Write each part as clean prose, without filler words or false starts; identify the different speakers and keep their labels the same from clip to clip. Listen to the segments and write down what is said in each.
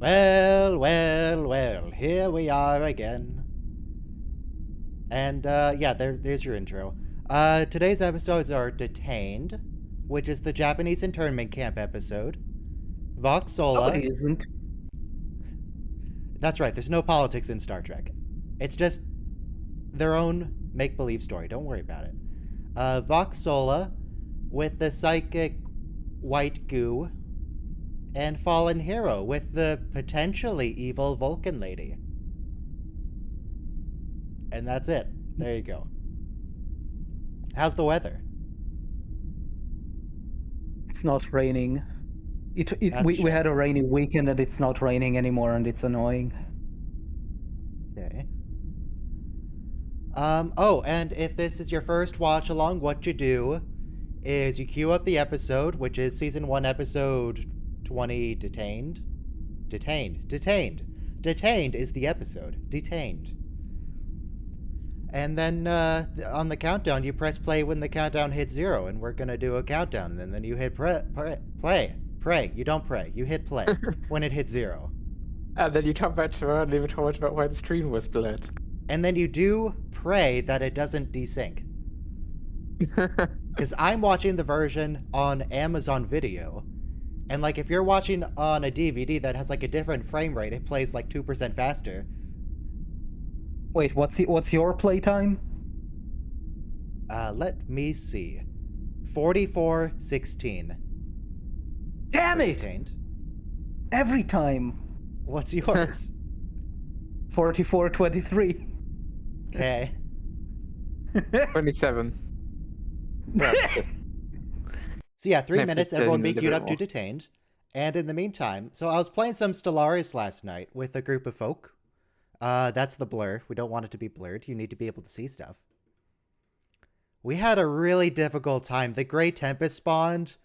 Speaker 1: Well, here we are again. And, yeah, there's your intro. Today's episodes are Detained, which is the Japanese internment camp episode. Vox Sola.
Speaker 2: Nobody isn't.
Speaker 1: That's right, there's no politics in Star Trek. It's just their own make-believe story, don't worry about it. Vox Sola with the psychic white goo, and Fallen Hero with the potentially evil Vulcan lady. And that's it. There you go. How's the weather?
Speaker 2: It's not raining.
Speaker 1: That's
Speaker 2: We had a rainy weekend and it's not raining anymore and it's annoying.
Speaker 1: Okay. Oh, and if this is your first watch along, what you do is you queue up the episode, which is season 1, episode 20, Detained. Detained is the episode. Detained. And then on the countdown, you press play when the countdown hits 0, and we're gonna do a countdown. And then you hit play. You don't pray. You hit play when it hits 0.
Speaker 3: And then you come back to our leave it about why the stream was blurred.
Speaker 1: And then you do pray that it doesn't desync. Because I'm watching the version on Amazon Video, and like if you're watching on a DVD that has like a different frame rate, it plays like 2% faster.
Speaker 2: Wait, what's your playtime?
Speaker 1: Let me see. 44:16.
Speaker 2: Damn it!
Speaker 1: Detained.
Speaker 2: Every time.
Speaker 1: What's yours?
Speaker 2: 44:23.
Speaker 1: Okay.
Speaker 3: 27. Well,
Speaker 1: So yeah, 3
Speaker 3: Netflix
Speaker 1: minutes,
Speaker 3: did
Speaker 1: everyone
Speaker 3: a
Speaker 1: be
Speaker 3: little
Speaker 1: queued
Speaker 3: bit
Speaker 1: up to
Speaker 3: more.
Speaker 1: Detained. And in the meantime, so I was playing some Stellaris last night with a group of folk. That's the blur. We don't want it to be blurred. You need to be able to see stuff. We had a really difficult time. The Great Tempest spawned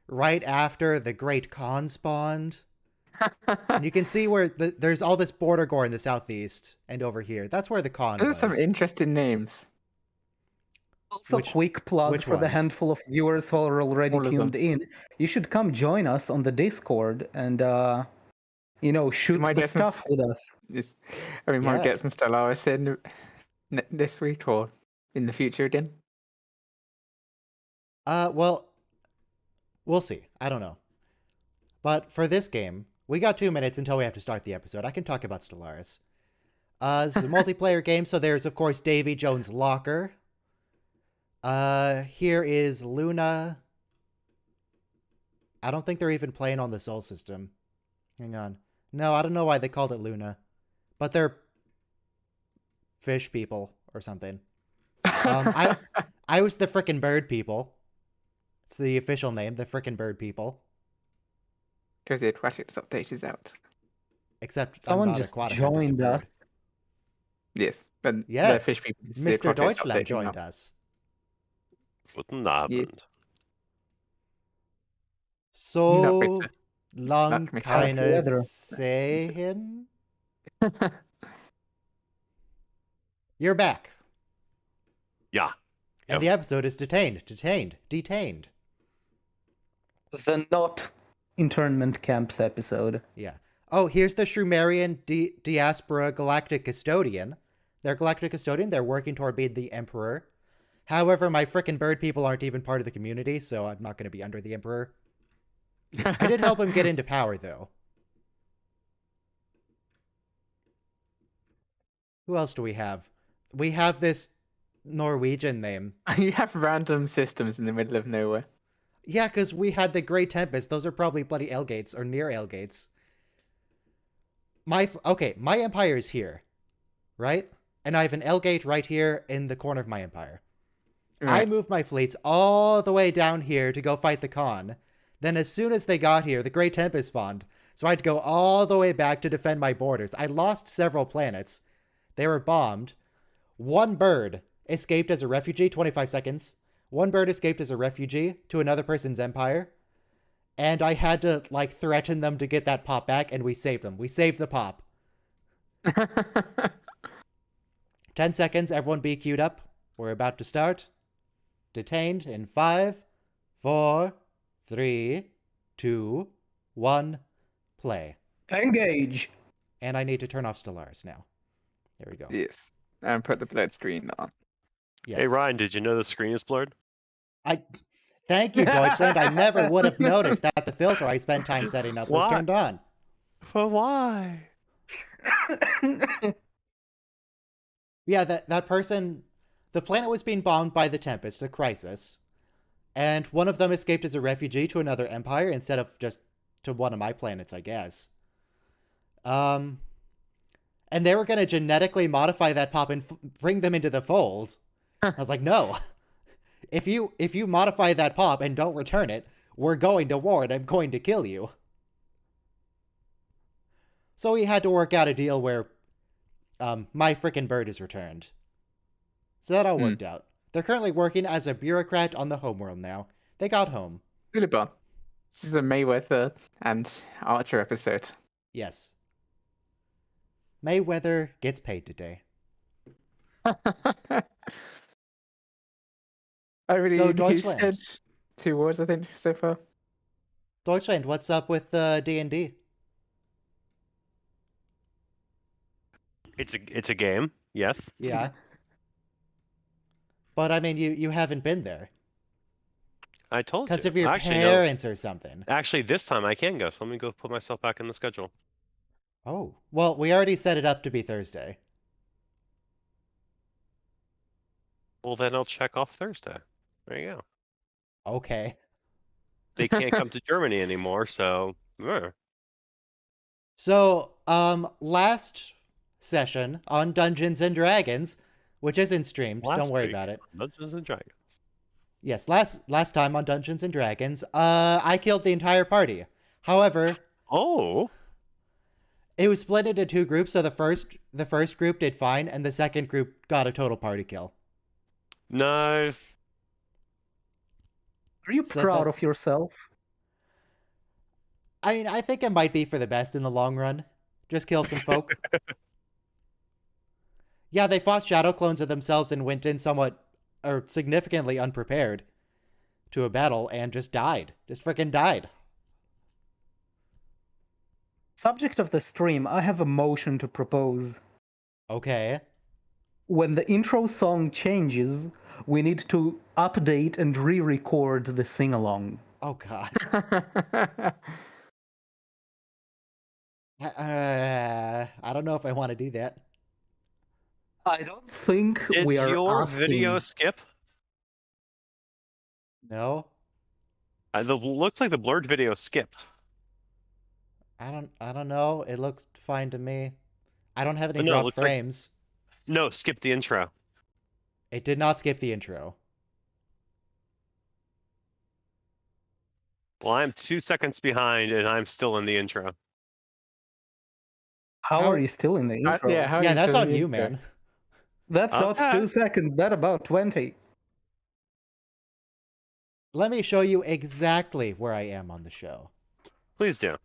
Speaker 1: right after the Great Khan spawned. And you can see where there's all this border gore in the southeast and over here. That's where the Khan
Speaker 3: Those are
Speaker 1: was.
Speaker 3: some interesting names.
Speaker 2: Also,
Speaker 1: Which-
Speaker 2: quick plug
Speaker 1: which
Speaker 2: for the
Speaker 1: ones?
Speaker 2: handful of viewers who are already
Speaker 3: All of them.
Speaker 2: tuned in. You should come join us on the Discord and, shoot
Speaker 3: might
Speaker 2: the
Speaker 3: get some
Speaker 2: stuff with us.
Speaker 3: We might get
Speaker 1: Yes.
Speaker 3: some Stellaris in this week or in the future again.
Speaker 1: Well, we'll see. I don't know. But for this game, we got 2 minutes until we have to start the episode. I can talk about Stellaris. It's a multiplayer game, so there's, of course, Davy Jones' Locker. Here is Luna. I don't think they're even playing on the Sol system. Hang on. No, I don't know why they called it Luna. But they're fish people or something. I was the frickin' bird people. It's the official name, the frickin' bird people.
Speaker 3: Because the aquatics update is out.
Speaker 1: Except
Speaker 2: Someone
Speaker 1: I'm not
Speaker 2: just
Speaker 1: aquatic, I'm just a
Speaker 2: joined
Speaker 1: bird.
Speaker 2: us.
Speaker 3: Yes, but the
Speaker 1: Yes,
Speaker 3: fish people. it's the
Speaker 1: Mr.
Speaker 3: aquatics
Speaker 1: Deutschland
Speaker 3: update
Speaker 1: joined
Speaker 3: now.
Speaker 1: us.
Speaker 4: Guten Abend.
Speaker 1: So
Speaker 3: bitte.
Speaker 1: long
Speaker 3: mich
Speaker 1: keine
Speaker 2: weather.
Speaker 1: sehen. You're back.
Speaker 4: Ja.
Speaker 1: And the episode is Detained.
Speaker 2: The not internment camps episode.
Speaker 1: Yeah. Oh, here's the Shrumerian Diaspora Galactic Custodian. They're Galactic Custodian. They're working toward being the Emperor. However, my frickin' bird people aren't even part of the community, so I'm not going to be under the Emperor. I did help him get into power, though. Who else do we have? We have this Norwegian name.
Speaker 3: You have random systems in the middle of nowhere.
Speaker 1: Yeah, because we had the Great Tempest. Those are probably bloody Elgates, or near Elgates. My empire is here, right? And I have an Elgate right here in the corner of my empire. I
Speaker 3: Right.
Speaker 1: moved my fleets all the way down here to go fight the Khan. Then as soon as they got here, the Great Tempest spawned. So I had to go all the way back to defend my borders. I lost several planets. They were bombed. One bird escaped as a refugee, 25 seconds. One bird escaped as a refugee to another person's empire. And I had to, threaten them to get that pop back, and we saved them. We saved the pop. 10 seconds, everyone be queued up. We're about to start. Detained in 5, 4, 3, 2, 1, play.
Speaker 2: Engage.
Speaker 1: And I need to turn off Stellaris now. There we go.
Speaker 3: Yes. And put the blurred screen on.
Speaker 1: Yes.
Speaker 4: Hey, Ryan, did you know the screen is blurred?
Speaker 1: Thank you, Deutschland. I never would have noticed that the filter I spent time setting up was
Speaker 4: Why?
Speaker 1: turned on.
Speaker 4: But why?
Speaker 1: Yeah, that person... The planet was being bombed by the Tempest, a crisis. And one of them escaped as a refugee to another empire instead of just to one of my planets, I guess. And they were going to genetically modify that pop and bring them into the fold. I was like, no. If you modify that pop and don't return it, we're going to war and I'm going to kill you. So we had to work out a deal where my frickin' bird is returned. So that all worked out. They're currently working as a bureaucrat on the homeworld now. They got home.
Speaker 3: Really bon. This is a Mayweather and Archer episode.
Speaker 1: Yes. Mayweather gets paid today.
Speaker 3: I really
Speaker 1: So,
Speaker 3: he
Speaker 1: Deutschland.
Speaker 3: said 2 words, I think, so far.
Speaker 1: Deutschland, what's up with D&D?
Speaker 4: It's a game, yes.
Speaker 1: Yeah. But I mean, you haven't been there.
Speaker 4: I told you.
Speaker 1: Because of your
Speaker 4: Actually,
Speaker 1: parents or something.
Speaker 4: no. Actually, this time I can go, so let me go put myself back in the schedule.
Speaker 1: Oh. Well, we already set it up to be Thursday.
Speaker 4: Well, then I'll check off Thursday. There you go.
Speaker 1: Okay.
Speaker 4: They can't come to Germany anymore, so...
Speaker 1: So, last session on Dungeons and Dragons, which isn't streamed, don't worry about it.
Speaker 4: Dungeons and Dragons.
Speaker 1: Yes, last time on Dungeons and Dragons, I killed the entire party. However,
Speaker 4: Oh!
Speaker 1: it was split into 2 groups, so the first group did fine, and the second group got a total party kill.
Speaker 4: Nice.
Speaker 2: Are you
Speaker 1: So
Speaker 2: proud
Speaker 1: that's-
Speaker 2: of yourself?
Speaker 1: I mean, I think it might be for the best in the long run. Just kill some folk. Yeah, they fought shadow clones of themselves and went in significantly unprepared to a battle and just died. Just freaking died.
Speaker 2: Subject of the stream, I have a motion to propose.
Speaker 1: Okay.
Speaker 2: When the intro song changes, we need to update and re-record the sing-along.
Speaker 1: Oh, God. I don't know if I want to do that.
Speaker 2: I don't think
Speaker 4: Did
Speaker 2: we are
Speaker 4: your
Speaker 2: asking...
Speaker 4: video skip?
Speaker 1: No?
Speaker 4: Looks like the blurred video skipped.
Speaker 1: I don't know. It looks fine to me. I don't have any
Speaker 4: No, it
Speaker 1: drop
Speaker 4: looks like-
Speaker 1: frames.
Speaker 4: No, skip the intro.
Speaker 1: It did not skip the intro.
Speaker 4: Well, I'm 2 seconds behind, and I'm still in the intro.
Speaker 2: How
Speaker 1: How-
Speaker 2: are you still in the intro?
Speaker 3: how
Speaker 1: Yeah,
Speaker 3: you
Speaker 1: that's
Speaker 3: still
Speaker 1: on
Speaker 3: in
Speaker 1: you,
Speaker 3: the intro?
Speaker 1: man.
Speaker 2: That's not
Speaker 4: Okay.
Speaker 2: 2 seconds, that's about 20.
Speaker 1: Let me show you exactly where I am on the show.
Speaker 4: Please do.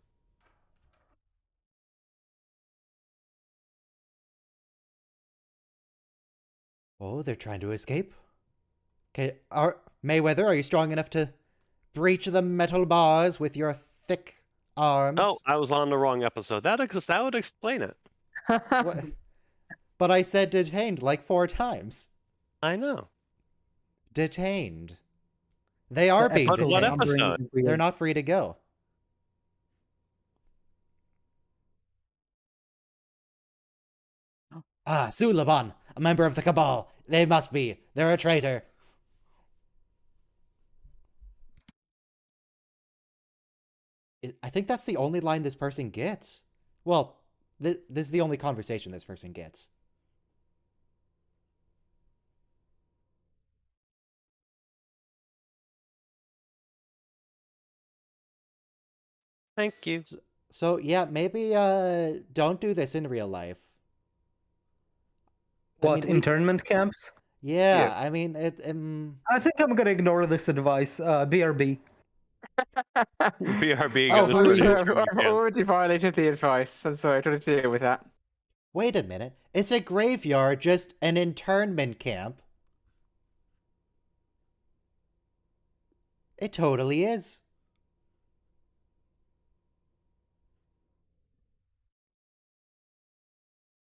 Speaker 1: Oh, they're trying to escape. Okay, Mayweather, are you strong enough to breach the metal bars with your thick arms?
Speaker 4: Oh, I was on the wrong episode. That would explain it.
Speaker 1: What? But I said detained like 4 times.
Speaker 4: I know.
Speaker 1: Detained. They are
Speaker 2: The
Speaker 1: being
Speaker 2: episode
Speaker 4: What
Speaker 1: detained.
Speaker 2: numbering
Speaker 4: episode?
Speaker 2: is weird.
Speaker 1: They're not free to go. Ah, Sulaban, a member of the Cabal. They must be. They're a traitor. I think that's the only line this person gets. Well, this is the only conversation this person gets.
Speaker 4: Thank you.
Speaker 1: So, yeah, maybe don't do this in real life.
Speaker 2: What,
Speaker 1: we-
Speaker 2: internment camps?
Speaker 1: Yeah,
Speaker 3: Yes.
Speaker 1: I mean,
Speaker 2: I think I'm gonna ignore this advice. BRB.
Speaker 4: BRB
Speaker 1: Oh,
Speaker 4: goes
Speaker 1: who's-
Speaker 4: to
Speaker 3: I've
Speaker 4: the
Speaker 3: already violated the advice. I'm sorry, I don't deal with that.
Speaker 1: wait a minute. It's a graveyard, just an internment camp. It totally is.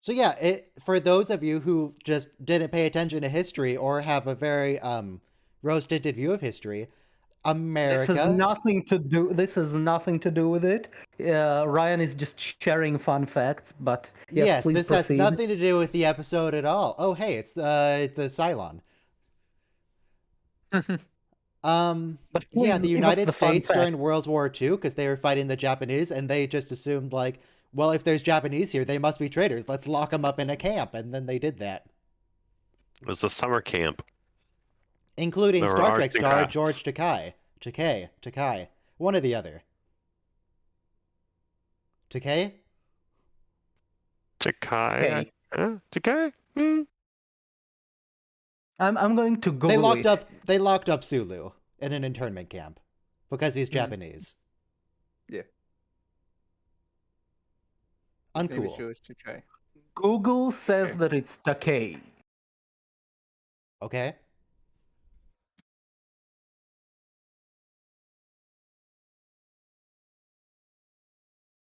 Speaker 1: So yeah, for those of you who just didn't pay attention to history or have a very rose-tinted view of history, America.
Speaker 2: This has nothing to do. This has nothing to do with it. Ryan is just sharing fun facts. But yes, please
Speaker 1: this has
Speaker 2: proceed.
Speaker 1: nothing to do with the episode at all. Oh, hey, it's the Cylon.
Speaker 2: But
Speaker 1: Yeah,
Speaker 2: please
Speaker 1: the
Speaker 2: give us
Speaker 1: United
Speaker 2: the fun
Speaker 1: States
Speaker 2: fact.
Speaker 1: during World War II, because they were fighting the Japanese, and they just assumed, like, well, if there's Japanese here, they must be traitors. Let's lock them up in a camp, and then they did that.
Speaker 4: It was a summer camp.
Speaker 1: Including
Speaker 4: There were
Speaker 1: Star
Speaker 4: arts
Speaker 1: Trek
Speaker 4: and
Speaker 1: star
Speaker 4: crafts.
Speaker 1: George Takei. One or the other. Takei?
Speaker 4: Takai? Takai? Hmm.
Speaker 2: I'm going to Google
Speaker 1: They locked up Sulu in an internment camp because he's Japanese.
Speaker 3: Yeah.
Speaker 1: Uncool.
Speaker 3: George Takei.
Speaker 2: Google says
Speaker 3: Okay.
Speaker 2: that it's Takei.
Speaker 1: Okay.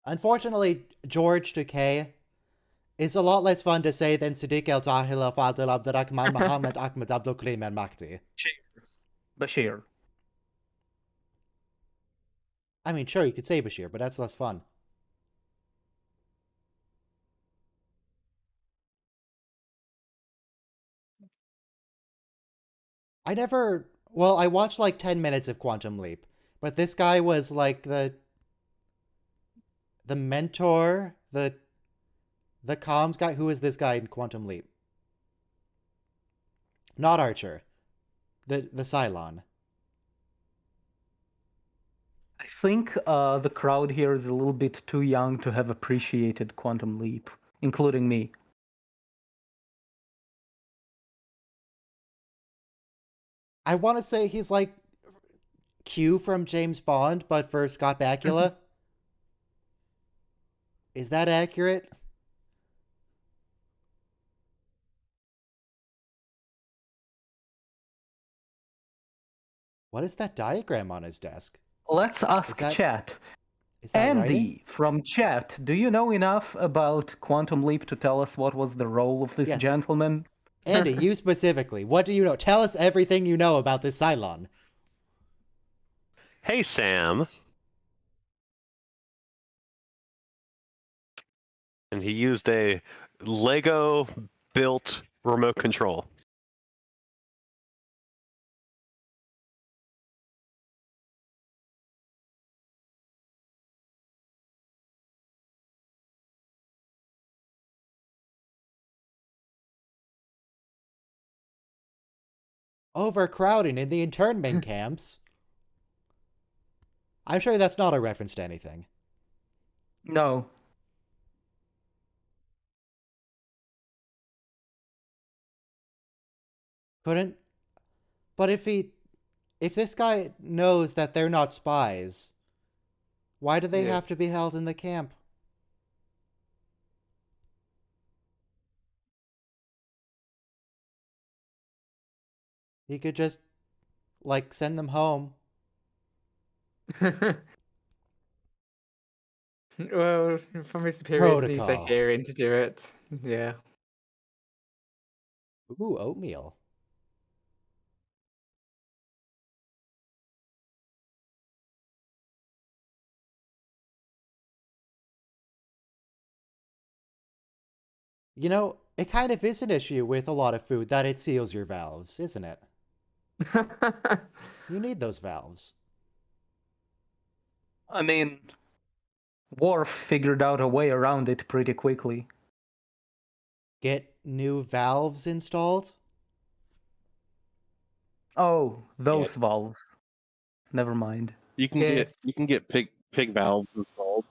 Speaker 1: Unfortunately, George Takei is a lot less fun to say than Siddiq El Tahil Fadil Abdurrahman Muhammad Ahmed Abdul Karim Al Mahdi.
Speaker 2: Bashir.
Speaker 1: I mean, sure, you could say Bashir, but that's less fun. I watched like 10 minutes of Quantum Leap, but this guy was like the mentor, the comms guy. Who is this guy in Quantum Leap? Not Archer. The Cylon.
Speaker 2: I think the crowd here is a little bit too young to have appreciated Quantum Leap, including me.
Speaker 1: I want to say he's like Q from James Bond, but for Scott Bakula. Is that accurate? What is that diagram on his desk?
Speaker 2: Let's ask
Speaker 1: that-
Speaker 2: chat.
Speaker 1: Is that
Speaker 2: Andy
Speaker 1: writing?
Speaker 2: from chat, do you know enough about Quantum Leap to tell us what was the role of this
Speaker 1: Yes.
Speaker 2: gentleman?
Speaker 1: Andy, you specifically. What do you know? Tell us everything you know about this Cylon.
Speaker 4: Hey, Sam. And he used a Lego built remote control.
Speaker 1: Overcrowding in the internment camps. I'm sure that's not a reference to anything.
Speaker 2: No.
Speaker 1: Couldn't. But if this guy knows that they're not spies, why do they
Speaker 3: Yeah.
Speaker 1: have to be held in the camp? He could just, like, send them home.
Speaker 3: Well, from his superiors needs a
Speaker 1: Protocol.
Speaker 3: hearing to do it. Yeah.
Speaker 1: Ooh, oatmeal. You know, it kind of is an issue with a lot of food that it seals your valves, isn't it? You need those valves.
Speaker 2: I mean, Worf figured out a way around it pretty quickly.
Speaker 1: Get new valves installed?
Speaker 2: Oh, those valves. Never mind.
Speaker 5: You can
Speaker 3: Yes.
Speaker 5: get pig valves installed.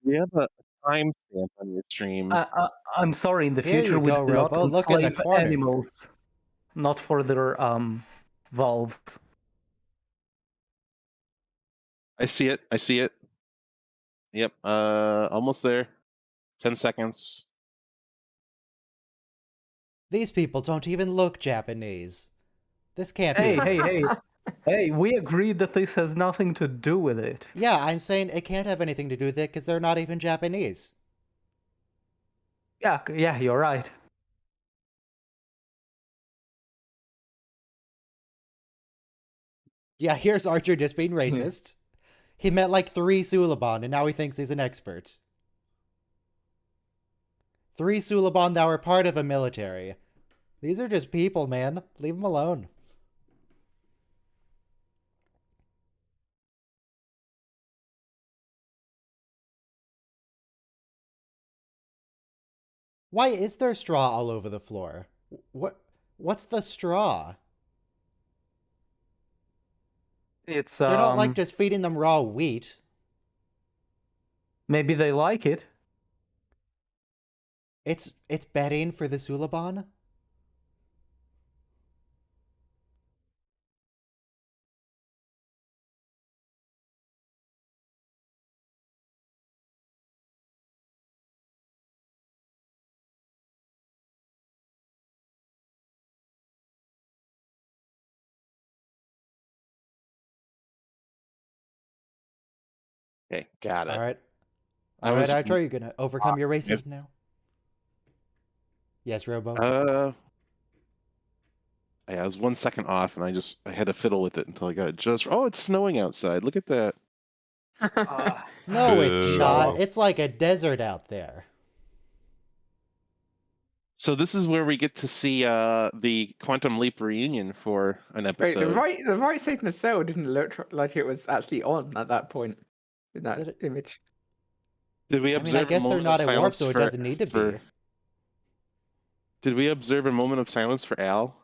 Speaker 5: We have a timestamp on your stream.
Speaker 2: I'm sorry, in the
Speaker 1: Here
Speaker 2: future
Speaker 1: you
Speaker 2: we
Speaker 1: go,
Speaker 2: do not
Speaker 1: Robo. Look in the
Speaker 2: enslave
Speaker 1: corner.
Speaker 2: animals. Not for their valves.
Speaker 5: I see it. I see it. Yep. Almost there. 10 seconds.
Speaker 1: These people don't even look Japanese. This can't
Speaker 2: Hey,
Speaker 1: be.
Speaker 2: hey, hey. Hey, we agreed that this has nothing to do with it.
Speaker 1: Yeah, I'm saying it can't have anything to do with it because they're not even Japanese.
Speaker 2: Yeah, you're right.
Speaker 1: Yeah, here's Archer just being racist. He met like 3 Suliban, and now he thinks he's an expert. 3 Suliban that were part of a military. These are just people, man. Leave them alone. Why is there straw all over the floor? What's the straw?
Speaker 2: It's
Speaker 1: They're not like just feeding them raw wheat.
Speaker 2: maybe they like it.
Speaker 1: It's bedding for the Suliban?
Speaker 5: Okay, got it.
Speaker 1: Alright.
Speaker 5: I
Speaker 1: Alright,
Speaker 5: was
Speaker 1: Archer, you gonna overcome your
Speaker 5: Yes.
Speaker 1: racism now? Yes, Robo.
Speaker 5: I was 1 second off, and I had to fiddle with it until I got it just. Oh, it's snowing outside. Look at that.
Speaker 1: No, it's
Speaker 4: Boo.
Speaker 1: not. It's like a desert out there.
Speaker 5: So this is where we get to see the Quantum Leap reunion for an
Speaker 3: Wait,
Speaker 5: episode.
Speaker 3: the right side in the cell didn't look like it was actually on at that point in that
Speaker 1: Did it?
Speaker 3: image.
Speaker 5: Did we
Speaker 1: I
Speaker 5: observe
Speaker 1: mean, I guess
Speaker 5: a
Speaker 1: they're
Speaker 5: moment
Speaker 1: not
Speaker 5: of
Speaker 1: at warp,
Speaker 5: silence
Speaker 1: so it
Speaker 5: for,
Speaker 1: doesn't need to
Speaker 5: for-
Speaker 1: be.
Speaker 5: Did we observe a moment of silence for Al?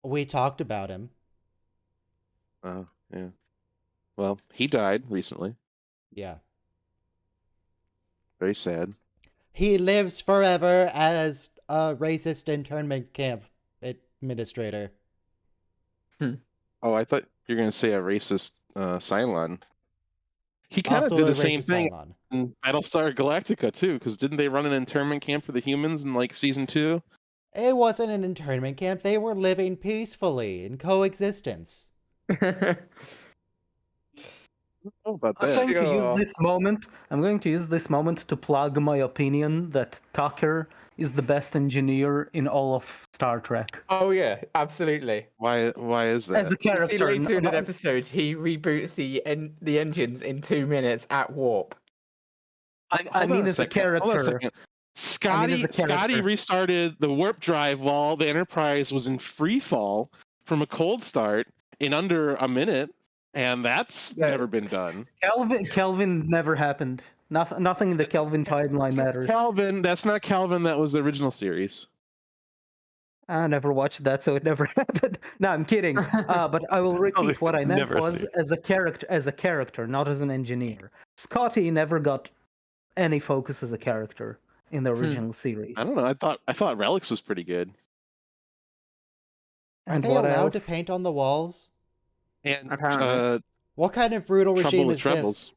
Speaker 1: We talked about him.
Speaker 5: Oh, yeah. Well, he died recently.
Speaker 1: Yeah.
Speaker 5: Very sad.
Speaker 1: He lives forever as a racist internment camp administrator.
Speaker 5: Oh, I thought you were gonna say a racist Cylon. He kind of
Speaker 1: Also
Speaker 5: did
Speaker 1: a
Speaker 5: the same
Speaker 1: racist
Speaker 5: thing
Speaker 1: Cylon.
Speaker 5: in Battlestar Galactica too, because didn't they run an internment camp for the humans in like season 2?
Speaker 1: It wasn't an internment camp. They were living peacefully in coexistence.
Speaker 5: Oh, about
Speaker 2: I'm
Speaker 5: that.
Speaker 2: going to use
Speaker 3: Sure.
Speaker 2: this moment. I'm going to use this moment to plug my opinion that Tucker is the best engineer in all of Star Trek.
Speaker 3: Oh yeah, absolutely.
Speaker 5: Why is that?
Speaker 2: As a
Speaker 3: You see
Speaker 2: character,
Speaker 3: later in an
Speaker 2: not-
Speaker 3: episode, he reboots the engines in 2 minutes at warp.
Speaker 2: I
Speaker 5: Hold on
Speaker 2: mean as a
Speaker 5: second. Hold on a
Speaker 2: character.
Speaker 5: second. Scotty
Speaker 2: character.
Speaker 5: restarted the warp drive while the Enterprise was in free fall from a cold start in under a minute, and that's
Speaker 3: Yeah.
Speaker 5: never been done.
Speaker 2: Kelvin never happened. Nothing in the Kelvin timeline matters.
Speaker 5: Calvin, that's not Calvin. That was the original series.
Speaker 2: I never watched that, so it never happened. No, I'm kidding. But I will repeat what I meant
Speaker 4: Never
Speaker 2: was
Speaker 4: seen.
Speaker 2: as a character, not as an engineer. Scotty never got any focus as a character in the original series.
Speaker 5: I don't know. I thought Relics was pretty good.
Speaker 1: Are
Speaker 2: And
Speaker 1: they
Speaker 2: what
Speaker 1: allowed to
Speaker 2: else?
Speaker 1: paint on the walls?
Speaker 5: And
Speaker 3: Apparently.
Speaker 1: What kind of brutal
Speaker 5: Trouble
Speaker 1: regime
Speaker 5: with
Speaker 1: is
Speaker 5: Trebles.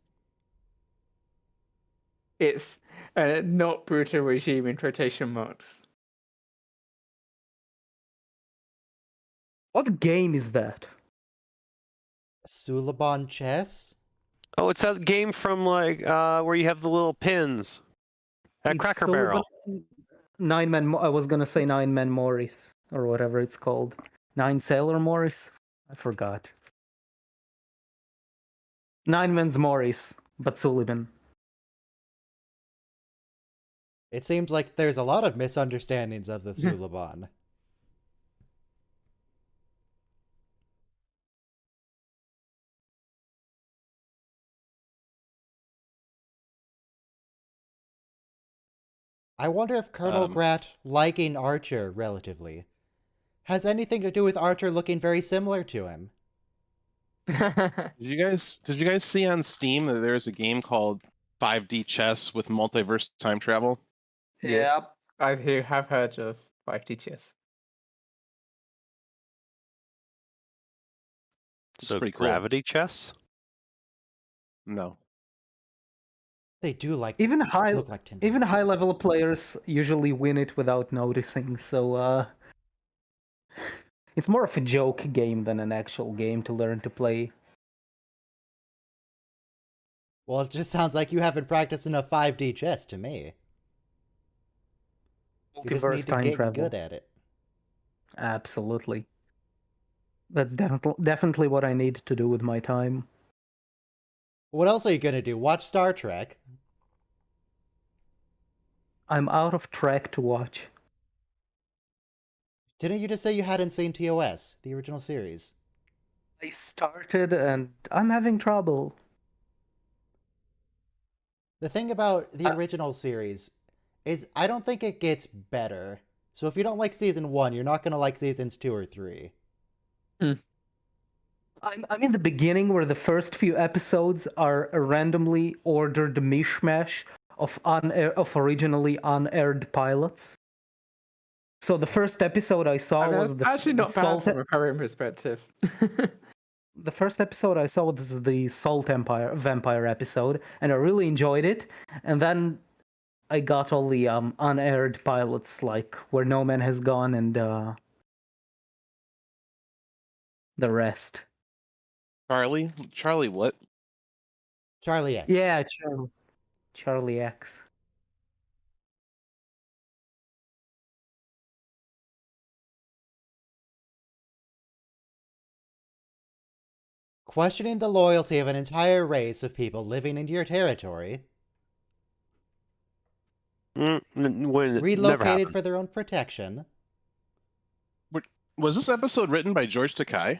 Speaker 3: It's a not brutal regime in quotation marks.
Speaker 2: What game is that?
Speaker 1: this? Suliban chess?
Speaker 4: Oh, it's that game from like where you have the little pins at
Speaker 2: It's
Speaker 4: Cracker
Speaker 2: Sullivan-
Speaker 4: Barrel.
Speaker 2: 9-Man. I was gonna say 9-Man Morris or whatever it's called. 9 Sailor Morris. I forgot. 9-Man's Morris, but Sullivan.
Speaker 1: It seems like there's a lot of misunderstandings of the Suliban. I wonder if Colonel Grat liking Archer relatively has anything to do with Archer looking very similar to him.
Speaker 5: Did you guys see on Steam that there's a game called 5D Chess with multiverse time travel?
Speaker 3: Yes, I have heard of 5D chess.
Speaker 5: It's
Speaker 4: So
Speaker 5: pretty cool.
Speaker 4: gravity chess.
Speaker 5: No.
Speaker 1: They do like
Speaker 2: Even high level players usually win it without noticing. So It's more of a joke game than an actual game to learn to play.
Speaker 1: Well, it just sounds like you haven't practiced enough 5D chess to me. You just
Speaker 2: Multiverse
Speaker 1: need to
Speaker 2: time
Speaker 1: get
Speaker 2: travel.
Speaker 1: good at it.
Speaker 2: Absolutely. That's definitely what I need to do with my time.
Speaker 1: What else are you gonna do? Watch Star Trek?
Speaker 2: I'm out of track to watch.
Speaker 1: Didn't you just say you hadn't seen TOS, the original series?
Speaker 2: I started and I'm having trouble.
Speaker 1: The thing about the
Speaker 2: Uh,
Speaker 1: original series is I don't think it gets better. So if you don't like season 1, you're not gonna like seasons 2 or 3.
Speaker 2: I'm in the beginning where the first few episodes are a randomly ordered mishmash of originally unaired pilots. So the first episode I saw was
Speaker 3: That's
Speaker 2: the
Speaker 3: actually not bad
Speaker 2: Salt.
Speaker 3: from a poem perspective.
Speaker 2: The first episode I saw was the Salt Empire vampire episode, and I really enjoyed it. And then I got all the unaired pilots, like Where No Man Has Gone and the rest.
Speaker 5: Charlie, what?
Speaker 1: Charlie X.
Speaker 2: Yeah, Charlie X.
Speaker 1: Questioning the loyalty of an entire race of people living in your territory,
Speaker 4: When it never
Speaker 1: relocated
Speaker 4: happened.
Speaker 1: for their own protection.
Speaker 5: Was this episode written by George Takei?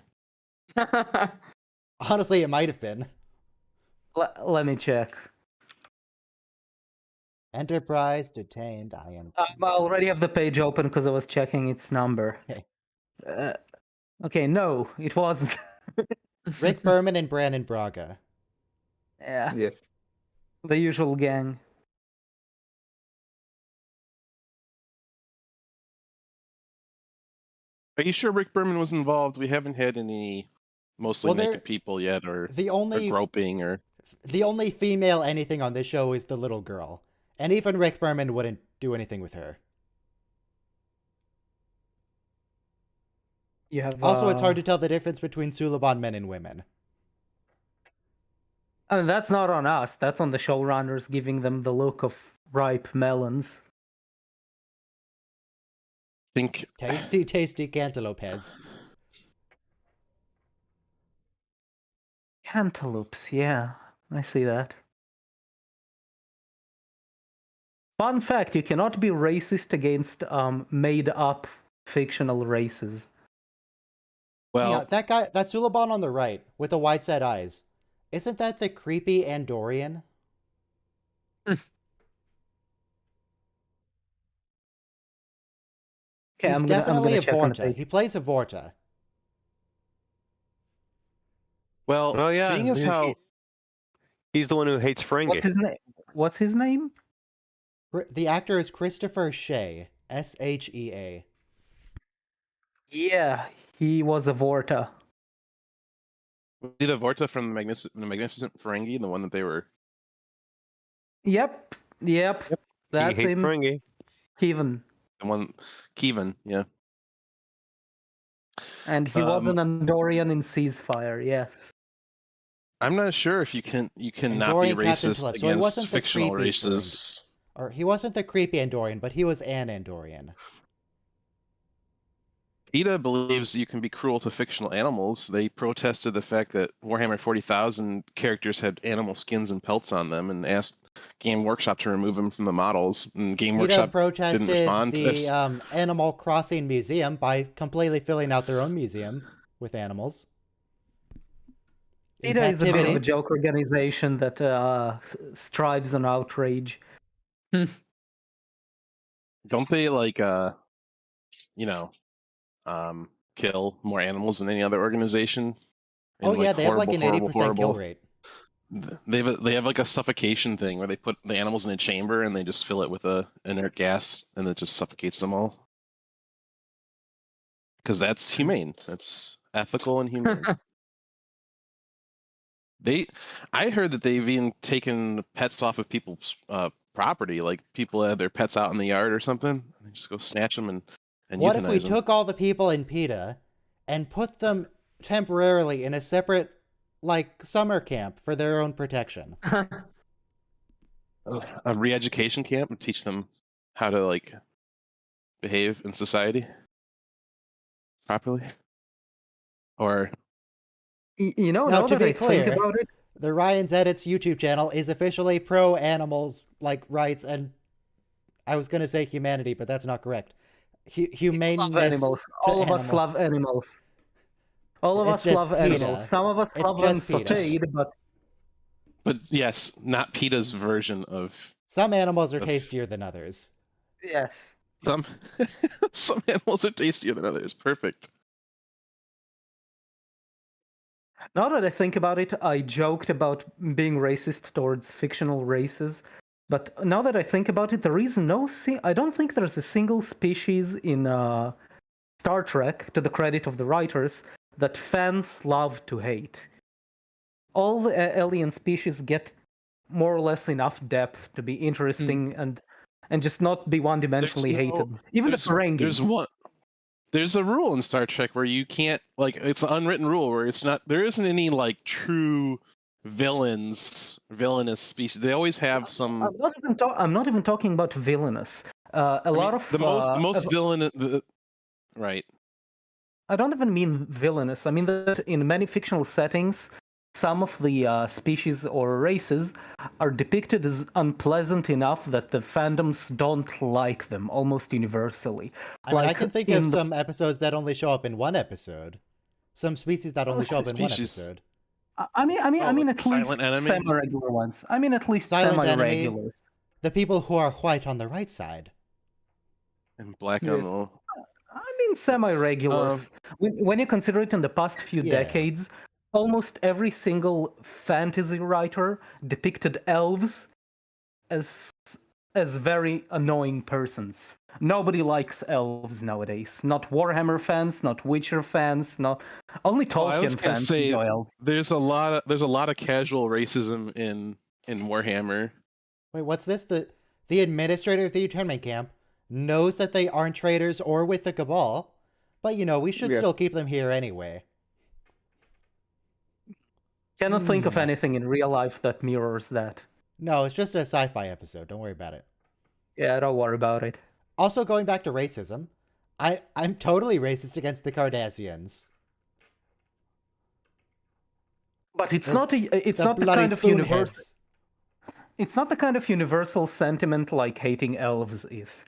Speaker 1: Honestly, it might have been.
Speaker 2: Let me check.
Speaker 1: Enterprise detained. I am.
Speaker 2: I already have the page open because I was checking its number.
Speaker 1: Okay.
Speaker 2: Okay, no, it wasn't.
Speaker 1: Rick Berman and Brandon Braga.
Speaker 2: Yeah,
Speaker 3: Yes.
Speaker 2: the usual gang.
Speaker 5: Are you sure Rick Berman was involved? We haven't had any mostly
Speaker 1: Well, they're-
Speaker 5: naked people yet, or
Speaker 1: The only
Speaker 5: groping, or
Speaker 1: female anything on this show is the little girl, and even Rick Berman wouldn't do anything with her.
Speaker 2: You have
Speaker 1: Also, it's hard to tell the difference between Suliban men and women.
Speaker 2: I mean, that's not on us. That's on the showrunners giving them the look of ripe melons.
Speaker 5: think
Speaker 1: Tasty, tasty cantaloupe heads.
Speaker 2: Cantaloupes, yeah, I see that. Fun fact: you cannot be racist against made-up fictional races.
Speaker 5: well,
Speaker 1: Yeah, that guy, that Suliban on the right with the wide set eyes, isn't that the creepy Andorian?
Speaker 2: Okay,
Speaker 1: He's
Speaker 2: I'm
Speaker 1: definitely
Speaker 2: gonna
Speaker 1: a
Speaker 2: check on the
Speaker 1: Vorta.
Speaker 2: page.
Speaker 1: He plays a Vorta.
Speaker 5: well,
Speaker 4: Oh yeah,
Speaker 5: seeing as how
Speaker 4: he's the one who hates Ferengi.
Speaker 2: What's his name? What's his name?
Speaker 1: The actor is Christopher Shea. Shea.
Speaker 2: Yeah, he was a Vorta.
Speaker 5: did a Vorta from the Magnificent Ferengi, the one that they were.
Speaker 2: Yep.
Speaker 4: He
Speaker 2: That's
Speaker 4: hates
Speaker 2: him.
Speaker 4: Ferengi.
Speaker 2: Kevin.
Speaker 5: The one, Kevin, yeah.
Speaker 2: And he was an Andorian in Ceasefire, yes.
Speaker 5: I'm not sure if you can not be
Speaker 1: Andorian Captain
Speaker 5: racist
Speaker 1: Plus. So he
Speaker 5: against
Speaker 1: wasn't the
Speaker 5: fictional
Speaker 1: creepy
Speaker 5: races.
Speaker 1: Or he wasn't the creepy Andorian, but he was an Andorian.
Speaker 5: PETA believes you can be cruel to fictional animals. They protested the fact that Warhammer 40,000 characters had animal skins and pelts on them, and asked Game Workshop to remove them from the models. And Game
Speaker 1: PETA
Speaker 5: Workshop
Speaker 1: protested
Speaker 5: didn't respond to this.
Speaker 1: the Animal Crossing Museum by completely filling out their own museum with animals. In
Speaker 2: PETA is a bit of a
Speaker 1: captivity.
Speaker 2: joke organization that strives on outrage.
Speaker 5: Don't they kill more animals than any other organization?
Speaker 1: Oh
Speaker 5: And,
Speaker 1: yeah, they have like an 80% kill rate.
Speaker 5: They have like a suffocation thing where they put the animals in a chamber and they just fill it with a inert gas and it just suffocates them all. Because that's humane. That's ethical and humane. I heard that they've even taken pets off of people's property. Like people had their pets out in the yard or something. And they just go snatch them and
Speaker 1: What if we
Speaker 5: euthanize them.
Speaker 1: took all the people in PETA and put them temporarily in a separate, like, summer camp for their own protection.
Speaker 5: A re-education camp and teach them how to like behave in society properly, or
Speaker 2: Now
Speaker 1: Now, to
Speaker 2: that
Speaker 1: be
Speaker 2: I think
Speaker 1: clear,
Speaker 2: about it,
Speaker 1: the Ryan's Edits YouTube channel is officially pro animals, like, rights, and I was going to say humanity, but that's not correct. Humaneness
Speaker 2: love animals.
Speaker 1: to
Speaker 2: All of
Speaker 1: animals.
Speaker 2: us love animals. All of
Speaker 1: It's
Speaker 2: us
Speaker 1: just
Speaker 2: love
Speaker 1: PETA.
Speaker 2: animals. Some of us
Speaker 1: It's
Speaker 2: love them
Speaker 1: just PETA.
Speaker 2: sauteed,
Speaker 5: but yes, not PETA's version of
Speaker 1: Some animals are
Speaker 5: Of-
Speaker 1: tastier than others.
Speaker 2: yes.
Speaker 5: some. Some animals are tastier than others. Perfect.
Speaker 2: Now that I think about it, I joked about being racist towards fictional races. But now that I think about it, there is I don't think there's a single species in Star Trek, to the credit of the writers, that fans love to hate. All the alien species get more or less enough depth to be interesting and just not be one-dimensionally hated. Even the Ferengi.
Speaker 5: There's a rule in Star Trek where you can't, like, it's an unwritten rule where there isn't any like true villainous species. They always have some.
Speaker 2: I'm not even talking about villainous.
Speaker 5: The most villain. Right.
Speaker 2: I don't even mean villainous. I mean that in many fictional settings, some of the species or races are depicted as unpleasant enough that the fandoms don't like them almost universally.
Speaker 1: I mean, I can think of some episodes that only show up in one episode. Some species that only show up in one episode.
Speaker 2: I mean, at least
Speaker 5: enemy?
Speaker 2: semi-regular ones. I mean, at least
Speaker 1: Silent
Speaker 2: semi-regulars.
Speaker 1: The people who are white on the right side.
Speaker 5: And black
Speaker 2: Yes.
Speaker 5: on the.
Speaker 2: I mean, semi-regulars. When you consider it in the past few decades, almost every single fantasy writer depicted elves as very annoying persons. Nobody likes elves nowadays. Not Warhammer fans, not Witcher fans, not only Tolkien fans enjoy elves.
Speaker 5: There's a lot of casual racism in Warhammer.
Speaker 1: Wait, what's this? The administrator of the internment camp knows that they aren't traitors or with the Cabal, but we should still keep them here anyway.
Speaker 2: Cannot think of anything in real life that mirrors that.
Speaker 1: No, it's just a sci-fi episode. Don't worry about it.
Speaker 2: Yeah, don't worry about it.
Speaker 1: Also, going back to racism, I'm totally racist against the Cardassians.
Speaker 2: But it's not the kind of universal. It's not the kind of universal sentiment like hating elves is.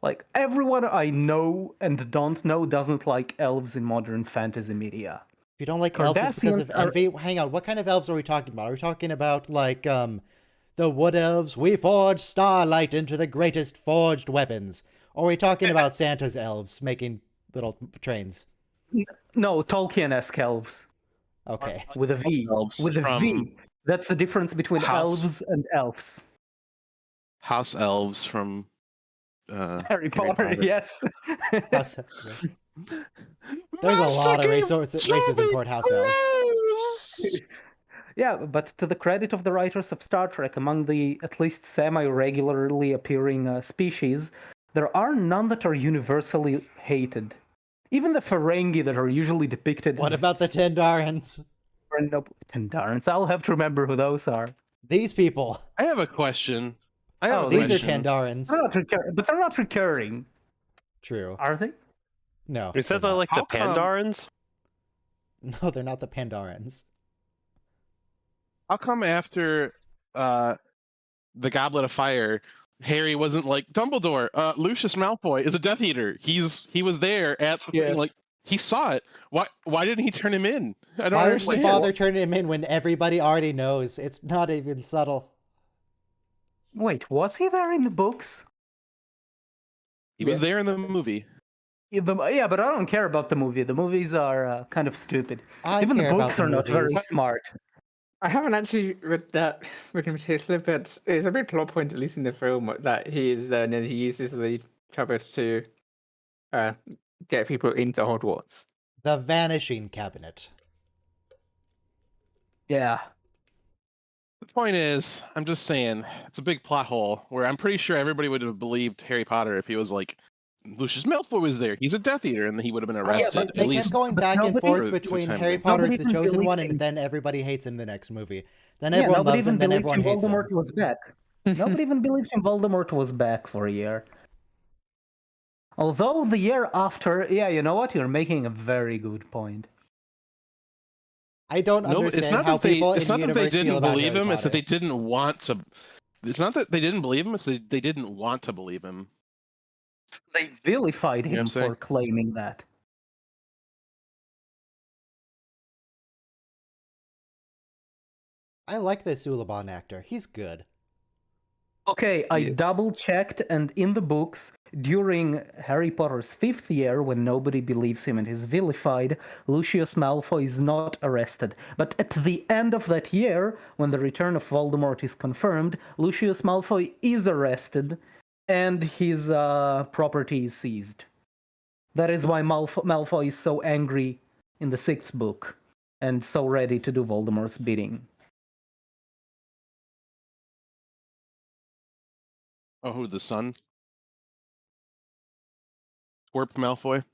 Speaker 2: Like, everyone I know and don't know doesn't like elves in modern fantasy media.
Speaker 1: If you don't like elves, it's because of envy. Hang on, what kind of elves are we talking about? Are we talking about, like, the wood elves? We forged starlight into the greatest forged weapons. Or are we talking about Santa's elves making little trains?
Speaker 2: No, Tolkien-esque elves.
Speaker 1: Okay.
Speaker 2: With a V. With a V. That's the difference between elves and elves.
Speaker 5: House elves from
Speaker 2: Harry Potter, yes.
Speaker 1: There's a lot of racism toward house elves.
Speaker 2: Yeah, but to the credit of the writers of Star Trek, among the at least semi-regularly appearing species, there are none that are universally hated. Even the Ferengi that are usually depicted
Speaker 1: What about the Tendarans?
Speaker 2: Tendarans, I'll have to remember who those are.
Speaker 1: These people.
Speaker 5: I have a question.
Speaker 1: These are Tendarans.
Speaker 2: But they're not recurring.
Speaker 1: True.
Speaker 2: Are they?
Speaker 1: No.
Speaker 4: Is that like the Pandarans?
Speaker 1: No, they're not the Pandarans.
Speaker 5: How come after the Goblet of Fire, Harry wasn't like, Dumbledore, Lucius Malfoy is a Death Eater. He was there at the thing, like, he saw it. Why didn't he turn him in? I don't
Speaker 1: Why
Speaker 5: understand.
Speaker 1: would you bother turning him in when everybody already knows? It's not even subtle.
Speaker 2: Wait, was he there in the books?
Speaker 5: He was there in the movie.
Speaker 2: Yeah, but I don't care about the movie. The movies are kind of stupid. Even the books are not very smart.
Speaker 3: I haven't actually read that in particular, but it's a big plot point, at least in the film, that he is there and then he uses the cupboard to get people into Hogwarts.
Speaker 1: The Vanishing Cabinet.
Speaker 2: Yeah.
Speaker 5: The point is, I'm just saying, it's a big plot hole where I'm pretty sure everybody would have believed Harry Potter if he was like Lucius Malfoy was there. He's a Death Eater, and he would have been arrested.
Speaker 1: They
Speaker 5: at
Speaker 1: kept
Speaker 5: least
Speaker 1: going
Speaker 2: but
Speaker 1: back and
Speaker 2: nobody-
Speaker 1: forth
Speaker 5: For the
Speaker 1: between
Speaker 5: time
Speaker 1: Harry
Speaker 5: being.
Speaker 1: Potter
Speaker 2: Nobody
Speaker 1: is the
Speaker 2: even
Speaker 1: chosen
Speaker 2: believed
Speaker 1: one, and
Speaker 2: him.
Speaker 1: then everybody hates him the next movie. Then
Speaker 2: Yeah,
Speaker 1: everyone
Speaker 2: nobody
Speaker 1: loves him,
Speaker 2: even
Speaker 1: then
Speaker 2: believed
Speaker 1: everyone
Speaker 2: him
Speaker 1: hates him.
Speaker 2: Voldemort was back. Nobody even believed him Voldemort was back for a year. Although the year after, yeah, you know what? You're making a very good point.
Speaker 1: I don't
Speaker 5: No, it's
Speaker 1: understand
Speaker 5: not
Speaker 1: how
Speaker 5: that they.
Speaker 1: people
Speaker 5: It's
Speaker 1: in
Speaker 5: not that they
Speaker 1: universe feel
Speaker 5: didn't
Speaker 1: about
Speaker 5: believe
Speaker 1: Harry
Speaker 5: him. It's that
Speaker 1: Potter.
Speaker 5: they didn't want to. It's not that they didn't believe him. It's that they didn't want to believe him.
Speaker 2: They vilified
Speaker 5: You know what
Speaker 2: him
Speaker 5: I'm saying?
Speaker 2: for claiming that.
Speaker 1: I like this Suliban actor. He's good.
Speaker 2: Okay, I
Speaker 3: Yeah.
Speaker 2: double checked, and in the books, during Harry Potter's 5th year, when nobody believes him and is vilified, Lucius Malfoy is not arrested. But at the end of that year, when the return of Voldemort is confirmed, Lucius Malfoy is arrested, and his property is seized. That is why Malfoy is so angry in the 6th book, and so ready to do Voldemort's bidding.
Speaker 5: Oh, who, the son? Twerp Malfoy?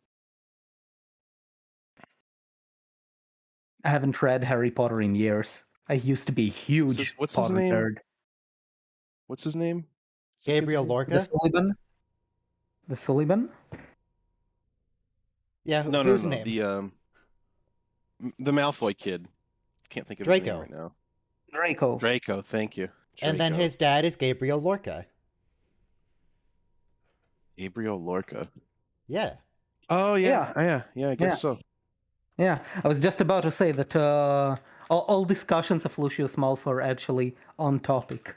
Speaker 2: I haven't read Harry Potter in years. I used to be a huge
Speaker 5: What's his
Speaker 2: Potter
Speaker 5: name?
Speaker 2: nerd.
Speaker 5: What's his name? What's the kid's
Speaker 1: Gabriel
Speaker 5: name?
Speaker 2: The
Speaker 1: Lorca?
Speaker 2: Sullivan? The Sullivan?
Speaker 1: Yeah,
Speaker 5: No,
Speaker 1: whose
Speaker 5: no.
Speaker 1: name?
Speaker 5: The Malfoy kid. Can't think of his name
Speaker 1: Draco.
Speaker 5: right now.
Speaker 2: Draco.
Speaker 5: Draco, thank you.
Speaker 1: And then
Speaker 5: Draco.
Speaker 1: his dad is Gabriel Lorca.
Speaker 5: Gabriel Lorca.
Speaker 1: Yeah.
Speaker 5: Oh yeah,
Speaker 2: Yeah.
Speaker 5: yeah. I guess
Speaker 2: Yeah.
Speaker 5: so.
Speaker 2: Yeah, I was just about to say that all discussions of Lucius Malfoy are actually on topic.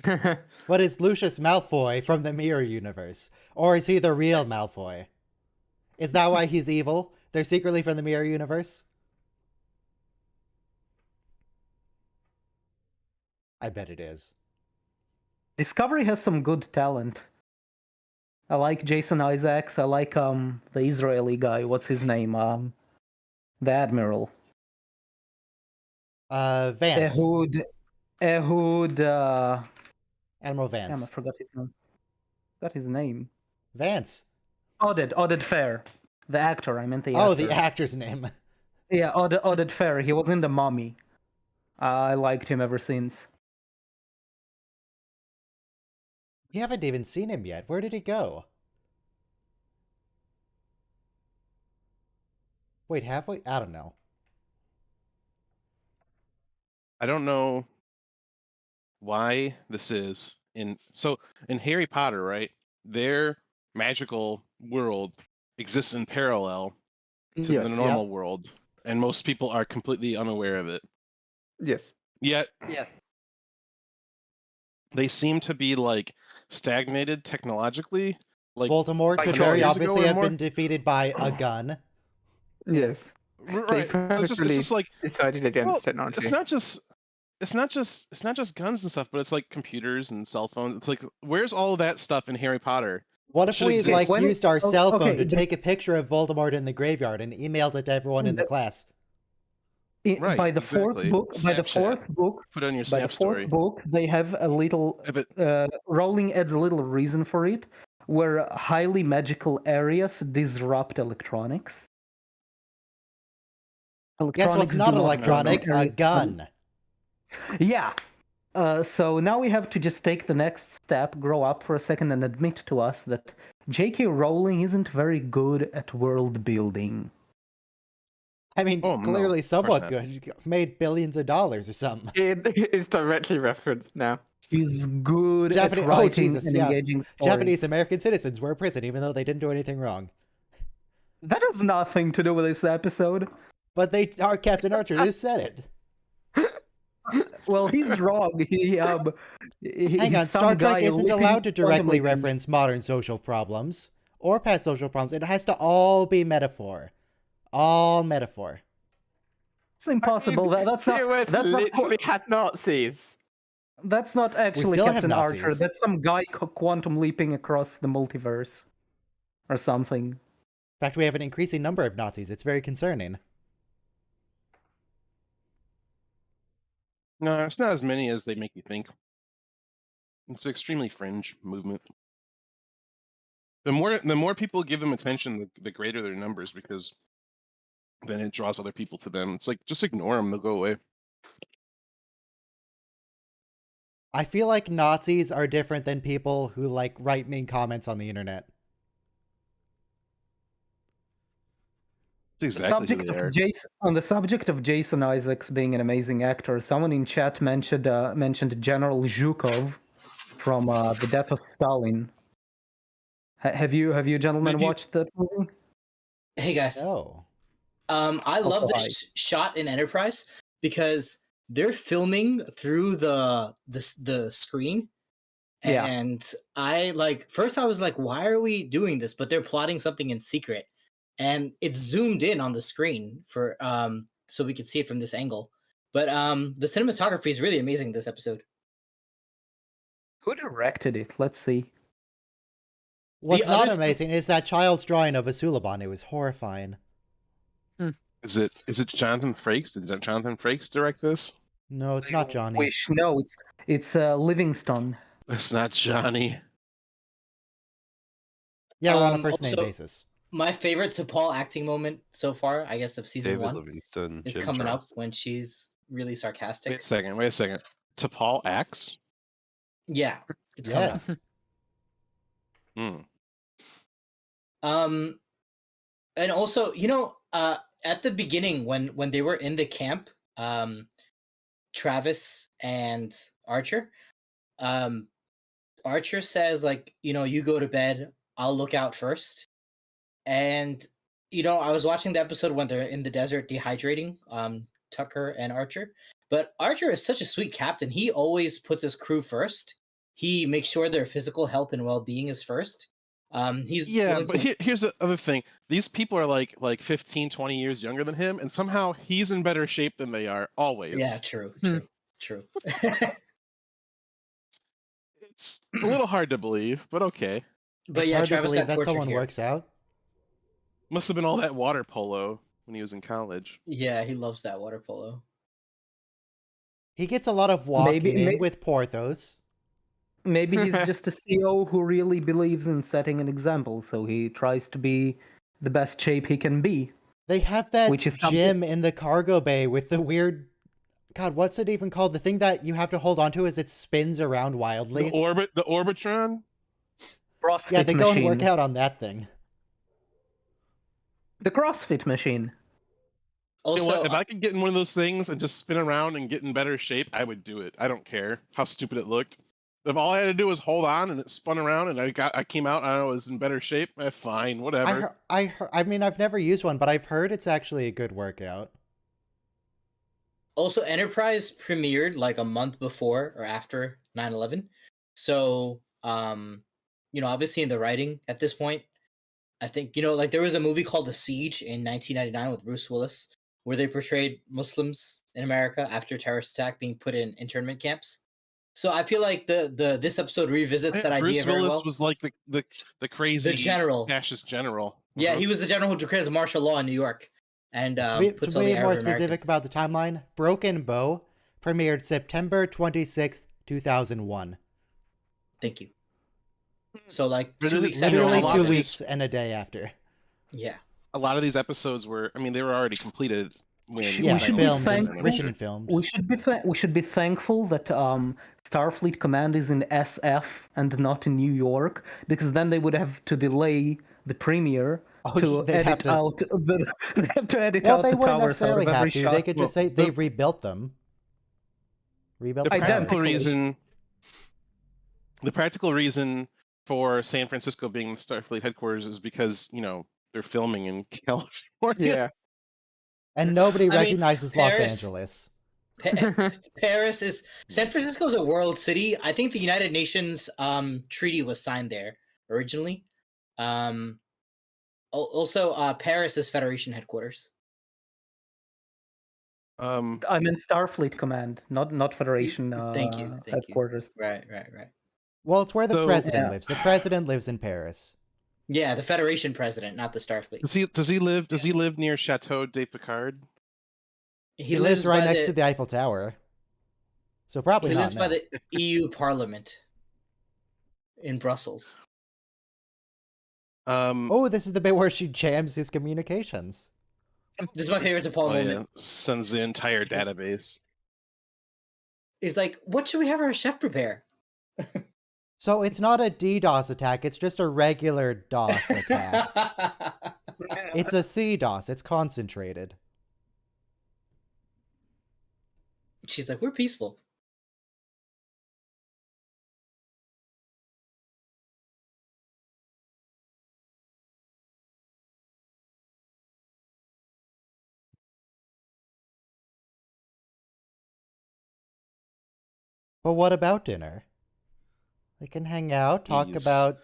Speaker 1: But is Lucius Malfoy from the Mirror Universe? Or is he the real Malfoy? Is that why he's evil? They're secretly from the Mirror Universe? I bet it is.
Speaker 2: Discovery has some good talent. I like Jason Isaacs. I like the Israeli guy. What's his name? The Admiral.
Speaker 1: Vance.
Speaker 2: Ehud.
Speaker 1: Admiral
Speaker 2: Damn, I
Speaker 1: Vance.
Speaker 2: forgot his name. Got his name.
Speaker 1: Vance.
Speaker 2: Oded Fair. The actor. I meant the actor.
Speaker 1: Oh, the actor's name.
Speaker 2: Yeah, Oded Fair. He was in The Mummy. I liked him ever since.
Speaker 1: We haven't even seen him yet. Where did he go? Wait, have we? I don't know.
Speaker 5: I don't know why this is in Harry Potter, right? Their magical world exists in parallel to the
Speaker 3: Yes.
Speaker 5: normal world, and most people are completely unaware of it.
Speaker 3: Yes.
Speaker 5: Yet
Speaker 2: Yes.
Speaker 5: they seem to be like stagnated technologically. Like
Speaker 1: Voldemort
Speaker 2: by
Speaker 1: could
Speaker 2: choice.
Speaker 1: very
Speaker 5: Years ago
Speaker 1: obviously
Speaker 5: or
Speaker 1: have
Speaker 5: more?
Speaker 1: been defeated by a gun.
Speaker 3: Yes.
Speaker 5: right. So it's
Speaker 3: purposefully
Speaker 5: just like
Speaker 3: decided against
Speaker 5: well,
Speaker 3: technology.
Speaker 5: it's not just guns and stuff, but it's like computers and cell phones. It's like where's all of that stuff in Harry Potter?
Speaker 1: What
Speaker 5: It
Speaker 1: if
Speaker 5: should
Speaker 1: we
Speaker 5: exist.
Speaker 1: like
Speaker 2: When-
Speaker 1: used our
Speaker 2: oh,
Speaker 1: cell phone
Speaker 2: okay,
Speaker 1: to
Speaker 2: the-
Speaker 1: take a picture of Voldemort in the graveyard and emailed it to everyone in the class?
Speaker 5: Right,
Speaker 2: By the fourth
Speaker 5: exactly.
Speaker 2: book,
Speaker 5: Snapchat. Put it on your
Speaker 2: by the
Speaker 5: Snap
Speaker 2: fourth
Speaker 5: story.
Speaker 2: book, they have a little.
Speaker 5: Yeah, but
Speaker 2: Rowling adds a little reason for it, where highly magical areas disrupt electronics.
Speaker 1: Guess what's
Speaker 2: Electronics
Speaker 1: not
Speaker 2: do
Speaker 1: electronic?
Speaker 2: make
Speaker 1: A
Speaker 2: areas
Speaker 1: gun.
Speaker 2: Yeah. So now we have to just take the next step, grow up for a second, and admit to us that J.K. Rowling isn't very good at world building.
Speaker 1: I mean,
Speaker 5: Oh, no,
Speaker 1: clearly
Speaker 5: of course
Speaker 1: somewhat
Speaker 5: not.
Speaker 1: good. Made billions of dollars or something.
Speaker 3: It is directly referenced now.
Speaker 2: She's good
Speaker 1: Japanese-
Speaker 2: at
Speaker 1: oh,
Speaker 2: writing
Speaker 1: Jesus,
Speaker 2: and
Speaker 1: yeah.
Speaker 2: engaging stories.
Speaker 1: Japanese American citizens were in prison even though they didn't do anything wrong.
Speaker 2: That has nothing to do with this episode.
Speaker 1: But our Captain Archer just said it.
Speaker 2: Well, he's wrong.
Speaker 1: Hang on,
Speaker 2: he's
Speaker 1: Star
Speaker 2: some
Speaker 1: Trek
Speaker 2: guy
Speaker 1: isn't
Speaker 2: leaping
Speaker 1: allowed to directly
Speaker 2: quantum leaping.
Speaker 1: reference modern social problems or past social problems. It has to all be metaphor. All metaphor.
Speaker 2: It's impossible. That's not.
Speaker 3: US
Speaker 2: That's
Speaker 3: literally
Speaker 2: not.
Speaker 3: had Nazis.
Speaker 2: That's not actually
Speaker 1: still have
Speaker 2: Captain Archer.
Speaker 1: Nazis.
Speaker 2: That's some guy quantum leaping across the multiverse, or something.
Speaker 1: In fact, we have an increasing number of Nazis. It's very concerning.
Speaker 5: No, it's not as many as they make you think. It's an extremely fringe movement. The more people give them attention, the greater their numbers, because then it draws other people to them. It's like, just ignore them; they'll go away.
Speaker 1: I feel like Nazis are different than people who like write mean comments on the internet.
Speaker 5: That's exactly who they are.
Speaker 2: On the subject of Jason Isaacs being an amazing actor, someone in chat mentioned General Zhukov from The Death of Stalin. Have you gentlemen watched that movie?
Speaker 6: Hey guys.
Speaker 1: Oh.
Speaker 6: I love this shot in Enterprise because they're filming through the screen.
Speaker 2: Yeah.
Speaker 6: And first I was like, why are we doing this? But they're plotting something in secret. And it's zoomed in on the screen for so we could see it from this angle. But the cinematography is really amazing this episode.
Speaker 2: Who directed it? Let's see.
Speaker 1: What's not amazing is that child's drawing of a Suliban. It was horrifying.
Speaker 5: Is it Jonathan Frakes? Did Jonathan Frakes direct this?
Speaker 1: No, it's not Johnny.
Speaker 2: No, it's Livingston.
Speaker 5: It's not Johnny.
Speaker 1: Yeah, we're on a first name basis.
Speaker 6: My favorite T'Pol acting moment so far, I guess, of season
Speaker 4: David
Speaker 6: 1
Speaker 4: Livingston,
Speaker 6: is
Speaker 4: Jim
Speaker 6: coming
Speaker 4: Charles.
Speaker 6: up when she's really sarcastic.
Speaker 5: Wait a second. T'Pol acts?
Speaker 6: Yeah, it's coming up. And also, at the beginning when they were in the camp, Travis and Archer, Archer says, like, you go to bed, I'll look out first. And I was watching the episode when they're in the desert dehydrating, Tucker and Archer, but Archer is such a sweet captain. He always puts his crew first. He makes sure their physical health and well-being is first. But
Speaker 5: here's the other thing. These people are like 15, 20 years younger than him, and somehow he's in better shape than they are, always.
Speaker 6: Yeah, true.
Speaker 5: It's a little hard to believe, but okay.
Speaker 6: But
Speaker 1: it's
Speaker 6: yeah,
Speaker 1: hard
Speaker 6: Travis
Speaker 1: to believe
Speaker 6: got
Speaker 1: that
Speaker 6: tortured
Speaker 1: someone
Speaker 6: here.
Speaker 1: works out.
Speaker 5: Must have been all that water polo when he was in college.
Speaker 6: Yeah, he loves that water polo.
Speaker 1: He gets a lot of walking in with Porthos.
Speaker 2: Maybe he's just a CEO who really believes in setting an example, so he tries to be the best shape he can be.
Speaker 1: They have that gym in the cargo bay with the weird... God, what's it even called? The thing that you have to hold on to as it spins around wildly.
Speaker 5: The Orbitron?
Speaker 2: CrossFit
Speaker 1: yeah, they go
Speaker 2: machine.
Speaker 1: and work out on that thing.
Speaker 2: The CrossFit machine.
Speaker 5: Also, if I could get in one of those things and just spin around and get in better shape, I would do it. I don't care how stupid it looked. If all I had to do was hold on and it spun around and I came out and I was in better shape, fine, whatever.
Speaker 1: I mean, I've never used one, but I've heard it's actually a good workout.
Speaker 6: Also, Enterprise premiered like a month before or after 9/11. So, obviously in the writing at this point, I think, there was a movie called The Siege in 1999 with Bruce Willis, where they portrayed Muslims in America after a terrorist attack being put in internment camps. So I feel like this episode revisits that idea very well.
Speaker 5: Bruce Willis was like the crazy fascist general.
Speaker 6: Yeah, he was the general who declares martial law in New York. And puts all the Arab
Speaker 1: more specific
Speaker 6: Americans.
Speaker 1: about the timeline, Broken Bow premiered September 26th, 2001.
Speaker 6: Thank you. So like 2 weeks
Speaker 1: after. Literally 2
Speaker 6: weeks
Speaker 1: weeks and a day after.
Speaker 6: Yeah.
Speaker 5: A lot of these episodes were, they were already completed when
Speaker 1: we should filmed and filmed.
Speaker 2: We should be thankful that Starfleet Command is in SF and not in New York, because then they would have to delay the premiere to edit out the towers.
Speaker 1: Well, they wouldn't necessarily have to. They could just say they've rebuilt them.
Speaker 5: The practical reason for San Francisco being the Starfleet headquarters is because, they're filming in California.
Speaker 3: Yeah.
Speaker 1: And nobody recognizes Los Angeles.
Speaker 6: San Francisco is a world city. I think the United Nations treaty was signed there originally. Also, Paris is Federation headquarters.
Speaker 2: I meant Starfleet Command, not Federation.
Speaker 6: Thank you.
Speaker 2: Headquarters.
Speaker 6: Right.
Speaker 1: Well, it's where the president lives. The president lives in Paris.
Speaker 6: Yeah, the Federation president, not the Starfleet.
Speaker 5: Does he live near Chateau de Picard?
Speaker 6: He
Speaker 1: lives right next to the Eiffel Tower. So probably
Speaker 6: he lives by the EU Parliament in Brussels.
Speaker 1: Oh, this is the bit where she jams his communications.
Speaker 6: This is my favorite DePaul moment.
Speaker 5: yeah, sends the entire database.
Speaker 6: He's like, what should we have our chef prepare?
Speaker 1: So it's not a DDoS attack, it's just a regular DOS attack. It's a CDOS, it's concentrated.
Speaker 6: She's like, we're peaceful.
Speaker 1: But what about dinner? We can hang out, talk
Speaker 5: Ease.
Speaker 1: about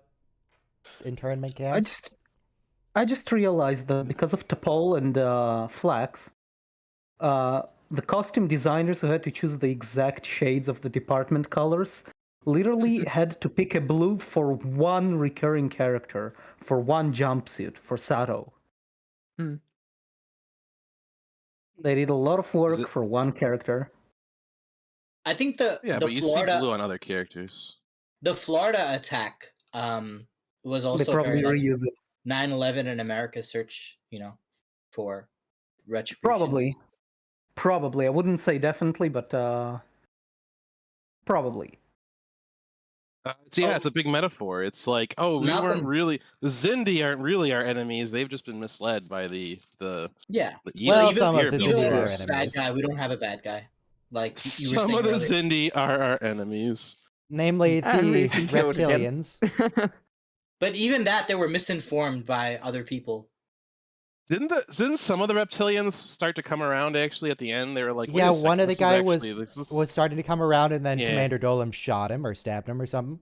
Speaker 1: internment camps.
Speaker 2: I just realized that because of Topol and Flax, the costume designers who had to choose the exact shades of the department colors literally had to pick a blue for one recurring character, for one jumpsuit, for Sato.
Speaker 3: Hmm.
Speaker 2: They did a lot of work
Speaker 5: it-
Speaker 2: for one character.
Speaker 6: I think the
Speaker 5: but you
Speaker 6: Florida
Speaker 5: see blue on other characters.
Speaker 6: the Florida attack was
Speaker 2: They
Speaker 6: also
Speaker 2: probably
Speaker 6: very like
Speaker 2: reuse it.
Speaker 6: 9/11 in America search, for retribution.
Speaker 2: Probably. I wouldn't say definitely, but probably.
Speaker 5: It's a big metaphor. It's like, we
Speaker 6: Malcolm-
Speaker 5: weren't really the Zindi aren't really our enemies. They've just been misled by the
Speaker 6: Yeah.
Speaker 1: Well,
Speaker 6: even-
Speaker 1: some of the
Speaker 6: Even
Speaker 1: Zindi
Speaker 6: when
Speaker 1: are
Speaker 6: we're a bad
Speaker 1: enemies.
Speaker 6: guy, we don't have a bad guy. Like you were
Speaker 5: Some
Speaker 6: saying
Speaker 5: of the
Speaker 6: earlier.
Speaker 5: Zindi are our enemies.
Speaker 1: Namely, the
Speaker 3: And he's been killed again.
Speaker 1: reptilians.
Speaker 6: But even that, they were misinformed by other people.
Speaker 5: Didn't some of the reptilians start to come around actually at the end? They were like, wait
Speaker 1: Yeah,
Speaker 5: a second,
Speaker 1: one of the
Speaker 5: this is
Speaker 1: guy
Speaker 5: actually-
Speaker 1: was starting to come around, and then
Speaker 5: Yeah.
Speaker 1: Commander Dolim shot him or stabbed him or something.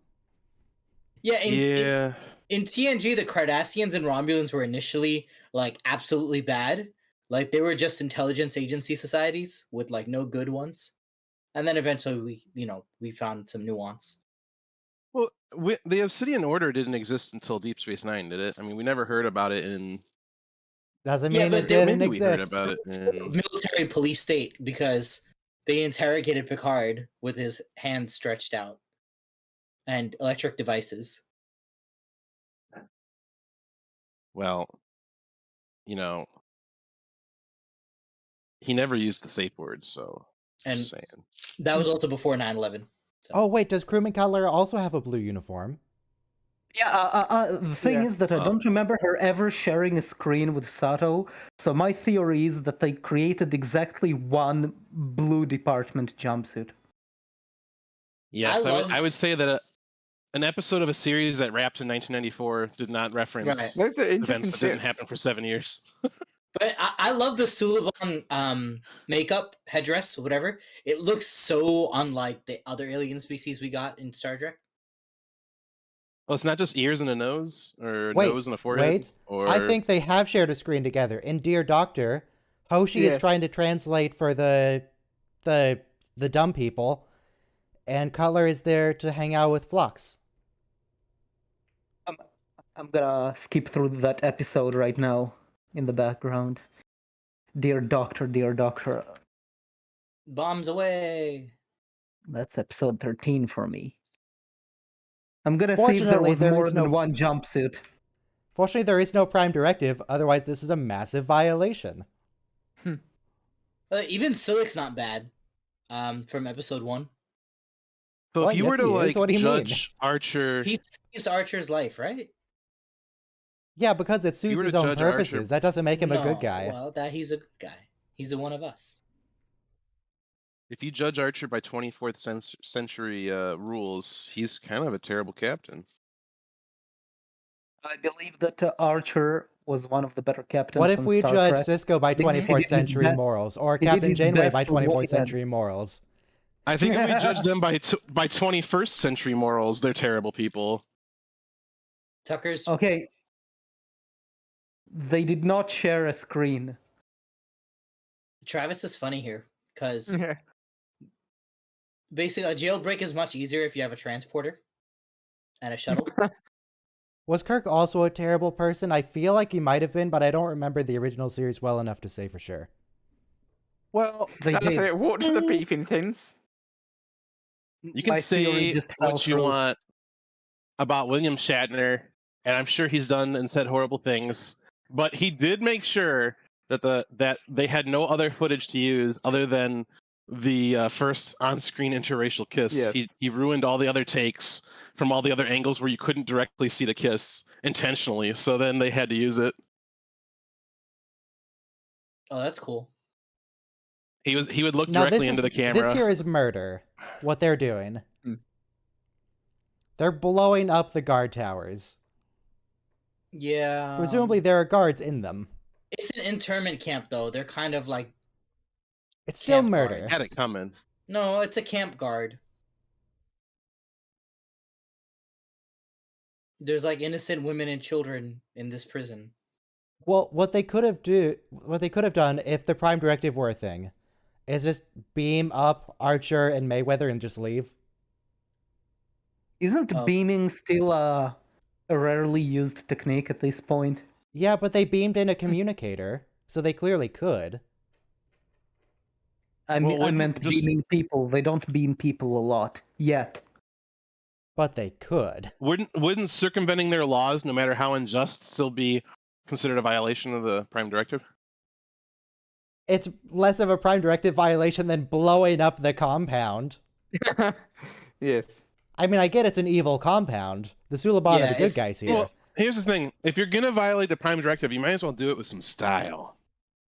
Speaker 6: Yeah,
Speaker 5: yeah.
Speaker 6: in TNG, the Cardassians and Romulans were initially like absolutely bad. Like they were just intelligence agency societies with like no good ones. And then eventually we found some nuance.
Speaker 5: Well, the Obsidian Order didn't exist until Deep Space Nine, did it? I mean, we never heard about it in.
Speaker 1: Doesn't
Speaker 6: Yeah,
Speaker 1: mean
Speaker 6: but
Speaker 1: it
Speaker 6: they-
Speaker 1: didn't
Speaker 5: Maybe we heard
Speaker 1: exist.
Speaker 5: about it. In...
Speaker 6: Military police state because they interrogated Picard with his hands stretched out and electric devices.
Speaker 5: Well, he never used the safe word, so.
Speaker 6: And
Speaker 5: Just saying.
Speaker 6: that was also before 9/11. So.
Speaker 1: Oh wait, does Crewman Cutler also have a blue uniform?
Speaker 2: Yeah, the thing
Speaker 3: Yeah.
Speaker 2: is that I don't remember her ever sharing a screen with Sato, so my theory is that they created exactly one blue department jumpsuit.
Speaker 5: Yes,
Speaker 6: I
Speaker 5: I would say that an episode of a series that wrapped in 1994 did not reference
Speaker 6: Right.
Speaker 3: Those are
Speaker 5: events
Speaker 3: interesting
Speaker 5: that didn't
Speaker 3: ships.
Speaker 5: happen for 7 years.
Speaker 6: But I love the Suliban makeup, headdress, whatever. It looks so unlike the other alien species we got in Star Trek.
Speaker 5: Well, it's not just ears and a nose, or a
Speaker 1: Wait,
Speaker 5: nose and a forehead.
Speaker 1: wait.
Speaker 5: Or...
Speaker 1: I think they have shared a screen together. In Dear Doctor, Hoshi is
Speaker 3: Yes.
Speaker 1: trying to translate for the dumb people, and Cutler is there to hang out with Flux.
Speaker 2: I'm gonna skip through that episode right now in the background. Dear Doctor, Dear Doctor.
Speaker 6: Bombs away.
Speaker 2: That's episode 13 for me. I'm gonna see if there
Speaker 1: Fortunately,
Speaker 2: was
Speaker 1: there
Speaker 2: more
Speaker 1: is
Speaker 2: than
Speaker 1: no-
Speaker 2: one jumpsuit.
Speaker 1: Fortunately, there is no Prime Directive, otherwise this is a massive violation.
Speaker 6: Even Silic's not bad. From episode 1.
Speaker 5: So
Speaker 1: What?
Speaker 5: if you
Speaker 1: Yes,
Speaker 5: were to
Speaker 1: he is.
Speaker 5: like
Speaker 1: What do you mean?
Speaker 5: judge Archer,
Speaker 6: He saves Archer's life, right?
Speaker 1: Yeah, because it
Speaker 5: you
Speaker 1: suits
Speaker 5: were
Speaker 1: his
Speaker 5: to
Speaker 1: own
Speaker 5: judge Archer-
Speaker 1: purposes. That doesn't make him a good
Speaker 6: No,
Speaker 1: guy.
Speaker 6: Well, that he's a good guy. He's the one of us.
Speaker 5: if you judge Archer by 24th century rules, he's kind of a terrible captain.
Speaker 2: I believe that Archer was one of the better captains.
Speaker 1: What if
Speaker 2: on
Speaker 1: we
Speaker 2: Star
Speaker 1: judge
Speaker 2: Trek.
Speaker 1: Cisco by
Speaker 2: He did
Speaker 1: 24th
Speaker 2: his
Speaker 1: century
Speaker 2: best-
Speaker 1: morals, or
Speaker 2: he did
Speaker 1: Captain
Speaker 2: his
Speaker 1: Janeway by
Speaker 2: best with what
Speaker 1: 24th
Speaker 2: he had.
Speaker 1: century morals?
Speaker 5: I think if we judge them by 21st century morals, they're terrible people.
Speaker 6: Tucker's
Speaker 2: Okay. They did not share a screen.
Speaker 6: Travis is funny here because
Speaker 3: Yeah.
Speaker 6: basically a jailbreak is much easier if you have a transporter and a shuttle.
Speaker 1: Was Kirk also a terrible person? I feel like he might have been, but I don't remember the original series well enough to say for sure.
Speaker 3: Well,
Speaker 2: They
Speaker 3: that's
Speaker 2: did.
Speaker 3: it. Watch the beeping things.
Speaker 5: You can
Speaker 2: My theory
Speaker 5: say
Speaker 2: just fell
Speaker 5: what you
Speaker 2: through.
Speaker 5: want about William Shatner and I'm sure he's done and said horrible things. But he did make sure that they had no other footage to use other than the first on-screen interracial kiss.
Speaker 3: Yes.
Speaker 5: He ruined all the other takes from all the other angles where you couldn't directly see the kiss intentionally. So then they had to use it.
Speaker 6: Oh, that's cool.
Speaker 5: He would look
Speaker 1: Now,
Speaker 5: directly into the camera.
Speaker 1: This here is murder. What they're doing.
Speaker 3: Hmm.
Speaker 1: They're blowing up the guard towers.
Speaker 6: Yeah.
Speaker 1: Presumably there are guards in them.
Speaker 6: It's an internment camp, though. They're kind of like
Speaker 1: It's still
Speaker 6: Camp
Speaker 1: murder.
Speaker 6: guards.
Speaker 5: Had it coming.
Speaker 6: no, it's a camp guard. There's like innocent women and children in this prison.
Speaker 1: Well, what they could have done if the Prime Directive were a thing, is just beam up Archer and Mayweather and just leave.
Speaker 2: Isn't
Speaker 6: Oh.
Speaker 2: beaming still a rarely used technique at this point?
Speaker 1: Yeah, but they beamed in a communicator, so they clearly could.
Speaker 2: I
Speaker 5: Well,
Speaker 2: mean, I
Speaker 5: wouldn't
Speaker 2: meant
Speaker 5: just-
Speaker 2: beaming people. They don't beam people a lot yet.
Speaker 1: But they could.
Speaker 5: Wouldn't circumventing their laws, no matter how unjust, still be considered a violation of the Prime Directive?
Speaker 1: It's less of a Prime Directive violation than blowing up the compound.
Speaker 3: Yes.
Speaker 1: I mean, I get it's an evil compound. The Suliban
Speaker 6: Yeah,
Speaker 1: are the good
Speaker 6: it's-
Speaker 1: guys here.
Speaker 5: Well, here's the thing: if you're gonna violate the Prime Directive, you might as well do it with some style.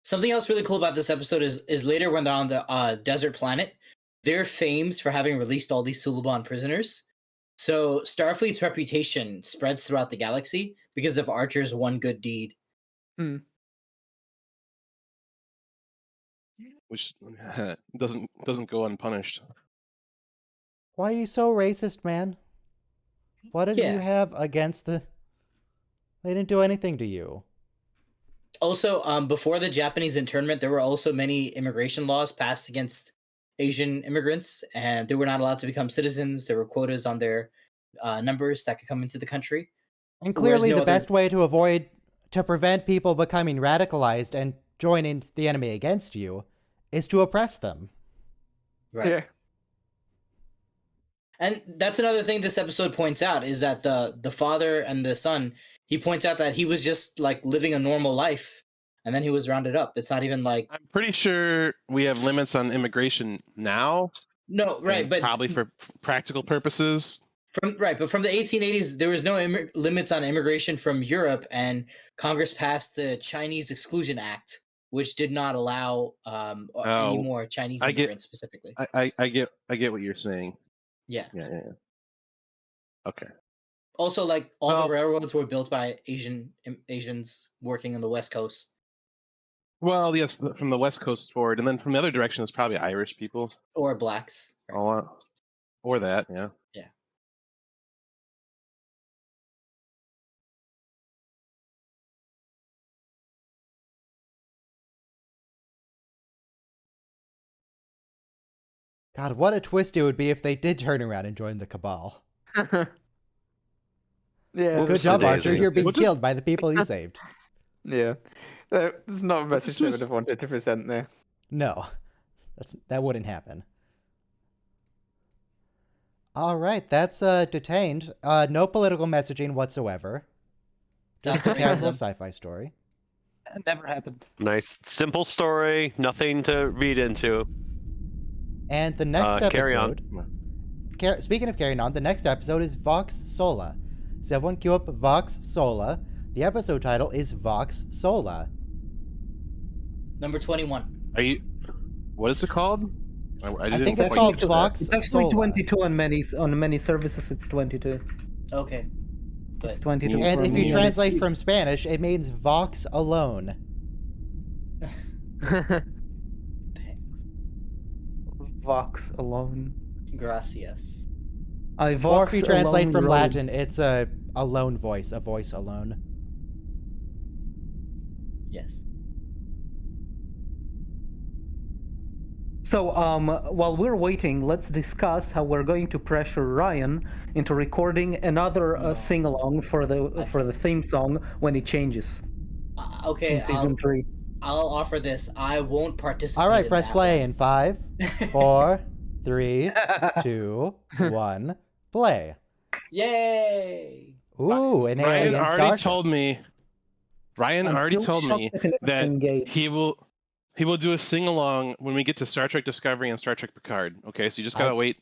Speaker 6: Something else really cool about this episode is later when they're on the desert planet, they're famed for having released all these Suliban prisoners. So Starfleet's reputation spreads throughout the galaxy because of Archer's one good deed.
Speaker 5: Which doesn't go unpunished.
Speaker 1: Why are you so racist, man? What did
Speaker 6: Yeah.
Speaker 1: you have against the... They didn't do anything to you.
Speaker 6: Also, before the Japanese internment, there were also many immigration laws passed against Asian immigrants, and they were not allowed to become citizens. There were quotas on their numbers that could come into the country.
Speaker 1: And
Speaker 6: Whereas
Speaker 1: clearly
Speaker 6: no
Speaker 1: the
Speaker 6: other-
Speaker 1: best way to prevent people becoming radicalized and joining the enemy against you is to oppress them.
Speaker 6: Right.
Speaker 3: Yeah.
Speaker 6: And that's another thing this episode points out is that the father and the son, he points out that he was just like living a normal life and then he was rounded up. It's not even like
Speaker 5: I'm pretty sure we have limits on immigration now.
Speaker 6: no, right,
Speaker 5: and
Speaker 6: but
Speaker 5: probably for practical purposes.
Speaker 6: but from the 1880s there was no limits on immigration from Europe, and Congress passed the Chinese Exclusion Act, which did not allow any
Speaker 5: Oh,
Speaker 6: more Chinese
Speaker 5: I get-
Speaker 6: immigrants specifically.
Speaker 5: I get what you're saying.
Speaker 6: Yeah.
Speaker 5: Yeah. Okay.
Speaker 6: Also, like all
Speaker 5: Well-
Speaker 6: the railroads were built by Asians working on the West Coast
Speaker 5: Well, yes, from the West Coast forward, and then from the other direction, it's probably Irish people.
Speaker 6: or blacks.
Speaker 5: Or that, yeah.
Speaker 6: Yeah.
Speaker 1: God, what a twist it would be if they did turn around and join the Cabal.
Speaker 3: Yeah.
Speaker 4: Well,
Speaker 1: Good
Speaker 4: Whoopsie
Speaker 1: job,
Speaker 4: daisy.
Speaker 1: Archer. You're being
Speaker 5: What did-
Speaker 1: killed by the people you saved.
Speaker 3: Yeah. That's not a message I would
Speaker 5: Just-
Speaker 3: have wanted to present there.
Speaker 1: No, that wouldn't happen. All right, that's Detained. No political messaging whatsoever. Just a casual sci-fi story.
Speaker 2: It never happened.
Speaker 4: Nice, simple story. Nothing to read into.
Speaker 1: And the next
Speaker 4: Carry on.
Speaker 1: episode... Speaking of carrying on, the next episode is Vox Sola. So everyone cue up Vox Sola. The episode title is Vox Sola.
Speaker 6: Number 21.
Speaker 5: Are you? What is it called? I didn't
Speaker 1: think it's
Speaker 5: quite
Speaker 1: called
Speaker 5: catch that.
Speaker 1: Vox
Speaker 2: It's actually
Speaker 1: Sola.
Speaker 2: 22 on many services. It's 22.
Speaker 6: Okay.
Speaker 2: It's
Speaker 6: But
Speaker 2: 22.
Speaker 1: And
Speaker 2: for
Speaker 1: if
Speaker 2: me,
Speaker 1: you
Speaker 2: and
Speaker 1: translate
Speaker 2: it's-
Speaker 1: from Spanish, it means Vox alone.
Speaker 6: thanks.
Speaker 2: Vox alone.
Speaker 6: Gracias.
Speaker 2: I
Speaker 1: Or
Speaker 2: Vox
Speaker 1: if you translate
Speaker 2: alone
Speaker 1: from
Speaker 2: road.
Speaker 1: Latin, it's a lone voice, a voice alone.
Speaker 6: Yes.
Speaker 2: So, while we're waiting, let's discuss how we're going to pressure Ryan into recording another
Speaker 6: No.
Speaker 2: sing-along for the theme song when it changes
Speaker 6: Okay,
Speaker 2: in season 3.
Speaker 6: I'll offer this. I won't participate.
Speaker 1: All right,
Speaker 6: in
Speaker 1: press
Speaker 6: that
Speaker 1: play
Speaker 6: one.
Speaker 1: in 5, 4, 3, 2, 1, play.
Speaker 6: Yay!
Speaker 1: Ooh, an
Speaker 4: Ryan
Speaker 1: alien
Speaker 4: already
Speaker 1: starship.
Speaker 4: told me. Ryan
Speaker 2: I'm
Speaker 4: already
Speaker 2: still
Speaker 4: told
Speaker 2: shocked
Speaker 4: me
Speaker 2: that it was
Speaker 4: that
Speaker 2: engaged.
Speaker 4: he will do a sing along when we get to Star Trek Discovery and Star Trek Picard. Okay, so you just gotta wait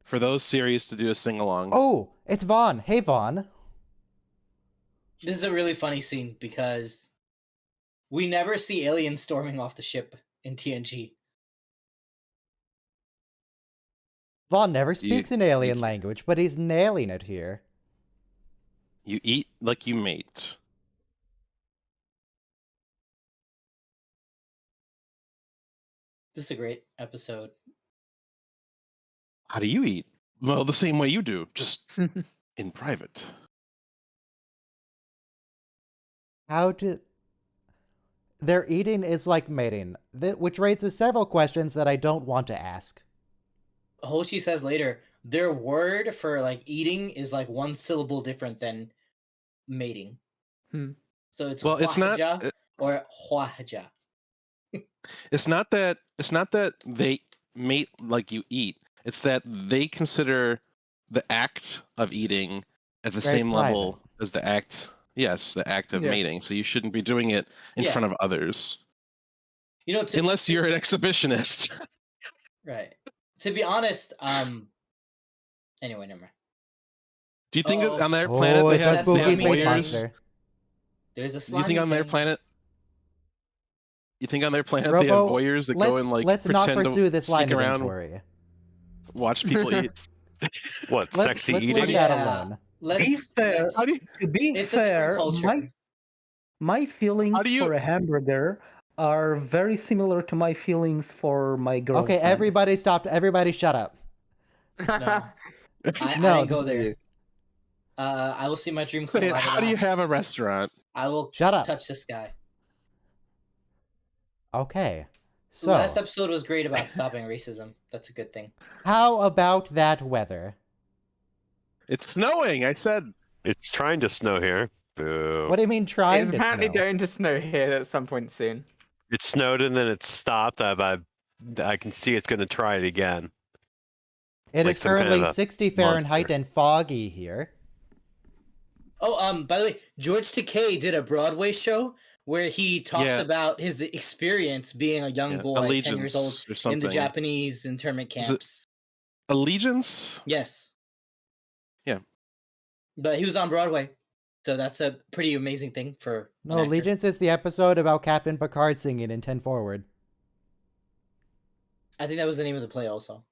Speaker 4: for those series to do a sing along.
Speaker 1: Oh, it's Vaughn. Hey, Vaughn.
Speaker 6: This is a really funny scene because we never see aliens storming off the ship in TNG.
Speaker 1: Vaughn never speaks an alien
Speaker 5: you-
Speaker 1: language, but he's nailing it here.
Speaker 4: You eat like you mate.
Speaker 6: This is a great episode.
Speaker 4: How do you eat? Well, the same way you do, just in private.
Speaker 1: How do... Their eating is like mating, which raises several questions that I don't want to ask.
Speaker 6: Hoshi says later, their word for like eating is like one syllable different than mating.
Speaker 3: Hmm.
Speaker 6: So it's
Speaker 4: Well, it's not.
Speaker 6: hwaja or hwaja.
Speaker 4: It's not that they mate like you eat. It's that they consider the act of eating at the
Speaker 1: Very
Speaker 4: same
Speaker 1: private.
Speaker 4: level as the act. Yes, the act of
Speaker 3: Yeah.
Speaker 4: mating. So you shouldn't be doing it in
Speaker 6: Yeah.
Speaker 4: front of others,
Speaker 6: You know,
Speaker 4: unless you're an exhibitionist.
Speaker 6: right. To be honest, anyway, never mind.
Speaker 4: Do you think
Speaker 6: Uh-oh.
Speaker 4: on their planet
Speaker 1: Oh,
Speaker 4: they
Speaker 1: it's a
Speaker 4: have
Speaker 1: spooky space
Speaker 6: voyeurs?
Speaker 1: monster.
Speaker 6: There's a
Speaker 4: Do you think
Speaker 6: slimy
Speaker 4: on their
Speaker 6: thing.
Speaker 4: planet? You think on their planet they have
Speaker 1: Robo,
Speaker 4: voyeurs that go and like
Speaker 1: let's not
Speaker 4: pretend
Speaker 1: pursue
Speaker 4: to
Speaker 1: this
Speaker 4: sneak
Speaker 1: line of
Speaker 4: around,
Speaker 1: inquiry.
Speaker 4: watch people eat?
Speaker 7: What,
Speaker 1: Let's
Speaker 7: sexy
Speaker 1: leave
Speaker 7: eating?
Speaker 1: that
Speaker 6: Yeah.
Speaker 1: alone.
Speaker 2: To be
Speaker 6: Let's,
Speaker 2: fair,
Speaker 6: let's
Speaker 4: How do you-
Speaker 2: to be
Speaker 6: it's a different
Speaker 2: fair,
Speaker 6: culture.
Speaker 2: my feelings
Speaker 4: do you-
Speaker 2: for a hamburger are very similar to my feelings for my girlfriend.
Speaker 1: Okay, everybody stop. Everybody shut up.
Speaker 6: No. I
Speaker 1: No,
Speaker 6: didn't go
Speaker 1: this-
Speaker 6: there. I will see my dream come alive at
Speaker 4: How do you
Speaker 6: last.
Speaker 4: have a restaurant?
Speaker 6: I will
Speaker 1: Shut up.
Speaker 6: touch this guy.
Speaker 1: Okay.
Speaker 6: The last
Speaker 1: So,
Speaker 6: episode was great about stopping racism. That's a good thing.
Speaker 1: how about that weather?
Speaker 4: It's snowing. I said.
Speaker 7: It's trying to snow here. Boo.
Speaker 1: What do you mean trying
Speaker 3: It's
Speaker 1: to
Speaker 3: apparently
Speaker 1: snow?
Speaker 3: going to snow here at some point soon.
Speaker 7: It snowed and then it stopped. I can see it's going to try it again.
Speaker 1: It
Speaker 7: like
Speaker 1: is
Speaker 7: some kind
Speaker 1: currently
Speaker 7: of a
Speaker 1: 60 Fahrenheit
Speaker 7: monster.
Speaker 1: and foggy here.
Speaker 6: Oh, by the way, George Takei did a Broadway show where he talks
Speaker 4: Yeah.
Speaker 6: about his experience being a young boy, 10 years old,
Speaker 4: Allegiance or
Speaker 6: in
Speaker 4: something.
Speaker 6: the Japanese internment
Speaker 4: Is it-
Speaker 6: camps.
Speaker 4: Allegiance.
Speaker 6: Yes.
Speaker 4: Yeah.
Speaker 6: But he was on Broadway, so that's a pretty amazing thing for
Speaker 1: No,
Speaker 6: an actor.
Speaker 1: Allegiance is the episode about Captain Picard singing in 10 Forward.
Speaker 6: I think that was the name of the play also.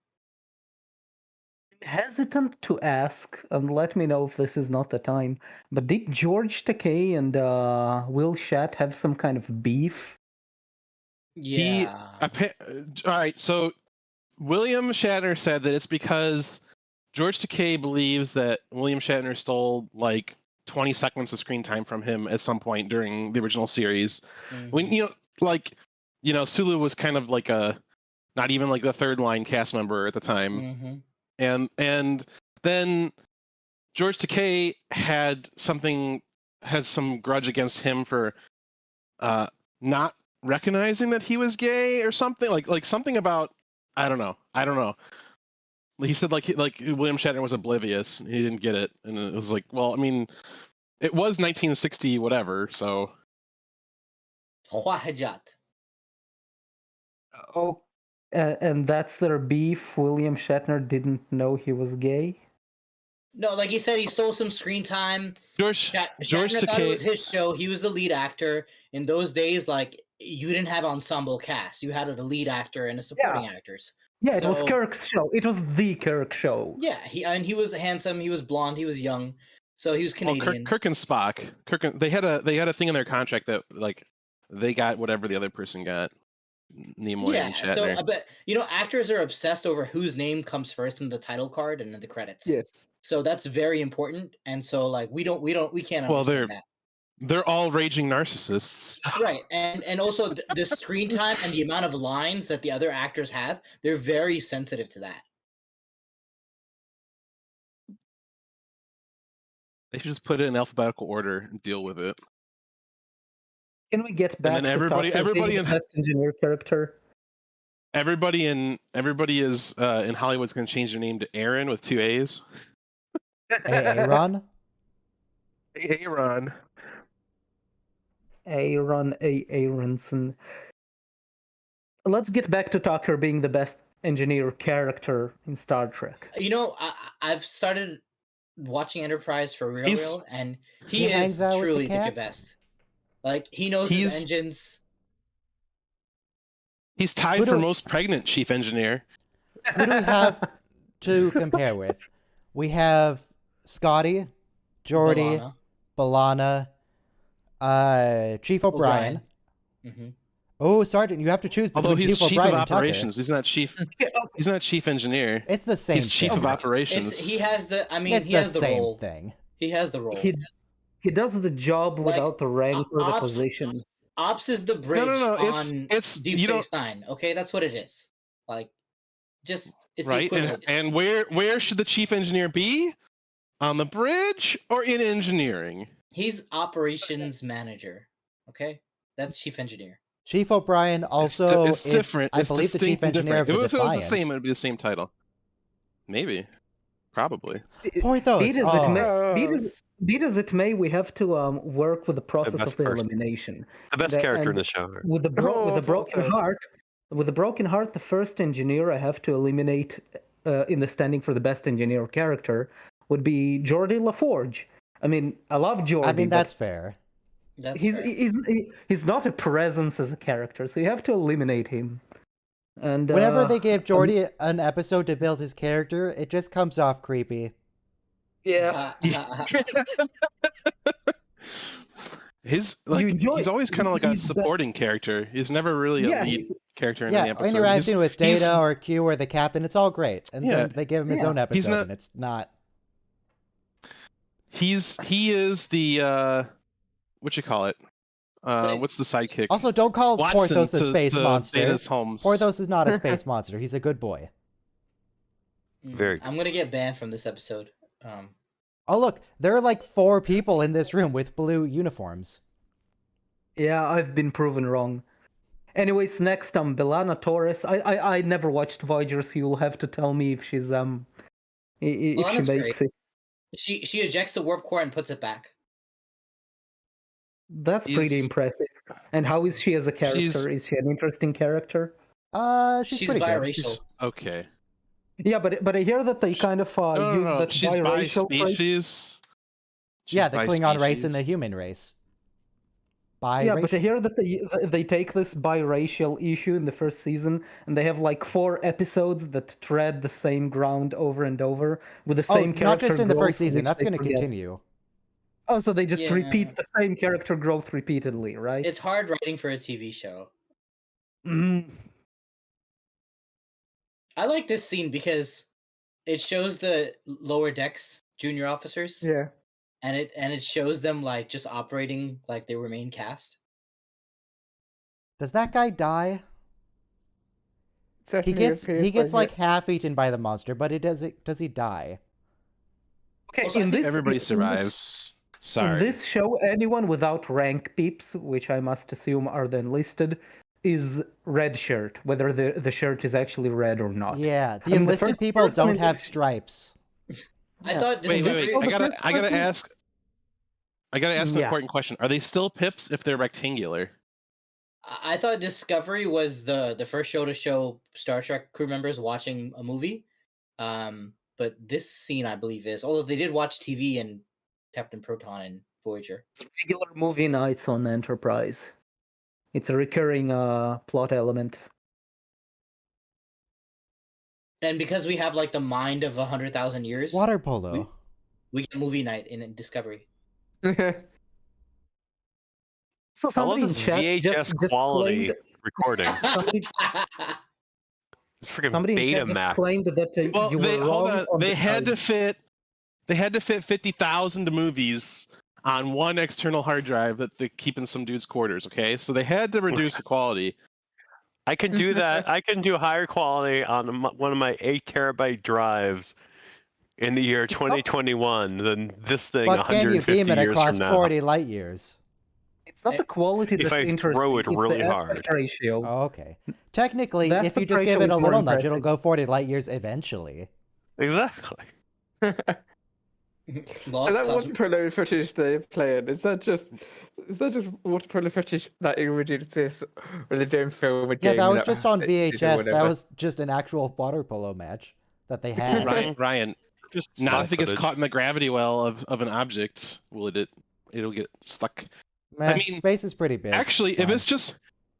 Speaker 2: Hesitant to ask, and let me know if this is not the time, but did George Takei and Will Shat have some kind of beef?
Speaker 6: Yeah.
Speaker 4: All right. So William Shatner said that it's because George Takei believes that William Shatner stole like 20 seconds of screen time from him at some point during the original series.
Speaker 6: Mhm.
Speaker 4: When Sulu was kind of like not even like the third line cast member at the time.
Speaker 6: Mhm.
Speaker 4: And then George Takei had some grudge against him for not recognizing that he was gay or something, like something about I don't know. He said like William Shatner was oblivious, he didn't get it, and it was like, well, I mean, it was 1960 whatever, so
Speaker 6: Hwahajat.
Speaker 2: Oh, and that's their beef. William Shatner didn't know he was gay.
Speaker 6: No, like he said, he stole some screen time.
Speaker 4: George
Speaker 6: Shatner thought it was
Speaker 4: Takei.
Speaker 6: his show. He was the lead actor. In those days, like, you didn't have ensemble cast. You had a lead actor and a supporting actors.
Speaker 2: Yeah, it was
Speaker 6: So-
Speaker 2: Kirk's show. It was the Kirk show.
Speaker 6: Yeah, he was handsome. He was blonde. He was young. So he was
Speaker 4: Well,
Speaker 6: Canadian.
Speaker 4: Kirk and Spock. They had a thing in their contract that like they got whatever the other person got. Nimoy
Speaker 6: Yeah,
Speaker 4: and
Speaker 6: so
Speaker 4: Shatner.
Speaker 6: but actors are obsessed over whose name comes first in the title card and in the credits.
Speaker 3: Yes.
Speaker 6: So that's very important, and so like we can't
Speaker 4: Well,
Speaker 6: understand that.
Speaker 4: They're all raging narcissists.
Speaker 6: Right, and also the screen time and the amount of lines that the other actors have, they're very sensitive to that.
Speaker 4: They should just put it in alphabetical order and deal with it.
Speaker 2: Can we get back
Speaker 4: then
Speaker 2: to
Speaker 4: everybody
Speaker 2: being
Speaker 4: in-
Speaker 2: the best engineer character?
Speaker 4: Everybody is in Hollywood's going to change their name to Aaron with 2 A's.
Speaker 1: Aaron?
Speaker 5: Aaron.
Speaker 2: Aaron A. Aronson. Let's get back to Tucker being the best engineer character in Star Trek.
Speaker 6: You know, I've started watching Enterprise for real, and he
Speaker 1: hangs
Speaker 6: is
Speaker 1: out with the
Speaker 6: truly the
Speaker 1: cap?
Speaker 6: best. Like, he knows his engines.
Speaker 5: He's tied
Speaker 1: Who
Speaker 5: for
Speaker 1: do-
Speaker 5: most pregnant chief engineer.
Speaker 1: Who do we have to compare with? We have Scotty, Geordi,
Speaker 6: B'Elanna.
Speaker 1: Chief O'Brien.
Speaker 6: Mhm.
Speaker 1: Oh, Sergeant, you have to choose
Speaker 5: Although
Speaker 1: between
Speaker 5: he's
Speaker 1: Chief
Speaker 5: chief
Speaker 1: O'Brien
Speaker 5: of
Speaker 1: and Tucker.
Speaker 5: operations, he's not chief. He's not chief engineer.
Speaker 1: It's the same.
Speaker 5: He's chief
Speaker 1: thing.
Speaker 5: of operations.
Speaker 6: He has the. I mean,
Speaker 1: It's
Speaker 6: he has the
Speaker 1: same
Speaker 6: role.
Speaker 1: thing.
Speaker 6: He has the role.
Speaker 2: He does the job without the rank or the position.
Speaker 6: Ops is the bridge
Speaker 5: No.
Speaker 6: on
Speaker 5: It's
Speaker 6: Deep
Speaker 5: you
Speaker 6: Space
Speaker 5: don't
Speaker 6: Nine. Okay, that's what it is. Like, just it's the
Speaker 5: right.
Speaker 6: equivalent.
Speaker 5: And where should the chief engineer be? On the bridge or in engineering?
Speaker 6: He's operations manager. Okay, that's chief engineer.
Speaker 1: Chief O'Brien also
Speaker 5: it's
Speaker 1: is,
Speaker 5: different.
Speaker 1: I
Speaker 5: It's
Speaker 1: believe, the chief
Speaker 5: distinct and
Speaker 1: engineer of
Speaker 5: different.
Speaker 1: the
Speaker 5: If it was the
Speaker 1: Defiant.
Speaker 5: same, it would be the same title. Maybe. Probably.
Speaker 1: Porthos.
Speaker 2: Be it as it may, we have to work with the process
Speaker 7: best
Speaker 2: of the
Speaker 7: person.
Speaker 2: elimination.
Speaker 7: The best
Speaker 2: And-
Speaker 7: character in
Speaker 2: and
Speaker 7: the show.
Speaker 2: With the broken
Speaker 3: Porthos.
Speaker 2: heart, the first engineer I have to eliminate in the standing for the best engineer character would be Geordi LaForge. I mean, I love Geordi.
Speaker 1: I mean,
Speaker 2: but
Speaker 1: that's fair.
Speaker 6: That's
Speaker 2: he's
Speaker 6: fair.
Speaker 2: he's not a presence as a character, so you have to eliminate him. And
Speaker 1: Whenever they gave Geordi an episode to build his character, it just comes off creepy.
Speaker 2: yeah,
Speaker 5: He's always kind of like a
Speaker 2: he's
Speaker 5: supporting character. He's never really a lead character in any
Speaker 1: Yeah,
Speaker 5: episode.
Speaker 1: interacting with
Speaker 5: he's-
Speaker 1: Data or Q or the captain, it's all great. And
Speaker 5: Yeah.
Speaker 1: then they give him his own
Speaker 5: He's
Speaker 1: episode,
Speaker 5: not-
Speaker 1: and it's not.
Speaker 5: he is the what you call it? What's the sidekick?
Speaker 1: Also, don't call
Speaker 5: Watson
Speaker 1: Porthos a
Speaker 5: to-
Speaker 1: space
Speaker 5: to
Speaker 1: monster.
Speaker 5: Data's Holmes.
Speaker 1: Porthos is not a space monster. He's a good boy.
Speaker 7: Very
Speaker 6: I'm gonna get banned from this episode.
Speaker 1: Oh, look, there are like 4 people in this room with blue uniforms.
Speaker 2: yeah, I've been proven wrong. Anyways, next B'Elanna Torres. I never watched Voyager, so you'll have to tell me if she's if
Speaker 6: B'Elanna's
Speaker 2: she makes
Speaker 6: great.
Speaker 2: it.
Speaker 6: She ejects the warp core and puts it back.
Speaker 2: That's pretty
Speaker 5: She's-
Speaker 2: impressive. And how is she as a character?
Speaker 5: she's-
Speaker 2: Is she an interesting character?
Speaker 1: She's
Speaker 6: She's
Speaker 1: pretty good.
Speaker 6: biracial.
Speaker 5: Okay.
Speaker 2: Yeah, but I hear that they kind of use
Speaker 5: No.
Speaker 2: that
Speaker 5: She's
Speaker 2: biracial trait.
Speaker 5: bi-species.
Speaker 1: Yeah, the Klingon race and the
Speaker 5: bi-species.
Speaker 1: human race.
Speaker 2: Yeah, but I
Speaker 1: Biracial?
Speaker 2: hear that they take this biracial issue in the first season, and they have like 4 episodes that tread the same ground over and over with the same character.
Speaker 1: not just in the
Speaker 2: growth,
Speaker 1: first season.
Speaker 2: which
Speaker 1: That's
Speaker 2: they
Speaker 1: going to
Speaker 2: forget.
Speaker 1: continue.
Speaker 2: Oh, so they just
Speaker 6: Yeah.
Speaker 2: repeat the same character growth repeatedly, right?
Speaker 6: It's hard writing for a TV show.
Speaker 2: Mm.
Speaker 6: I like this scene because it shows the lower decks junior officers.
Speaker 3: Yeah.
Speaker 6: And it shows them like just operating like they were main cast.
Speaker 1: Does that guy die? He
Speaker 3: Definitely
Speaker 1: gets like half eaten by the monster, but does he die?
Speaker 2: Okay,
Speaker 6: Also, I
Speaker 2: in
Speaker 6: think
Speaker 2: this
Speaker 5: Everybody survives. Sorry.
Speaker 2: In this show, anyone without rank peeps, which I must assume are then listed, is red shirt, whether the shirt is actually red or not.
Speaker 1: Yeah, the
Speaker 2: I mean, the
Speaker 1: enlisted
Speaker 2: first
Speaker 1: people
Speaker 2: person
Speaker 1: don't
Speaker 2: in
Speaker 1: have
Speaker 2: this-
Speaker 1: stripes.
Speaker 6: I
Speaker 2: Yeah.
Speaker 6: thought
Speaker 5: Wait.
Speaker 6: Discovery.
Speaker 2: Well, the
Speaker 5: I gotta
Speaker 2: first person-
Speaker 5: ask. I gotta ask an
Speaker 2: Yeah.
Speaker 5: important question. Are they still pips if they're rectangular?
Speaker 6: I thought Discovery was the first show to show Star Trek crew members watching a movie. But this scene, I believe, is, although they did watch TV and Captain Proton and Voyager.
Speaker 2: It's regular movie nights on Enterprise. It's a recurring plot element.
Speaker 6: And because we have like the mind of 100,000 years,
Speaker 1: Water polo.
Speaker 6: we get movie night in Discovery.
Speaker 2: So
Speaker 7: I love
Speaker 2: somebody in
Speaker 7: this
Speaker 2: chat
Speaker 7: VHS
Speaker 2: just
Speaker 7: quality
Speaker 2: claimed,
Speaker 7: recording.
Speaker 2: somebody,
Speaker 7: It's freaking
Speaker 2: somebody in chat just
Speaker 7: Betamax.
Speaker 2: claimed that
Speaker 5: Well,
Speaker 2: you were
Speaker 5: hold
Speaker 2: wrong.
Speaker 5: on.
Speaker 2: The
Speaker 5: They had to fit 50,000 movies on one external hard drive that they keep in some dude's quarters. Okay, so they had to reduce the quality.
Speaker 7: I can do that. I can do higher quality on one of my 8 terabyte drives in the year 2021 than this thing
Speaker 1: But can you
Speaker 7: 150
Speaker 1: beam it
Speaker 7: years
Speaker 1: across
Speaker 7: from now.
Speaker 1: 40 light years?
Speaker 2: It's not the quality
Speaker 7: If
Speaker 2: that's
Speaker 7: I
Speaker 2: interesting.
Speaker 7: throw it
Speaker 2: it's
Speaker 7: really
Speaker 2: the aspect
Speaker 7: hard.
Speaker 2: ratio.
Speaker 1: Oh, okay. Technically,
Speaker 2: The
Speaker 1: if you
Speaker 2: aspect
Speaker 1: just give
Speaker 2: ratio
Speaker 1: it a
Speaker 2: is more
Speaker 1: little nudge, it'll
Speaker 2: impressive.
Speaker 1: go 40 light years eventually.
Speaker 7: Exactly.
Speaker 6: Lost
Speaker 3: that
Speaker 6: cosmic.
Speaker 3: water polo footage they're playing, is that just water polo footage that already exists, or they're doing film
Speaker 1: Yeah,
Speaker 3: again?
Speaker 1: that was just on
Speaker 3: or
Speaker 1: VHS. That
Speaker 3: whatever?
Speaker 1: was just an actual water polo match that they had.
Speaker 4: Ryan,
Speaker 7: Just
Speaker 4: not
Speaker 7: stock
Speaker 4: if it gets
Speaker 7: footage.
Speaker 4: caught in the gravity well of an object. It'll get stuck.
Speaker 1: Meh,
Speaker 4: mean,
Speaker 1: space is pretty big.
Speaker 4: Actually,
Speaker 1: It's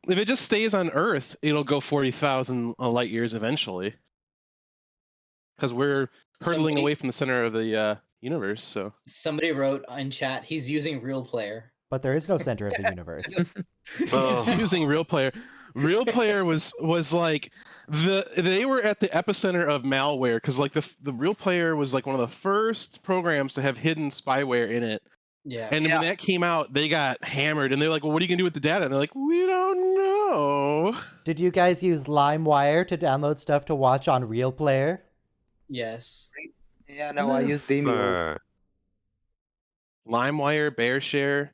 Speaker 4: if it just stays on Earth, it'll go 40,000 light years eventually. Because we're hurtling away from the center of the universe. So
Speaker 6: Somebody wrote in chat, he's using real player.
Speaker 1: But there is no center of the universe.
Speaker 7: Oh.
Speaker 4: he's using Real Player. Real Player was like they were at the epicenter of malware because like the Real Player was like one of the first programs to have hidden spyware in it.
Speaker 6: Yeah.
Speaker 4: And when that came out, they got hammered, and they're like, "Well, what are you gonna do with the data?" And they're like, "We don't know."
Speaker 1: Did you guys use LimeWire to download stuff to watch on Real Player?
Speaker 6: Yes.
Speaker 2: Yeah, no, I used email.
Speaker 4: LimeWire, BearShare.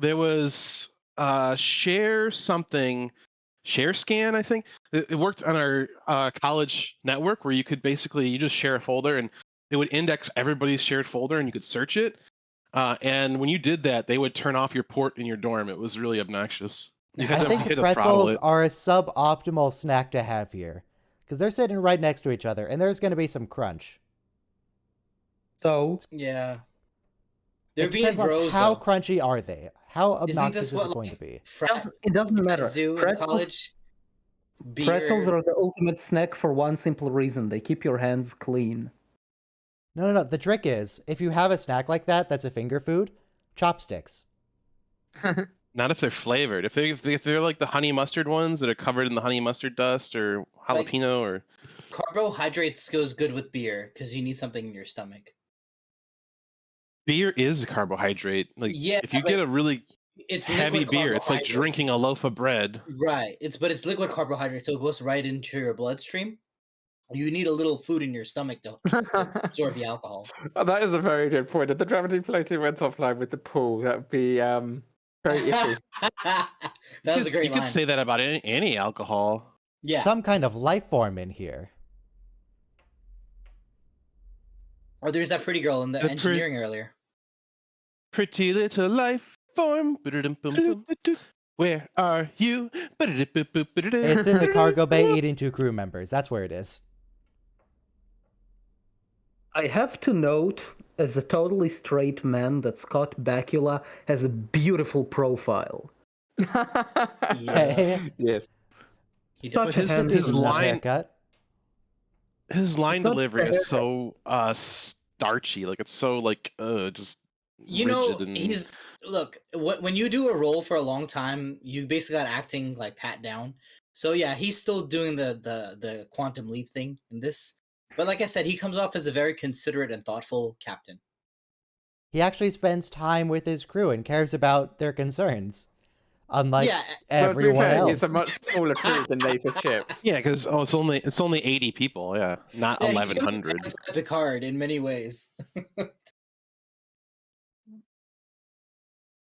Speaker 4: There was Share something, ShareScan, I think. It worked on our college network where you could you just share a folder and it would index everybody's shared folder and you could search it. And when you did that, they would turn off your port in your dorm. It was really obnoxious. You had
Speaker 1: I
Speaker 4: to,
Speaker 1: think
Speaker 4: you had to throttle
Speaker 1: pretzels
Speaker 4: it.
Speaker 1: are a suboptimal snack to have here. Because they're sitting right next to each other, and there's going to be some crunch.
Speaker 2: So
Speaker 6: Yeah. They're
Speaker 1: It
Speaker 6: being
Speaker 1: depends on
Speaker 6: bros.
Speaker 1: how
Speaker 6: though.
Speaker 1: crunchy are they? How
Speaker 6: Isn't
Speaker 1: obnoxious
Speaker 6: this
Speaker 1: is
Speaker 6: what
Speaker 1: it going to be?
Speaker 2: it doesn't matter.
Speaker 6: guys do in
Speaker 2: Pretzels,
Speaker 6: college?
Speaker 2: pretzels
Speaker 6: Beer.
Speaker 2: are the ultimate snack for one simple reason: they keep your hands clean.
Speaker 1: No. The trick is, if you have a snack like that that's a finger food, chopsticks.
Speaker 4: Not if they're flavored. If they're like the honey mustard ones that are covered in the honey mustard dust or jalapeno or
Speaker 6: Carbohydrates goes good with beer because you need something in your stomach.
Speaker 4: beer is a carbohydrate. Like
Speaker 6: Yeah,
Speaker 4: if you
Speaker 6: but
Speaker 4: get a really
Speaker 6: it's
Speaker 4: heavy
Speaker 6: liquid
Speaker 4: beer, it's like drinking a loaf of bread.
Speaker 6: Right. It's liquid carbohydrate, so it goes right into your bloodstream. You need a little food in your stomach to absorb the alcohol.
Speaker 3: Oh, that is a very good point. If the gravity plating went offline with the pool, that would be very iffy.
Speaker 6: That was a great
Speaker 4: You
Speaker 6: line.
Speaker 4: could say that about any alcohol.
Speaker 6: Yeah.
Speaker 1: Some kind of life form in here.
Speaker 6: Or there's that pretty girl in the
Speaker 4: The
Speaker 6: engineering earlier.
Speaker 4: Pretty little life form. Where are you?
Speaker 1: It's in the cargo bay eating 2 crew members. That's where it is.
Speaker 2: I have to note, as a totally straight man, that Scott Bakula has a beautiful profile.
Speaker 6: Yeah.
Speaker 3: Yes.
Speaker 6: He
Speaker 2: Such
Speaker 6: does.
Speaker 2: a handsome
Speaker 4: his
Speaker 2: man.
Speaker 4: line-
Speaker 1: Haircut.
Speaker 4: His line
Speaker 2: It's not
Speaker 4: delivery
Speaker 2: fair.
Speaker 4: is so starchy. Like it's so like just
Speaker 6: You know,
Speaker 4: rigid and
Speaker 6: he's look, when you do a role for a long time, you basically got acting like pat down. So yeah, he's still doing the quantum leap thing in this. But like I said, he comes off as a very considerate and thoughtful captain.
Speaker 1: He actually spends time with his crew and cares about their concerns. Unlike
Speaker 6: Yeah,
Speaker 1: everyone else.
Speaker 3: It's a much smaller crew than later ships.
Speaker 4: yeah, because it's only 80 people. Yeah, not
Speaker 6: yeah, he's
Speaker 4: 1100.
Speaker 6: Picard in many ways.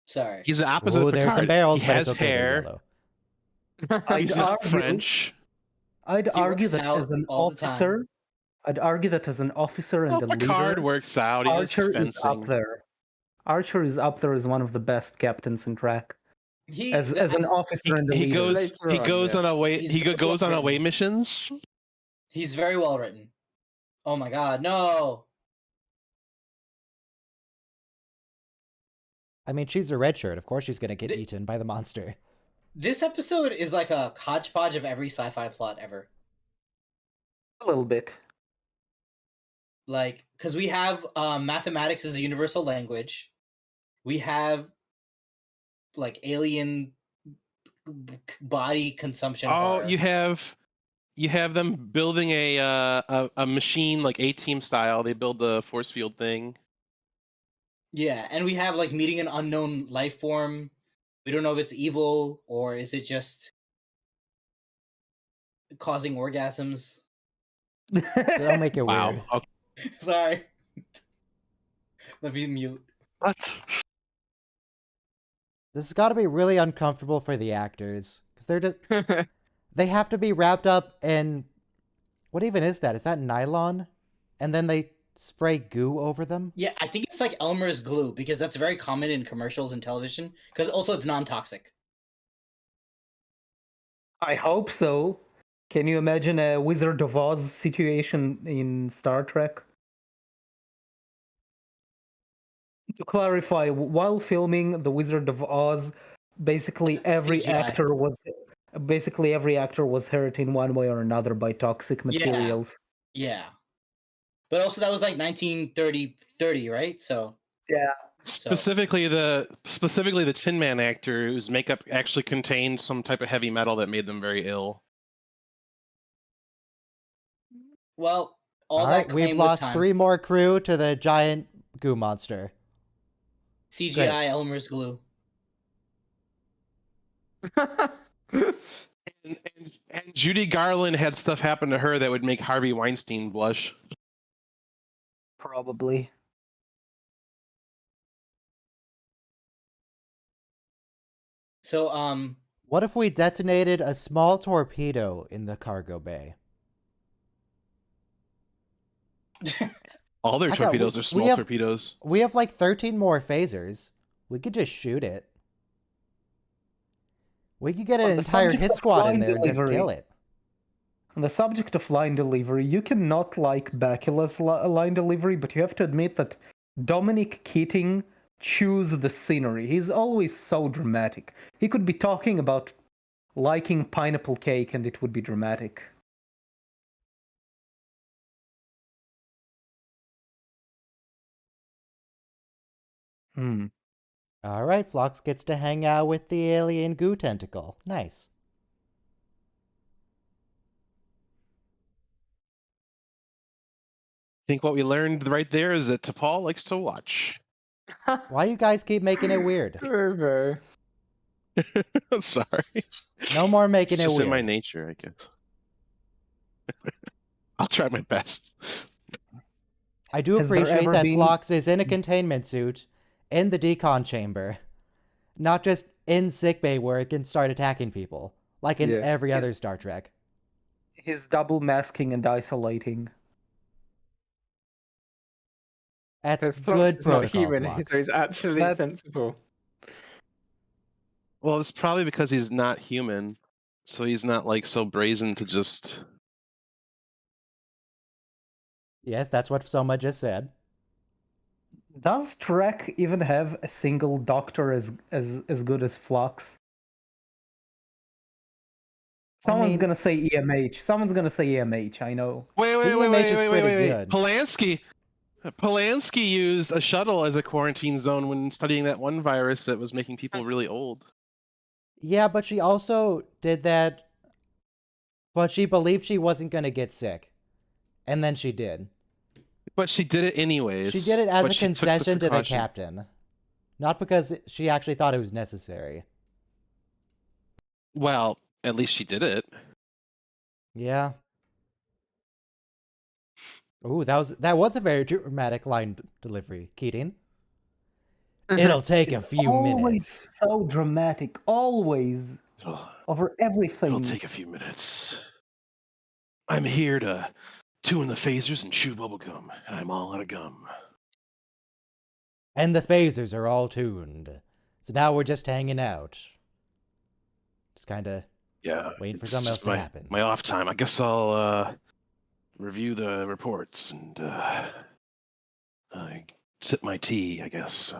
Speaker 6: Sorry.
Speaker 4: He's the opposite
Speaker 1: Ooh,
Speaker 4: of
Speaker 1: there's some
Speaker 4: Picard.
Speaker 1: barrels,
Speaker 4: He
Speaker 1: but
Speaker 4: has
Speaker 1: it's okay, they're
Speaker 4: hair.
Speaker 1: yellow.
Speaker 4: He's not French.
Speaker 2: I'd
Speaker 6: He
Speaker 2: argue
Speaker 6: works
Speaker 2: that
Speaker 6: out
Speaker 2: as an
Speaker 6: all the time.
Speaker 2: officer, I'd argue that as an officer and
Speaker 4: Oh,
Speaker 2: a
Speaker 4: Picard
Speaker 2: leader,
Speaker 4: works out. He does
Speaker 2: Archer is up
Speaker 4: fencing.
Speaker 2: there. Archer is up there as one of the best captains in Trek. As an officer and a
Speaker 4: He
Speaker 2: leader.
Speaker 4: goes.
Speaker 3: Later
Speaker 4: He
Speaker 3: on,
Speaker 4: goes
Speaker 3: yeah.
Speaker 4: on away.
Speaker 6: He's
Speaker 4: He
Speaker 6: very
Speaker 4: goes on
Speaker 6: well
Speaker 4: away
Speaker 6: written.
Speaker 4: missions.
Speaker 6: He's very well written. Oh my god, no.
Speaker 1: I mean, she's a red shirt. Of course she's going to get eaten by the monster.
Speaker 6: This episode is like a hodgepodge of every sci-fi plot ever.
Speaker 2: A little bit.
Speaker 6: Like, because we have mathematics as a universal language. We have like alien body consumption.
Speaker 4: Oh,
Speaker 6: horror.
Speaker 4: you have them building a machine like A-Team style. They build the force field thing.
Speaker 6: Yeah, and we have like meeting an unknown life form. We don't know if it's evil or is it just causing orgasms.
Speaker 1: Don't make it
Speaker 4: Wow.
Speaker 1: weird.
Speaker 4: Okay.
Speaker 6: Sorry. Let me mute.
Speaker 7: What?
Speaker 1: This has got to be really uncomfortable for the actors. Because they're just... They have to be wrapped up in... What even is that? Is that nylon? And then they spray goo over them?
Speaker 6: Yeah, I think it's like Elmer's glue because that's very common in commercials and television. Because also it's non-toxic.
Speaker 2: I hope so. Can you imagine a Wizard of Oz situation in Star Trek? To clarify, while filming The Wizard of Oz, basically every
Speaker 6: CGI.
Speaker 2: actor was hurt in one way or another by toxic materials.
Speaker 6: Yeah. But also that was like 1930, right? So
Speaker 2: Yeah.
Speaker 5: Specifically the Tin Man actor whose makeup actually contained some type of heavy metal that made them very ill.
Speaker 6: well, all
Speaker 1: All
Speaker 6: that
Speaker 1: right, we've
Speaker 6: claim with
Speaker 1: lost
Speaker 6: time.
Speaker 1: 3 more crew to the giant goo monster.
Speaker 6: CGI
Speaker 1: Great.
Speaker 6: Elmer's glue.
Speaker 5: And Judy Garland had stuff happen to her that would make Harvey Weinstein blush.
Speaker 2: Probably.
Speaker 6: So
Speaker 1: What if we detonated a small torpedo in the cargo bay?
Speaker 5: All their
Speaker 1: Heck, we-
Speaker 5: torpedoes are
Speaker 1: we
Speaker 5: small
Speaker 1: have-
Speaker 5: torpedoes.
Speaker 1: We have like 13 more phasers. We could just shoot it. We could get
Speaker 2: On
Speaker 1: an
Speaker 2: the
Speaker 1: entire
Speaker 2: subject
Speaker 1: hit
Speaker 2: of
Speaker 1: squad in
Speaker 2: line
Speaker 1: there and just
Speaker 2: delivery.
Speaker 1: kill it.
Speaker 2: On the subject of line delivery, you cannot like Bakula's line delivery, but you have to admit that Dominic Keating chews the scenery. He's always so dramatic. He could be talking about liking pineapple cake and it would be dramatic.
Speaker 1: All right, Phlox gets to hang out with the alien goo tentacle. Nice.
Speaker 5: I think what we learned right there is that T'Pol likes to watch.
Speaker 1: Why you guys keep making it weird?
Speaker 3: Over.
Speaker 5: I'm sorry.
Speaker 1: No more
Speaker 5: It's
Speaker 1: making it
Speaker 5: just in my
Speaker 1: weird.
Speaker 5: nature, I guess. I'll try my best.
Speaker 1: I do
Speaker 2: Has there
Speaker 1: appreciate
Speaker 2: ever
Speaker 1: that
Speaker 2: been-
Speaker 1: Phlox is in a containment suit in the decon chamber, not just in sickbay where it can start attacking people, like in
Speaker 3: Yeah.
Speaker 1: every other Star Trek.
Speaker 2: His double masking and isolating.
Speaker 1: That's
Speaker 3: Because
Speaker 1: good
Speaker 3: Phlox is not
Speaker 1: protocol,
Speaker 3: human,
Speaker 1: Phlox.
Speaker 3: so he's actually
Speaker 2: That-
Speaker 3: sensible.
Speaker 5: Well, it's probably because he's not human, so he's not like so brazen to just.
Speaker 1: Yes, that's what Soma just said.
Speaker 2: Does Trek even have a single doctor as good as Phlox? Someone's
Speaker 1: mean-
Speaker 2: gonna say EMH. Someone's gonna say EMH. I know.
Speaker 5: Wait,
Speaker 1: EMH is pretty good.
Speaker 5: Polanski used a shuttle as a quarantine zone when studying that one virus that was making people really old.
Speaker 1: Yeah, but she also did that, but she believed she wasn't going to get sick. And then she did.
Speaker 5: But she did it anyways.
Speaker 1: She did it as
Speaker 5: but
Speaker 1: a
Speaker 5: she took the
Speaker 1: concession to the
Speaker 5: precaution.
Speaker 1: captain. Not because she actually thought it was necessary.
Speaker 5: Well, at least she did it.
Speaker 1: Yeah. Ooh, that was a very dramatic line delivery, Keating. It'll take a few
Speaker 2: Always
Speaker 1: minutes.
Speaker 2: so dramatic. Always over everything.
Speaker 5: It'll take a few minutes. I'm here to tune the phasers and chew bubblegum. I'm all out of gum.
Speaker 1: And the phasers are all tuned. So now we're just hanging out. Just kind of
Speaker 5: Yeah.
Speaker 1: waiting for
Speaker 5: it's
Speaker 1: something else
Speaker 5: just
Speaker 1: to happen.
Speaker 5: My off time. I guess I'll review the reports and sip my tea, I guess.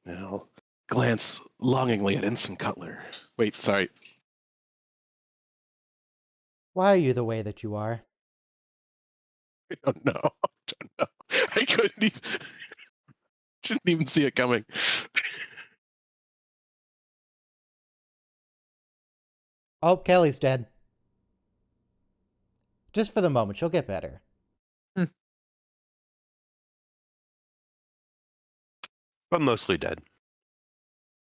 Speaker 5: And I'll glance longingly at Ensign Cutler. Wait, sorry.
Speaker 1: Why are you the way that you are?
Speaker 5: I don't know. I couldn't even. Didn't even see it coming.
Speaker 1: Oh, Kelly's dead. Just for the moment, she'll get better.
Speaker 7: But mostly dead.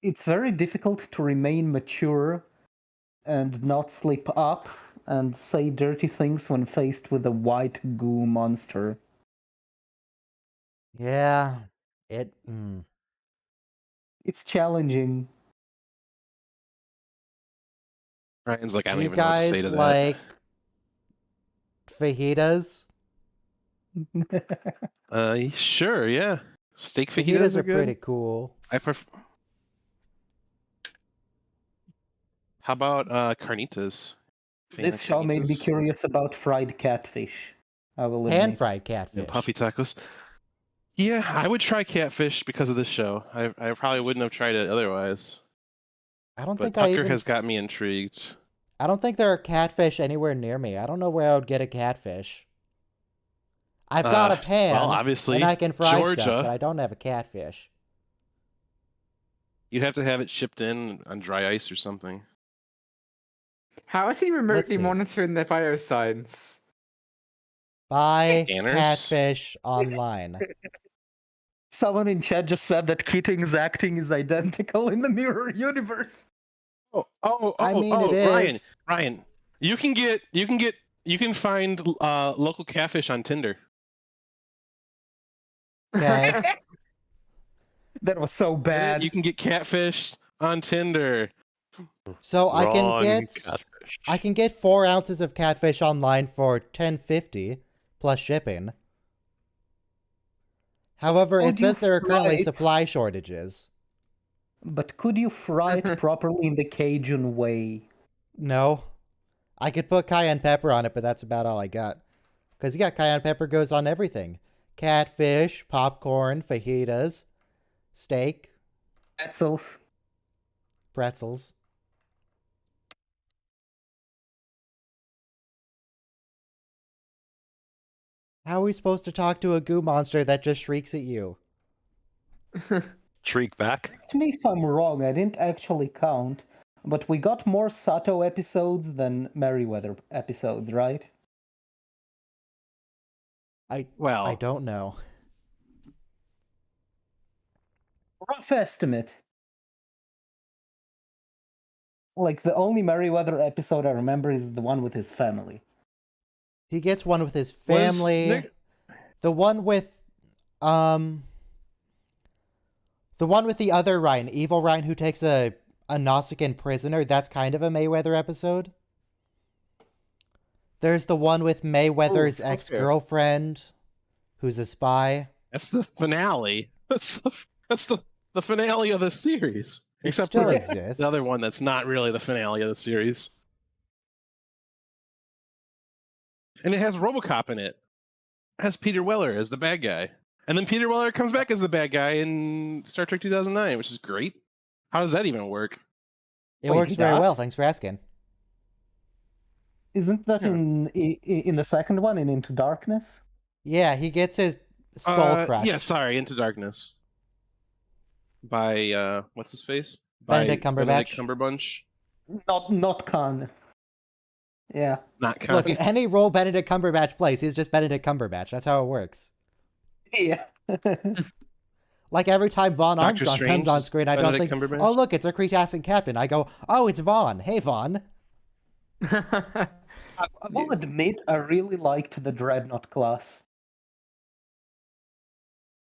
Speaker 2: It's very difficult to remain mature and not slip up and say dirty things when faced with a white goo monster.
Speaker 1: Yeah.
Speaker 2: It's challenging.
Speaker 5: Ryan's like, I
Speaker 1: Do
Speaker 5: don't
Speaker 1: you
Speaker 5: even know what to say
Speaker 1: guys
Speaker 5: to that.
Speaker 1: like fajitas?
Speaker 5: Sure, yeah. Steak fajitas
Speaker 1: Fajitas
Speaker 5: are
Speaker 1: are
Speaker 5: good.
Speaker 1: pretty cool.
Speaker 5: I prefer. How about carnitas? Fan
Speaker 2: This
Speaker 5: of
Speaker 2: show made me
Speaker 5: carnitas?
Speaker 2: curious about fried catfish. I will admit.
Speaker 1: Pan-fried
Speaker 5: You know,
Speaker 1: catfish.
Speaker 5: puffy tacos. Yeah, I would try catfish because of this show. I probably wouldn't have tried it otherwise.
Speaker 1: I don't
Speaker 5: But
Speaker 1: think I
Speaker 5: Tucker
Speaker 1: even.
Speaker 5: has got me intrigued.
Speaker 1: I don't think there are catfish anywhere near me. I don't know where I would get a catfish. I've got a pan,
Speaker 5: Well,
Speaker 1: and
Speaker 5: obviously,
Speaker 1: I can fry
Speaker 5: Georgia.
Speaker 1: stuff, but I don't have a catfish.
Speaker 5: You'd have to have it shipped in on dry ice or something.
Speaker 3: How is he remotely
Speaker 1: see.
Speaker 3: monitoring their biosigns?
Speaker 1: Buy
Speaker 5: Scanners?
Speaker 1: catfish online.
Speaker 2: Someone in chat just said that Keating's acting is identical in the mirror universe.
Speaker 1: I mean, it is.
Speaker 5: Ryan, you can find local catfish on Tinder.
Speaker 1: Okay.
Speaker 2: That was so bad.
Speaker 5: You can get catfish on Tinder.
Speaker 1: So I
Speaker 7: Wrong catfish.
Speaker 1: can get 4 ounces of catfish online for $10.50 plus shipping. However,
Speaker 2: Would
Speaker 1: it says
Speaker 2: you
Speaker 1: there are currently
Speaker 2: fry it?
Speaker 1: supply shortages.
Speaker 2: But could you fry it properly in the Cajun way?
Speaker 1: No. I could put cayenne pepper on it, but that's about all I got. Because cayenne pepper goes on everything. Catfish, popcorn, fajitas, steak, pretzels. How are we supposed to talk to a goo monster that just shrieks at you?
Speaker 7: Shriek back.
Speaker 2: Correct me if I'm wrong, I didn't actually count, but we got more Sato episodes than Merryweather episodes, right?
Speaker 1: I
Speaker 5: Well,
Speaker 1: don't know.
Speaker 2: Rough estimate. Like, the only Merryweather episode I remember is the one with his family.
Speaker 1: He gets one with his
Speaker 5: Was
Speaker 1: family.
Speaker 5: Nick-
Speaker 1: The one with the other Ryan, evil Ryan who takes a Nausicaan prisoner, that's kind of a Mayweather episode. There's the one with Mayweather's
Speaker 3: sounds good.
Speaker 1: ex-girlfriend, who's a spy.
Speaker 5: That's the finale. That's the finale of the series.
Speaker 1: It
Speaker 5: Except
Speaker 1: still
Speaker 5: for
Speaker 1: exists.
Speaker 5: the other one that's not really the finale of the series. And it has RoboCop in it. It has Peter Weller as the bad guy. And then Peter Weller comes back as the bad guy in Star Trek 2009, which is great. How does that even work?
Speaker 1: It
Speaker 2: Wait,
Speaker 1: works
Speaker 2: he
Speaker 1: very well,
Speaker 2: does?
Speaker 1: thanks for asking.
Speaker 2: Isn't that
Speaker 5: Yeah.
Speaker 2: in the second one, in Into Darkness?
Speaker 1: Yeah, he gets his skull crushed.
Speaker 5: Yeah, sorry, Into Darkness. By what's his face?
Speaker 1: Benedict
Speaker 5: By Benedict
Speaker 1: Cumberbatch.
Speaker 5: Cumberbatch.
Speaker 2: Not Khan. Yeah.
Speaker 5: Not
Speaker 1: Look,
Speaker 5: Con.
Speaker 1: any role Benedict Cumberbatch plays, he's just Benedict Cumberbatch. That's how it works.
Speaker 2: Yeah.
Speaker 1: Like every time Vaughn
Speaker 5: Doctor
Speaker 1: Armstrong
Speaker 5: Strange
Speaker 1: comes on
Speaker 5: is
Speaker 1: screen, I don't
Speaker 5: Benedict
Speaker 1: think,
Speaker 5: Cumberbatch?
Speaker 1: oh look, it's a Cretacean captain. I go, oh, it's Vaughn. Hey, Vaughn.
Speaker 2: I will admit, I really liked the Dreadnought class.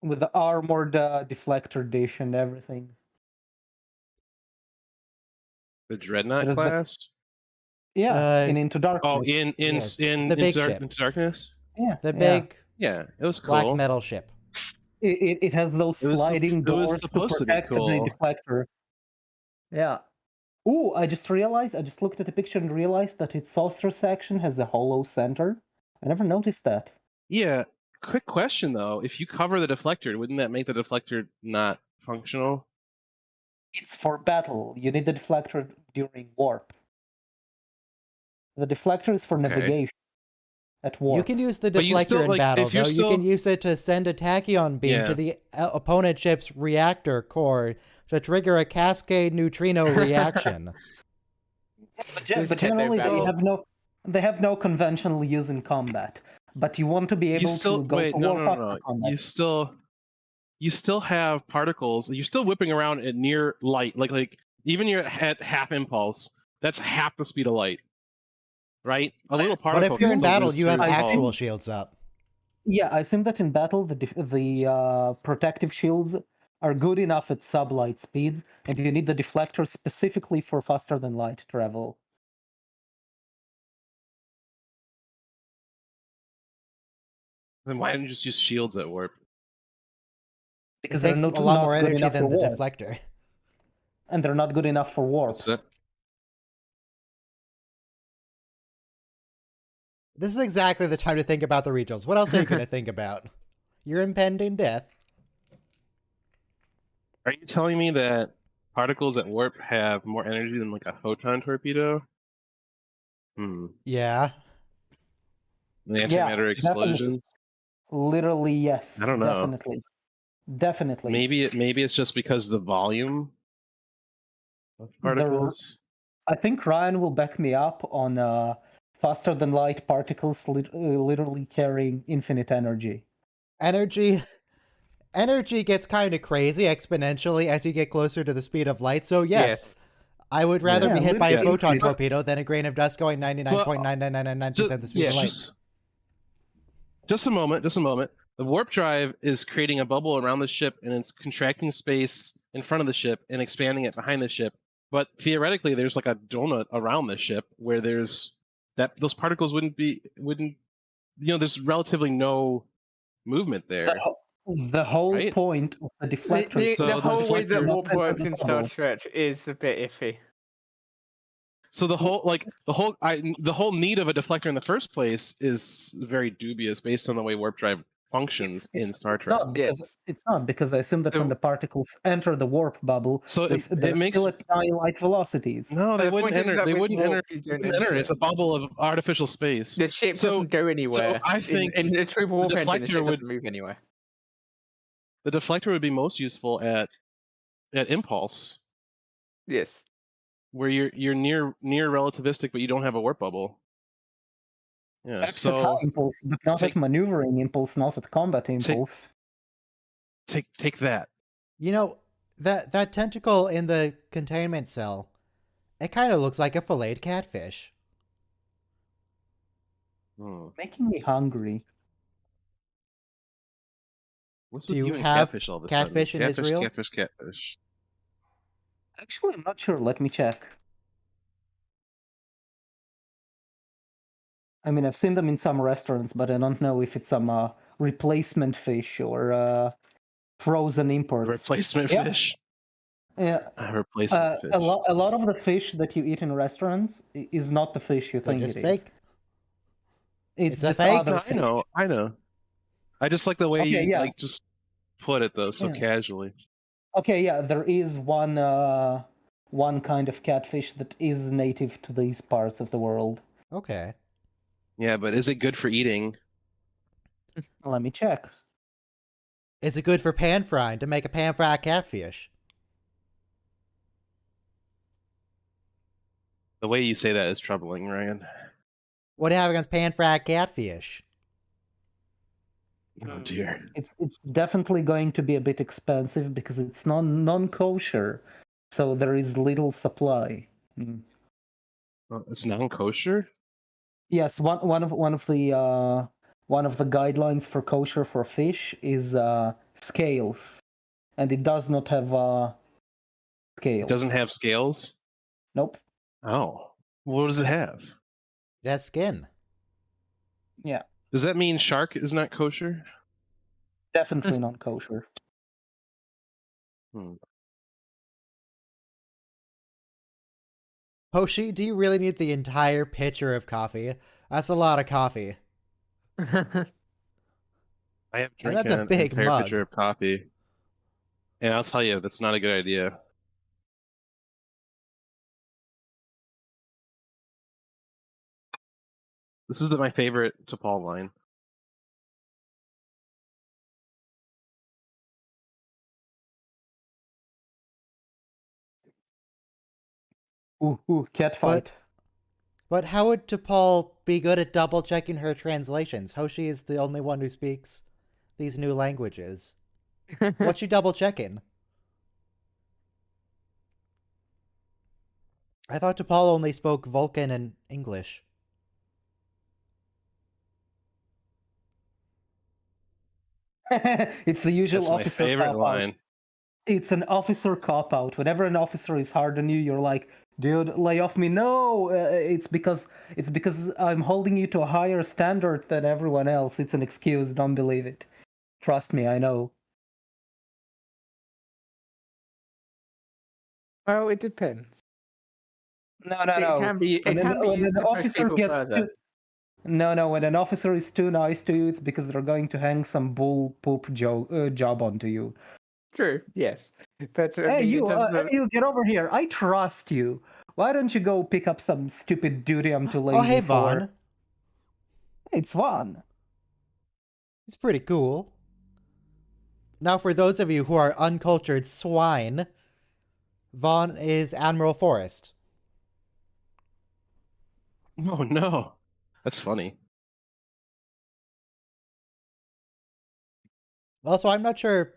Speaker 2: With the armored deflector dish and everything.
Speaker 5: The Dreadnought
Speaker 2: There's the-
Speaker 5: class?
Speaker 2: Yeah,
Speaker 1: Uh,
Speaker 2: in Into Darkness.
Speaker 5: Oh, in
Speaker 1: Yes, the big ship.
Speaker 5: Into Darkness?
Speaker 2: Yeah,
Speaker 1: The
Speaker 2: yeah.
Speaker 1: big
Speaker 5: Yeah, it was
Speaker 1: black
Speaker 5: cool.
Speaker 1: metal ship.
Speaker 2: It has those
Speaker 5: It was sup-
Speaker 2: sliding
Speaker 5: it was
Speaker 2: doors
Speaker 5: supposed
Speaker 2: to
Speaker 5: to be
Speaker 2: protect
Speaker 5: cool.
Speaker 2: the deflector. Yeah. Ooh, I just looked at the picture and realized that its saucer section has a hollow center. I never noticed that.
Speaker 5: Yeah. Quick question though. If you cover the deflector, wouldn't that make the deflector not functional?
Speaker 2: It's for battle. You need the deflector during warp. The deflector is for
Speaker 5: Okay.
Speaker 2: navigation at warp.
Speaker 1: You can use the
Speaker 5: But you
Speaker 1: deflector
Speaker 5: still,
Speaker 1: in
Speaker 5: like,
Speaker 1: battle,
Speaker 5: if you're
Speaker 1: though.
Speaker 5: still-
Speaker 1: You can use it to send a tachyon beam
Speaker 5: Yeah.
Speaker 1: to the opponent ship's reactor core to trigger a cascade neutrino reaction.
Speaker 2: But,
Speaker 3: Just
Speaker 2: but
Speaker 3: get their
Speaker 2: generally,
Speaker 3: battle.
Speaker 2: they have no conventional use in combat. But you want to be able
Speaker 5: You still
Speaker 2: to go
Speaker 5: wait,
Speaker 2: to
Speaker 5: no,
Speaker 2: warp
Speaker 5: no,
Speaker 2: after
Speaker 5: no.
Speaker 2: combat.
Speaker 5: You still have particles. You're still whipping around at near light. Like even you're at half impulse. That's half the speed of light. Right? A little
Speaker 2: But
Speaker 1: But
Speaker 5: particle.
Speaker 1: if you're
Speaker 5: can
Speaker 1: in
Speaker 5: still
Speaker 1: battle,
Speaker 5: whiz
Speaker 1: you have
Speaker 5: through
Speaker 1: actual
Speaker 5: all-
Speaker 1: shields up.
Speaker 2: Yeah, I assume that in battle the protective shields are good enough at sublight speeds, and you need the deflector specifically for faster than light travel.
Speaker 5: Then why didn't you just use shields at warp?
Speaker 1: It
Speaker 2: Because they're
Speaker 1: takes
Speaker 2: not,
Speaker 1: a lot
Speaker 2: not
Speaker 1: more
Speaker 2: good
Speaker 1: energy
Speaker 2: enough for
Speaker 1: than the
Speaker 2: warp.
Speaker 1: deflector.
Speaker 2: And they're not good enough for warp.
Speaker 5: What's that?
Speaker 1: This is exactly the time to think about the regionals. What else are you going to think about? Your impending death.
Speaker 5: Are you telling me that particles at warp have more energy than like a photon torpedo?
Speaker 1: Yeah.
Speaker 5: The antimatter
Speaker 2: Definitely.
Speaker 5: explosion?
Speaker 2: Literally, yes.
Speaker 5: I don't know.
Speaker 2: Definitely.
Speaker 5: Maybe it's just because the volume of particles.
Speaker 2: I think Ryan will back me up on faster than light particles literally carrying infinite energy.
Speaker 1: Energy gets kind of crazy exponentially as you get closer to the speed of light. So yes. I would rather be hit by a photon torpedo than a grain of dust going 99.99999% the speed of light.
Speaker 5: Just a moment. The warp drive is creating a bubble around the ship, and it's contracting space in front of the ship and expanding it behind the ship. But theoretically, there's like a donut around the ship where those particles wouldn't. There's relatively no movement there.
Speaker 2: The whole point of the deflector.
Speaker 3: The whole way that warp works in Star
Speaker 2: bubble.
Speaker 3: Trek is a bit iffy.
Speaker 5: So the whole need of a deflector in the first place is very dubious based on the way warp drive functions in Star Trek.
Speaker 2: It's not because I assume that when the particles enter the warp bubble,
Speaker 5: so
Speaker 2: they're still at high light velocities.
Speaker 5: No, they wouldn't enter. They wouldn't enter. It's a bubble of artificial space.
Speaker 3: The ship doesn't go anywhere.
Speaker 5: So I think
Speaker 3: in the true warp engine, the ship
Speaker 5: would
Speaker 3: doesn't move anywhere.
Speaker 5: The deflector would be most useful at impulse.
Speaker 3: Yes.
Speaker 5: Where you're near relativistic, but you don't have a warp bubble. Yeah.
Speaker 2: That's at high impulse, but not at maneuvering impulse, not at combat impulse.
Speaker 5: Take that.
Speaker 1: You know, that tentacle in the containment cell, it kind of looks like a filleted catfish.
Speaker 2: Making me hungry.
Speaker 5: What's
Speaker 1: Do
Speaker 5: with
Speaker 1: you
Speaker 5: and
Speaker 1: have
Speaker 5: catfish all of a
Speaker 1: catfish
Speaker 5: sudden?
Speaker 1: in Israel?
Speaker 5: Catfish.
Speaker 2: Actually, I'm not sure. Let me check. I mean, I've seen them in some restaurants, but I don't know if it's some replacement fish or frozen imports.
Speaker 5: Replacement fish.
Speaker 2: Yeah.
Speaker 5: Replacement fish.
Speaker 2: A lot of the fish that you eat in restaurants is not the fish you think it is.
Speaker 1: Fake.
Speaker 2: It's
Speaker 1: a
Speaker 2: just
Speaker 1: fake.
Speaker 2: other fish.
Speaker 5: I know. I just like the way you like just put it though, so casually.
Speaker 2: Okay, yeah, there is one kind of catfish that is native to these parts of the world.
Speaker 1: Okay.
Speaker 5: Yeah, but is it good for eating?
Speaker 2: Let me check.
Speaker 1: Is it good for pan frying to make a pan fried catfish?
Speaker 5: The way you say that is troubling, Ryan.
Speaker 1: What do you have against pan fried catfish?
Speaker 5: Oh dear.
Speaker 2: It's definitely going to be a bit expensive because it's non-kosher, so there is little supply.
Speaker 5: Well, it's non-kosher?
Speaker 2: Yes, one of the guidelines for kosher for fish is scales, and it does not have scales.
Speaker 5: It doesn't have scales?
Speaker 2: Nope.
Speaker 5: Oh, what does it have?
Speaker 1: It has skin.
Speaker 2: Yeah.
Speaker 5: Does that mean shark is not kosher?
Speaker 2: Definitely not kosher.
Speaker 1: Hoshi, do you really need the entire pitcher of coffee? That's a lot of coffee.
Speaker 5: I have drank
Speaker 1: that's a big
Speaker 5: entire
Speaker 1: mug.
Speaker 5: pitcher of coffee. And I'll tell you, that's not a good idea. This is my favorite T'Pol line.
Speaker 2: Ooh, cat fight.
Speaker 1: But how would T'Pol be good at double checking her translations? Hoshi is the only one who speaks these new languages. What's she double checking? I thought T'Pol only spoke Vulcan and English.
Speaker 2: It's the usual
Speaker 5: That's
Speaker 2: officer
Speaker 5: my favorite
Speaker 2: cop-out.
Speaker 5: line.
Speaker 2: It's an officer cop-out. Whenever an officer is hard on you, you're like, Dude, lay off me. No, it's because I'm holding you to a higher standard than everyone else. It's an excuse. Don't believe it. Trust me, I know.
Speaker 3: Well, it depends.
Speaker 2: No.
Speaker 3: It can be. It can be
Speaker 2: When
Speaker 3: used
Speaker 2: an
Speaker 3: to push
Speaker 2: officer
Speaker 3: people
Speaker 2: gets
Speaker 3: further.
Speaker 2: too, no, when an officer is too nice to you, it's because they're going to hang some bull poop job onto you.
Speaker 3: True. Yes. But I
Speaker 2: Hey,
Speaker 3: mean, in terms of
Speaker 2: you get over here. I trust you. Why don't you go pick up some stupid duty I'm too
Speaker 1: Oh,
Speaker 2: lazy
Speaker 1: hey,
Speaker 2: for?
Speaker 1: Vaughn.
Speaker 2: It's fun.
Speaker 1: It's pretty cool. Now, for those of you who are uncultured swine, Vaughn is Admiral Forrest.
Speaker 5: Oh no, that's funny.
Speaker 1: Also, I'm not sure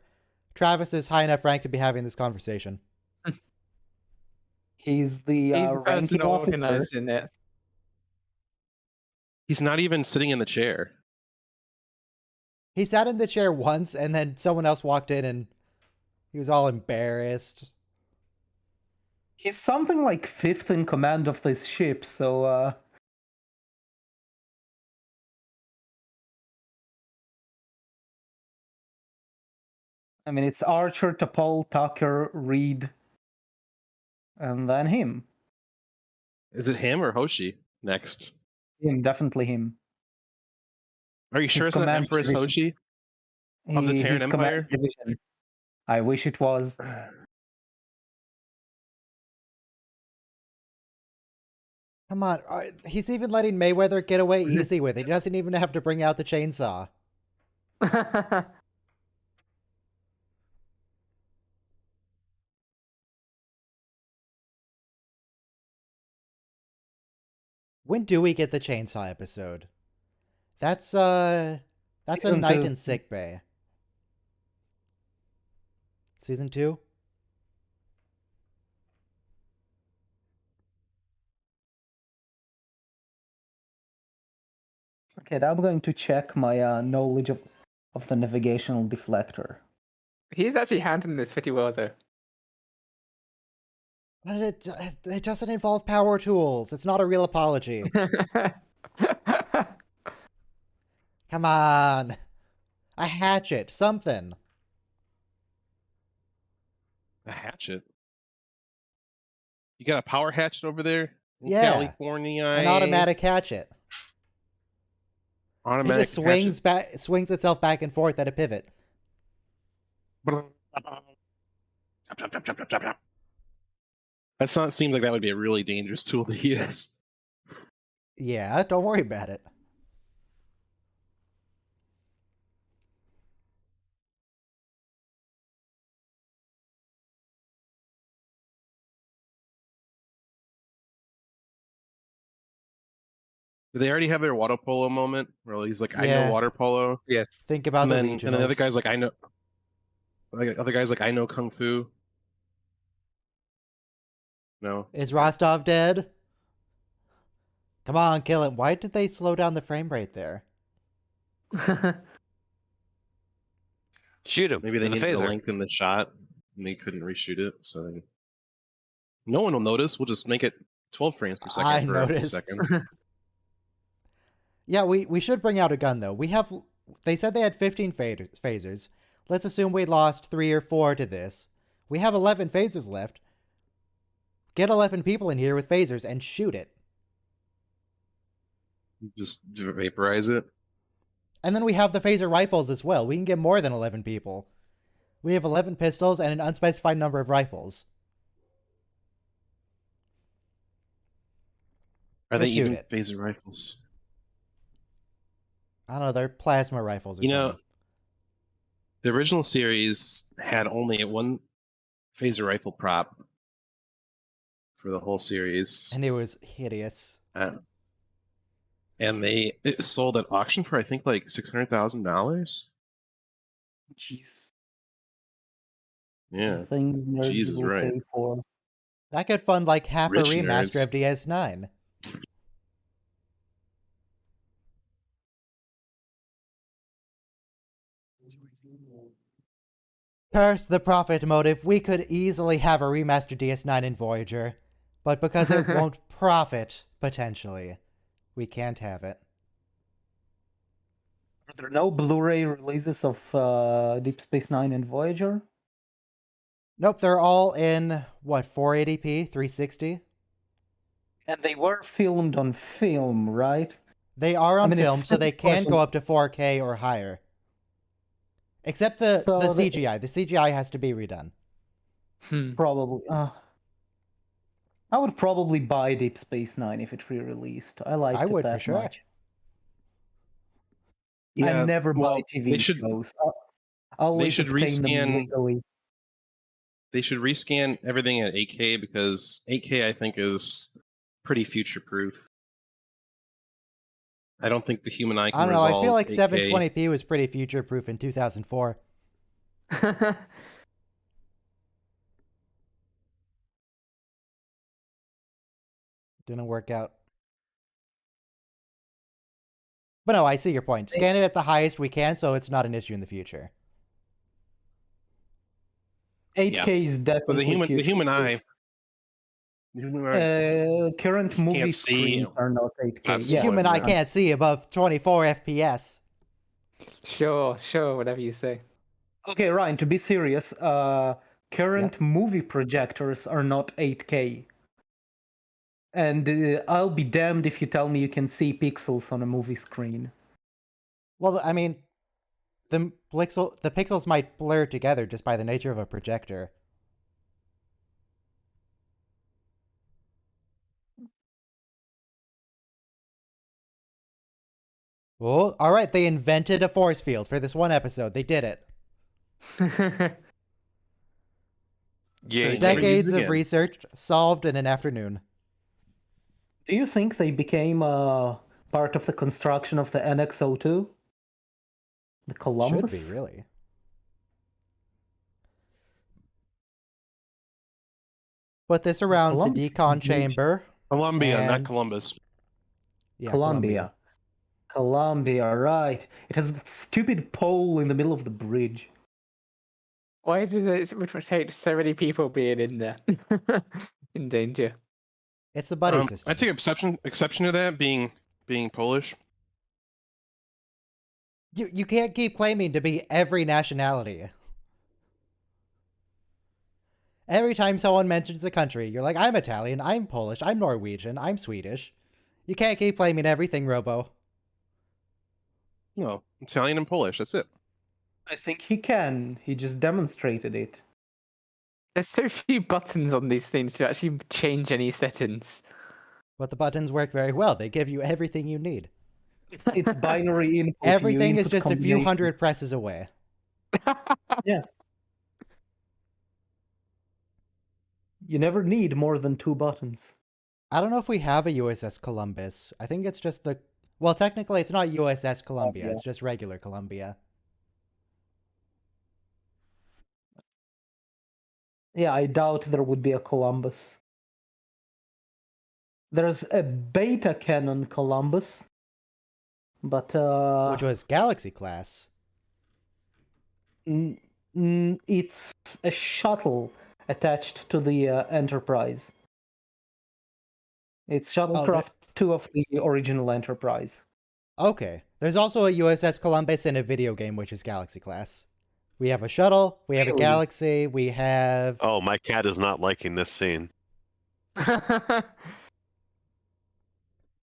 Speaker 1: Travis is high enough rank to be having this conversation.
Speaker 2: He's the
Speaker 3: he's the
Speaker 2: ranking
Speaker 3: person
Speaker 2: officer.
Speaker 3: organizing it.
Speaker 5: He's not even sitting in the chair.
Speaker 1: He sat in the chair once, and then someone else walked in, and he was all embarrassed.
Speaker 2: He's something like 5th in command of this ship, so I mean, it's Archer, T'Pol, Tucker, Reed, and then him.
Speaker 5: Is it him or Hoshi next?
Speaker 2: Him, definitely him.
Speaker 5: Are you sure
Speaker 2: His
Speaker 5: it's not
Speaker 2: command
Speaker 5: Empress
Speaker 2: division.
Speaker 5: Hoshi of the Terran
Speaker 2: His command
Speaker 5: Empire?
Speaker 2: division. I wish it was.
Speaker 1: Come on, he's even letting Mayweather get away easy with it. He doesn't even have to bring out the chainsaw. When do we get the chainsaw episode? That's a
Speaker 2: Season
Speaker 1: night
Speaker 2: 2.
Speaker 1: in sickbay. Season 2?
Speaker 2: Okay, now I'm going to check my knowledge of the navigational deflector.
Speaker 3: He's actually handling this pretty well, though.
Speaker 1: But it doesn't involve power tools. It's not a real apology. Come on. A hatchet, something.
Speaker 5: A hatchet. You got a power hatchet over there in
Speaker 1: Yeah.
Speaker 5: California?
Speaker 1: An automatic hatchet.
Speaker 5: Automatic
Speaker 1: It just swings itself back and forth at a pivot.
Speaker 5: Seems like that would be a really dangerous tool to use.
Speaker 1: Yeah, don't worry about it.
Speaker 5: Do they already have their water polo moment where he's like, "I
Speaker 1: Yeah.
Speaker 5: know water polo,"
Speaker 3: Yes.
Speaker 1: Think about
Speaker 5: and
Speaker 1: the
Speaker 5: then
Speaker 1: regionals.
Speaker 5: and then the other guy's like, "I know." Like other guys like, "I know kung fu." No.
Speaker 1: Is Rostov dead? Come on, kill him. Why did they slow down the frame rate there?
Speaker 7: Shoot him.
Speaker 5: Maybe they
Speaker 7: with a
Speaker 5: needed to
Speaker 7: phaser.
Speaker 5: lengthen the shot and they couldn't reshoot it, so no one will notice. We'll just make it 12 frames per second
Speaker 1: I
Speaker 5: for a few
Speaker 1: noticed.
Speaker 5: seconds.
Speaker 1: Yeah, we should bring out a gun, though. They said they had 15 phasers. Let's assume we lost 3 or 4 to this. We have 11 phasers left. Get 11 people in here with phasers and shoot it.
Speaker 5: Just vaporize it.
Speaker 1: And then we have the phaser rifles as well. We can get more than 11 people. We have 11 pistols and an unspecified number of rifles.
Speaker 5: Are they
Speaker 1: Just shoot
Speaker 5: even
Speaker 1: it.
Speaker 5: phaser rifles?
Speaker 1: I don't know, they're plasma rifles or
Speaker 5: You
Speaker 1: something.
Speaker 5: know, the original series had only one phaser rifle prop for the whole series.
Speaker 1: And it was hideous.
Speaker 5: And it sold at auction for I think like $600,000.
Speaker 2: Jeez.
Speaker 5: Yeah,
Speaker 2: Things nerds
Speaker 5: Jesus,
Speaker 2: will
Speaker 5: right.
Speaker 2: pay for.
Speaker 1: That could fund like half
Speaker 5: Rich
Speaker 1: a remaster
Speaker 5: nerds.
Speaker 1: of DS9. Curse the profit motive. We could easily have a remastered DS9 in Voyager. But because it won't profit, potentially, we can't have it.
Speaker 2: Are there no Blu-ray releases of Deep Space Nine and Voyager?
Speaker 1: Nope, they're all in, what, 480p, 360?
Speaker 2: And they were filmed on film, right?
Speaker 1: They are on
Speaker 2: mean, it's
Speaker 1: film, so they
Speaker 2: stupid
Speaker 1: can
Speaker 2: question.
Speaker 1: go up to 4K or higher. Except the
Speaker 2: So they-
Speaker 1: CGI. The CGI has to be redone.
Speaker 2: Probably. I would probably buy Deep Space Nine if it re-released. I liked
Speaker 1: I
Speaker 2: it
Speaker 1: would, for
Speaker 2: that
Speaker 1: sure.
Speaker 2: much. I never buy TV shows. I always
Speaker 5: should
Speaker 2: obtain them
Speaker 5: rescan-
Speaker 2: legally.
Speaker 5: They should rescan everything at 8K because 8K I think is pretty future proof. I don't think the human eye
Speaker 1: I
Speaker 5: can
Speaker 1: don't know,
Speaker 5: resolve
Speaker 1: I feel like
Speaker 5: 8K.
Speaker 1: 720p was pretty future proof in 2004. Didn't work out. But no, I see your point. Scan it at the highest we can so it's not an issue in the future.
Speaker 2: 8K is
Speaker 5: So
Speaker 2: definitely
Speaker 5: the human eye.
Speaker 2: future-proof.
Speaker 5: The human eye
Speaker 2: Current movie
Speaker 5: can't see.
Speaker 2: screens are not 8K.
Speaker 5: That's
Speaker 1: The
Speaker 2: Yeah,
Speaker 1: human eye
Speaker 5: yeah.
Speaker 1: can't see above 24 FPS.
Speaker 3: Sure, whatever you say.
Speaker 2: Okay, Ryan, to be serious, current movie projectors are not 8K. And I'll be damned if you tell me you can see pixels on a movie screen.
Speaker 1: Well, I mean, the pixels might blur together just by the nature of a projector. Oh, all right. They invented a force field for this one episode. They did it.
Speaker 7: Yay,
Speaker 5: Never
Speaker 7: me.
Speaker 5: use
Speaker 1: Decades
Speaker 5: it
Speaker 1: of
Speaker 5: again.
Speaker 1: research solved in an afternoon.
Speaker 2: Do you think they became part of the construction of the NX-02? The Columbus?
Speaker 1: Should be, really. Put this around the
Speaker 2: Columbus is
Speaker 1: decon
Speaker 2: huge.
Speaker 1: chamber.
Speaker 5: Columbia, not
Speaker 1: And-
Speaker 5: Columbus.
Speaker 1: Yeah,
Speaker 2: Columbia. Columbia, right. It has that stupid pole in the middle of the bridge.
Speaker 3: Why does it take so many people being in there? In danger.
Speaker 1: It's the buddy system.
Speaker 5: I take exception to that being Polish.
Speaker 1: You can't keep claiming to be every nationality. Every time someone mentions a country, you're like, I'm Italian, I'm Polish, I'm Norwegian, I'm Swedish. You can't keep claiming everything, Robo.
Speaker 5: No, Italian and Polish. That's it.
Speaker 2: I think he can. He just demonstrated it.
Speaker 3: There's so few buttons on these things to actually change any settings.
Speaker 1: But the buttons work very well. They give you everything you need.
Speaker 2: It's binary input. you
Speaker 1: Everything is
Speaker 2: input
Speaker 1: just a few
Speaker 2: combinations.
Speaker 1: hundred presses away.
Speaker 2: You never need more than 2 buttons.
Speaker 1: I don't know if we have a USS Columbus. I think it's just the... Well, technically, it's not USS Columbia.
Speaker 2: yeah.
Speaker 1: It's just regular Columbia.
Speaker 2: Yeah, I doubt there would be a Columbus. There's a beta cannon Columbus, but
Speaker 1: Which was Galaxy class.
Speaker 2: it's a shuttle attached to the Enterprise. It's Shuttlecraft 2 of the original Enterprise.
Speaker 1: Okay. There's also a USS Columbus in a video game, which is Galaxy class. We have a shuttle, we have a
Speaker 2: Really?
Speaker 1: Galaxy, we have...
Speaker 7: Oh, my cat is not liking this scene.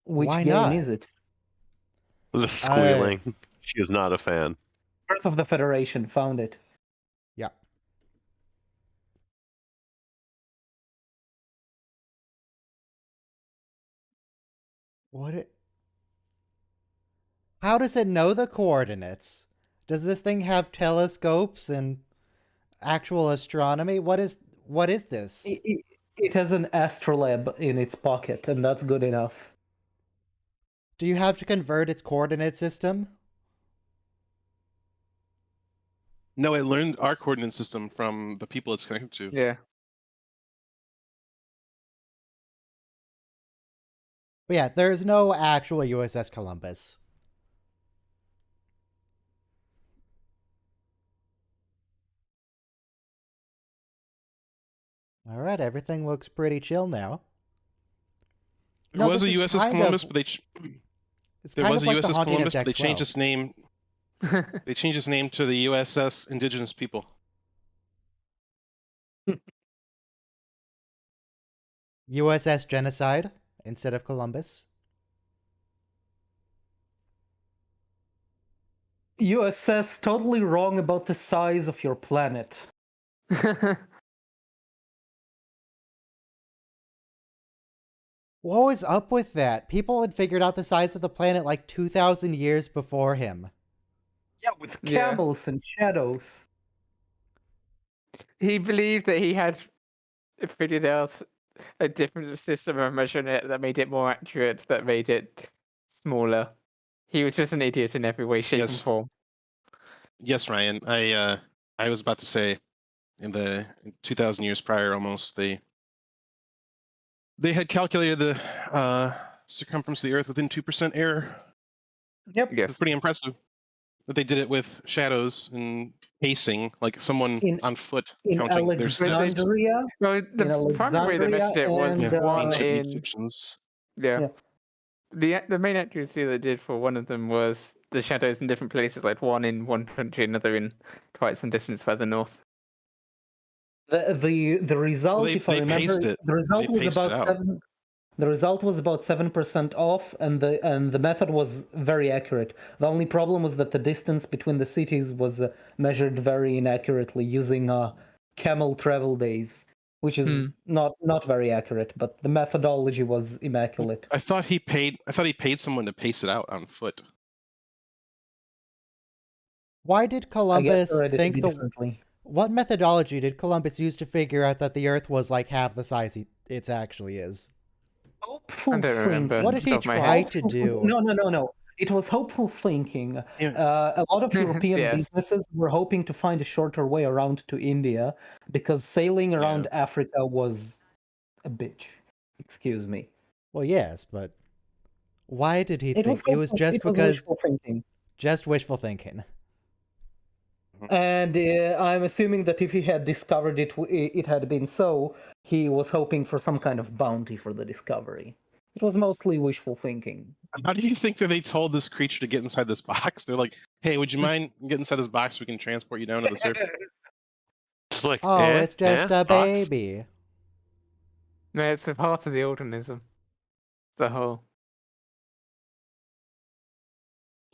Speaker 2: Which
Speaker 1: Why
Speaker 2: game
Speaker 1: not?
Speaker 2: is it?
Speaker 7: The squealing. She is not a fan.
Speaker 2: Birth of the Federation, found it.
Speaker 1: Yeah. How does it know the coordinates? Does this thing have telescopes and actual astronomy? What is this?
Speaker 2: It has an astrolabe in its pocket, and that's good enough.
Speaker 1: Do you have to convert its coordinate system?
Speaker 5: No, it learned our coordinate system from the people it's connected to.
Speaker 3: Yeah.
Speaker 1: But yeah, there's no actual USS Columbus. All right, everything looks pretty chill now.
Speaker 4: There was a
Speaker 1: this is
Speaker 4: USS
Speaker 1: kind
Speaker 4: Columbus,
Speaker 1: of-
Speaker 4: but
Speaker 1: It's
Speaker 4: there
Speaker 1: kind
Speaker 4: was
Speaker 1: of
Speaker 4: a
Speaker 1: like the
Speaker 4: USS
Speaker 1: haunting
Speaker 4: Columbus,
Speaker 1: of
Speaker 4: but they
Speaker 1: Deck
Speaker 4: changed
Speaker 1: 12.
Speaker 4: its name. They changed its name to the USS Indigenous People.
Speaker 1: USS Genocide instead of Columbus.
Speaker 2: USS totally wrong about the size of your planet.
Speaker 1: What was up with that? People had figured out the size of the planet like 2,000 years before him.
Speaker 2: Yeah, with
Speaker 3: Yeah.
Speaker 2: camels and shadows.
Speaker 3: He believed that he had figured out a different system of measuring it that made it more accurate, that made it smaller. He was just an idiot in every way, shape, and
Speaker 4: Yes.
Speaker 3: form.
Speaker 4: Yes, Ryan. I was about to say, in 2,000 years prior, almost they had calculated the circumference of the Earth within 2% error.
Speaker 2: Yep.
Speaker 4: It's
Speaker 3: Yes.
Speaker 4: pretty impressive that they did it with shadows and pacing, like someone
Speaker 2: In-
Speaker 4: on foot
Speaker 2: In
Speaker 4: counting their steps.
Speaker 2: Alexandria,
Speaker 3: Well, the
Speaker 2: in
Speaker 3: primary way they
Speaker 2: Alexandria
Speaker 3: measured it was
Speaker 2: and,
Speaker 3: one
Speaker 4: ancient
Speaker 3: in
Speaker 4: Egyptians.
Speaker 3: yeah. The main accuracy they did for one of them was the shadows in different places, like one in one country, another in quite some distance further north.
Speaker 2: the result,
Speaker 4: Well,
Speaker 2: if I
Speaker 4: they
Speaker 2: remember,
Speaker 4: paced it.
Speaker 2: the result
Speaker 4: They
Speaker 2: was
Speaker 4: paced it
Speaker 2: about
Speaker 4: out.
Speaker 2: 7. The result was about 7% off, and the method was very accurate. The only problem was that the distance between the cities was measured very inaccurately using camel travel days, which is not very accurate. But the methodology was immaculate.
Speaker 4: I thought he paid someone to pace it out on foot.
Speaker 1: Why did
Speaker 2: I guess
Speaker 1: Columbus
Speaker 2: I read it a
Speaker 1: think
Speaker 2: bit
Speaker 1: the...
Speaker 2: differently.
Speaker 1: What methodology did Columbus use to figure out that the Earth was like half the size it actually is?
Speaker 2: Hopeful
Speaker 3: I don't remember.
Speaker 2: thinking.
Speaker 1: What did he
Speaker 3: Off my
Speaker 1: try
Speaker 3: head.
Speaker 1: to do?
Speaker 2: No. It was hopeful thinking. A lot of European
Speaker 3: Yes.
Speaker 2: businesses were hoping to find a shorter way around to India because sailing around Africa was a bitch. Excuse me.
Speaker 1: Well, yes, but why did he
Speaker 2: It was
Speaker 1: think? It was
Speaker 2: hopeful-
Speaker 1: just
Speaker 2: it was
Speaker 1: because...
Speaker 2: wishful thinking.
Speaker 1: Just wishful thinking.
Speaker 2: And I'm assuming that if he had discovered it had been so, he was hoping for some kind of bounty for the discovery. It was mostly wishful thinking.
Speaker 4: How do you think that they told this creature to get inside this box? They're like, "Hey, would you mind getting inside this box so we can transport you down to the surface?"
Speaker 7: Just like,
Speaker 1: Oh, it's just a
Speaker 7: box?
Speaker 1: baby.
Speaker 3: No, it's a part of the organism. The whole.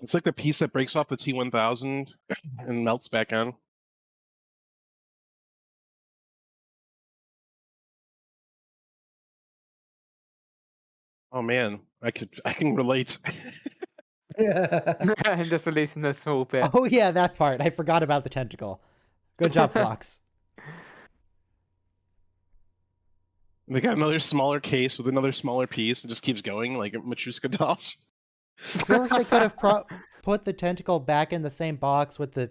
Speaker 4: It's like the piece that breaks off the T1000 and melts back on. Oh man, I can relate.
Speaker 3: And just releasing a small bit.
Speaker 1: Oh yeah, that part. I forgot about the tentacle. Good job, Fox.
Speaker 4: They got another smaller case with another smaller piece. It just keeps going like Matryoshka dolls.
Speaker 1: I feel like they could have put the tentacle back in the same box with the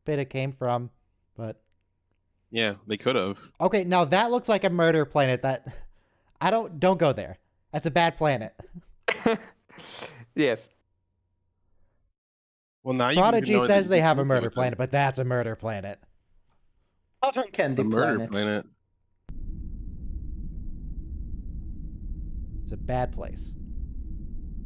Speaker 1: bit it came from, but...
Speaker 4: Yeah, they could have.
Speaker 1: Okay, now that looks like a murder planet that... Don't go there. That's a bad planet.
Speaker 3: Yes.
Speaker 4: Well, now you
Speaker 1: Prodigy
Speaker 4: know
Speaker 1: says
Speaker 4: that
Speaker 1: they
Speaker 4: you
Speaker 1: have
Speaker 4: can
Speaker 1: a
Speaker 4: do
Speaker 1: murder
Speaker 4: it.
Speaker 1: planet, but that's a murder planet.
Speaker 2: Cotton candy
Speaker 4: A murder
Speaker 2: planet.
Speaker 4: planet.
Speaker 1: It's a bad place.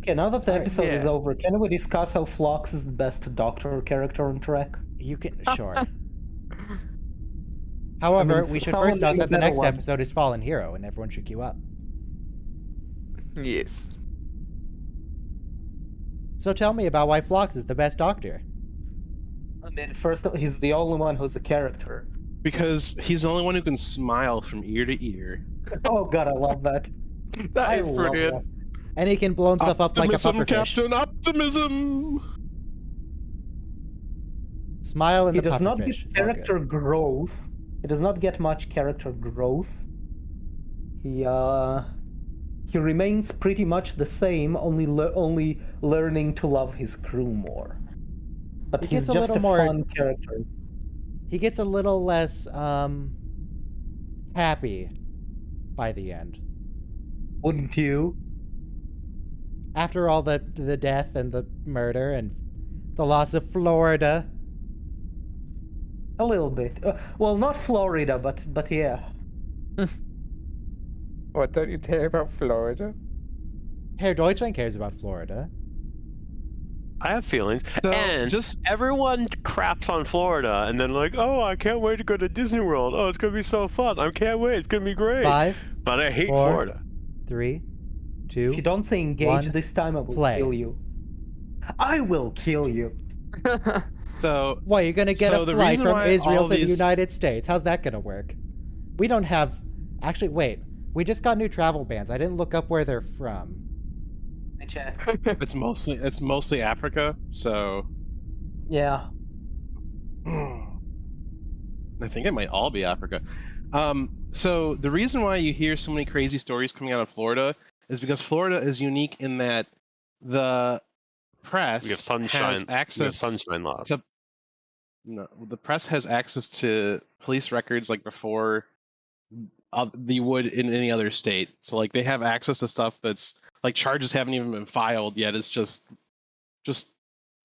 Speaker 2: Okay, now that the
Speaker 1: Alright,
Speaker 2: episode is
Speaker 3: yeah.
Speaker 2: over, can we discuss how Phlox is the best Doctor character on Trek?
Speaker 1: You can... Sure. However, we should
Speaker 2: someone
Speaker 1: first note
Speaker 2: name a
Speaker 1: that the
Speaker 2: better
Speaker 1: next
Speaker 2: one.
Speaker 1: episode is Fallen Hero, and everyone should queue up.
Speaker 3: Yes.
Speaker 1: So tell me about why Phlox is the best Doctor.
Speaker 2: I mean, first, he's the only one who's a character.
Speaker 4: Because he's the only one who can smile from ear to ear.
Speaker 2: Oh god, I love that.
Speaker 3: That
Speaker 2: I
Speaker 3: is
Speaker 2: love
Speaker 3: brilliant.
Speaker 2: that.
Speaker 1: And he can blow himself up like a
Speaker 4: Optimism,
Speaker 1: pufferfish.
Speaker 4: Captain Optimism!
Speaker 1: Smile in
Speaker 2: He
Speaker 1: the
Speaker 2: does not
Speaker 1: pufferfish.
Speaker 2: get
Speaker 1: It's all good.
Speaker 2: character growth. He does not get much character growth. He remains pretty much the same, only learning to love his crew more. But
Speaker 1: He
Speaker 2: he's
Speaker 1: gets a
Speaker 2: just
Speaker 1: little
Speaker 2: a
Speaker 1: more-
Speaker 2: fun character.
Speaker 1: He gets a little less, happy by the end.
Speaker 2: Wouldn't you?
Speaker 1: After all the death and the murder and the loss of Florida.
Speaker 2: A little bit. Well, not Florida, but yeah.
Speaker 3: What, don't you care about Florida?
Speaker 1: Herr Deutschland cares about Florida.
Speaker 7: I have feelings.
Speaker 5: So,
Speaker 7: and
Speaker 5: just
Speaker 7: everyone craps on Florida and then like, oh, I can't wait to go to Disney World. Oh, it's gonna be so fun. I can't wait. It's gonna be great.
Speaker 1: 5,
Speaker 7: But I hate
Speaker 1: 4,
Speaker 7: Florida.
Speaker 1: 3,
Speaker 2: If you
Speaker 1: 2.
Speaker 2: don't say engage
Speaker 1: one,
Speaker 2: this time, I will
Speaker 1: play.
Speaker 2: kill you. I will kill you.
Speaker 5: so
Speaker 1: What, you're gonna get
Speaker 5: So
Speaker 1: a
Speaker 5: the
Speaker 1: flight
Speaker 5: reason
Speaker 1: from
Speaker 5: why
Speaker 1: Israel
Speaker 5: all
Speaker 1: to the
Speaker 5: these-
Speaker 1: United States? How's that gonna work? We don't have... Actually, wait. We just got new travel bans. I didn't look up where they're from.
Speaker 2: I check.
Speaker 5: it's mostly Africa. So
Speaker 2: Yeah.
Speaker 5: I think it might all be Africa. So the reason why you hear so many crazy stories coming out of Florida is because Florida is unique in that the press
Speaker 7: We have sunshine.
Speaker 5: has access
Speaker 7: We have sunshine laws.
Speaker 5: to. No, the press has access to police records like before the would in any other state. So like they have access to stuff that's like charges haven't even been filed yet. It's just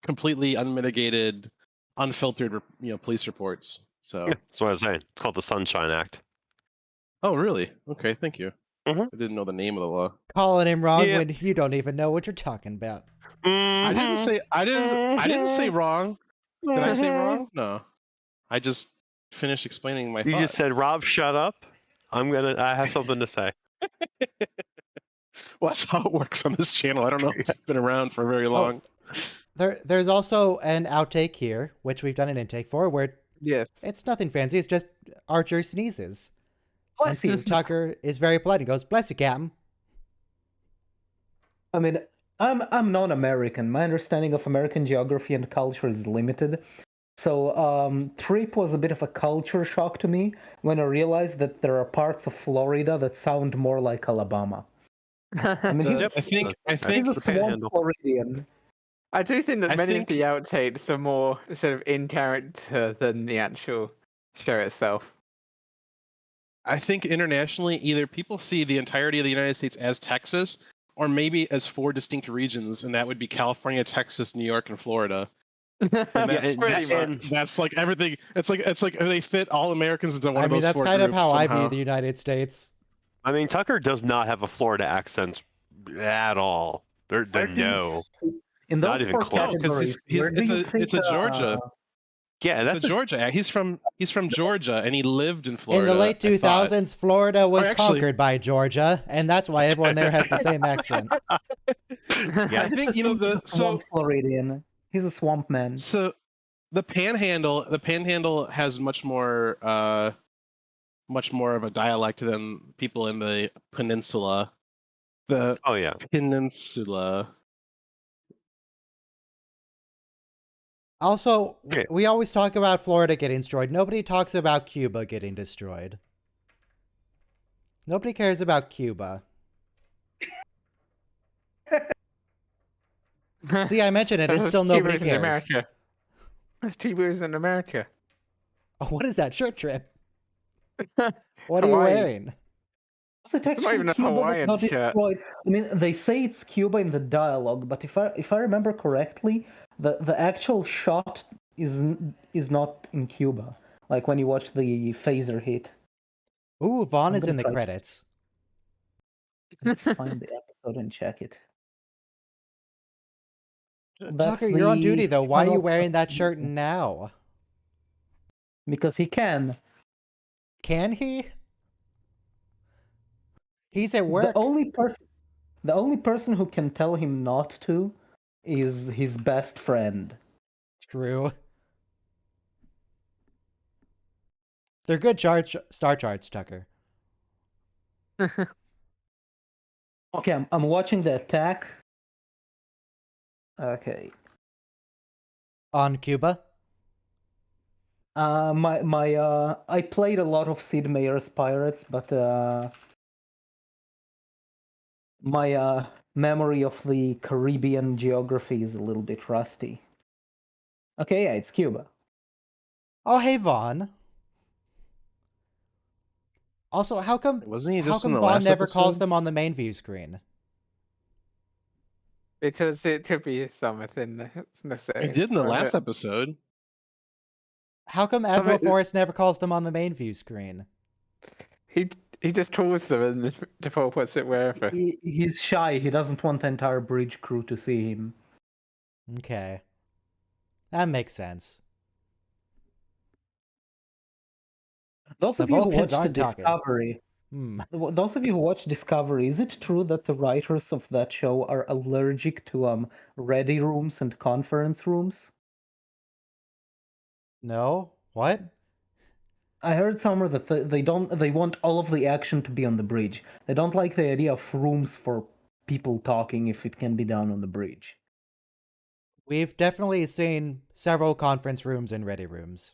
Speaker 5: completely unmitigated, unfiltered, police reports. So.
Speaker 7: Yeah, that's what I was saying. It's called the Sunshine Act.
Speaker 5: Oh, really? Okay, thank you.
Speaker 7: Mhm.
Speaker 5: I didn't know the name of the law.
Speaker 1: Calling him wrong
Speaker 7: Yeah.
Speaker 1: when you don't even know what you're talking about.
Speaker 5: I didn't say wrong. Did I say
Speaker 7: Mhm.
Speaker 5: wrong? No. I just finished explaining my
Speaker 7: You
Speaker 5: thought.
Speaker 7: just said, Rob, shut up. I have something to say.
Speaker 5: Well, that's how it works on this channel. I don't know if I've been around for very long.
Speaker 1: There's also an outtake here, which we've done an intake for, where
Speaker 3: Yes.
Speaker 1: it's nothing fancy. It's just Archer sneezes.
Speaker 2: Bless you.
Speaker 1: Tucker is very polite and goes, "Bless you, Captain."
Speaker 2: I mean, I'm non-American. My understanding of American geography and culture is limited. So Trip was a bit of a culture shock to me when I realized that there are parts of Florida that sound more like Alabama. I mean, he's,
Speaker 7: Yep.
Speaker 5: I think
Speaker 2: he's a
Speaker 7: the
Speaker 2: swamp
Speaker 7: panhandle.
Speaker 2: Floridian.
Speaker 3: I do think that
Speaker 5: I
Speaker 3: many
Speaker 5: think-
Speaker 3: of the outtakes are more sort of in character than the actual show itself.
Speaker 5: I think internationally, either people see the entirety of the United States as Texas, or maybe as 4 distinct regions, and that would be California, Texas, New York, and Florida. And
Speaker 3: That's pretty much.
Speaker 5: that's like everything. It's like they fit all Americans into one
Speaker 1: I
Speaker 5: of
Speaker 1: mean,
Speaker 5: those
Speaker 1: that's
Speaker 5: 4
Speaker 1: kind of
Speaker 5: groups
Speaker 1: how I
Speaker 5: somehow.
Speaker 1: view the United States.
Speaker 7: I mean, Tucker does not have a Florida accent at all. They're no.
Speaker 2: In
Speaker 7: Not
Speaker 2: those
Speaker 7: even
Speaker 2: 4
Speaker 7: close. No, 'cause
Speaker 2: categories, where do you think,
Speaker 5: it's a Georgia.
Speaker 7: Yeah,
Speaker 5: It's
Speaker 7: that's
Speaker 5: a Georgia. He's from Georgia, and he lived in
Speaker 1: In
Speaker 5: Florida.
Speaker 1: the late
Speaker 5: I thought.
Speaker 1: 2000s, Florida was
Speaker 5: actually-
Speaker 1: conquered by Georgia, and that's why everyone there has the same accent.
Speaker 7: yeah.
Speaker 5: I think
Speaker 2: he's a swamp Floridian. He's a swamp man.
Speaker 5: So the Panhandle has much more of a dialect than people in the peninsula. The
Speaker 7: Oh yeah.
Speaker 5: peninsula.
Speaker 1: Also,
Speaker 7: Okay.
Speaker 1: we always talk about Florida getting destroyed. Nobody talks about Cuba getting destroyed. Nobody cares about Cuba. See, I mentioned it, and still nobody
Speaker 3: Cuba's in
Speaker 1: cares.
Speaker 3: America. That's Cuba's in America.
Speaker 1: Oh, what is that shirt, Trip? What are you
Speaker 3: Hawaii.
Speaker 1: wearing?
Speaker 2: Is it
Speaker 3: not
Speaker 2: actually
Speaker 3: even a
Speaker 2: Cuba that
Speaker 3: Hawaiian
Speaker 2: got
Speaker 3: shirt.
Speaker 2: destroyed? I mean, they say it's Cuba in the dialogue, but if I remember correctly, the actual shot is not in Cuba. Like when you watch the phaser hit.
Speaker 1: Ooh, Vaughn
Speaker 2: I'm
Speaker 1: is in
Speaker 2: gonna
Speaker 1: the
Speaker 2: try-
Speaker 1: credits.
Speaker 2: Find the episode and check it.
Speaker 1: Tucker, you're on
Speaker 2: the
Speaker 1: duty, though. Why are you
Speaker 2: final
Speaker 1: wearing that
Speaker 2: episode.
Speaker 1: shirt now?
Speaker 2: Because he can.
Speaker 1: Can he? He's at work.
Speaker 2: The only person who can tell him not to is his best friend.
Speaker 1: True. They're good star charts, Tucker.
Speaker 2: Okay, I'm watching the attack. Okay.
Speaker 1: On Cuba?
Speaker 2: I played a lot of Sid Meier's Pirates, but my memory of the Caribbean geography is a little bit rusty. Okay, yeah, it's Cuba.
Speaker 1: Oh, hey, Vaughn. Also, how come
Speaker 5: Wasn't he just in the
Speaker 1: Vaughn
Speaker 5: last
Speaker 1: never calls
Speaker 5: episode?
Speaker 1: them on the main view screen?
Speaker 3: Because it could be something that's necessary.
Speaker 5: He did in the
Speaker 3: for
Speaker 5: last
Speaker 3: it.
Speaker 5: episode.
Speaker 1: How come Admiral
Speaker 3: Somebody-
Speaker 1: Forrest never calls them on the main view screen?
Speaker 3: he just calls them and the default puts it wherever.
Speaker 2: He's shy. He doesn't want the entire bridge crew to see him.
Speaker 1: Okay. That makes sense.
Speaker 2: Those
Speaker 1: The
Speaker 2: of you who
Speaker 1: Vulcans
Speaker 2: watched
Speaker 1: aren't talking.
Speaker 2: Discovery, those of you who watch Discovery, is it true that the writers of that show are allergic to ready rooms and conference rooms?
Speaker 1: No? What?
Speaker 2: I heard somewhere that they want all of the action to be on the bridge. They don't like the idea of rooms for people talking if it can be done on the bridge.
Speaker 1: We've definitely seen several conference rooms and ready rooms.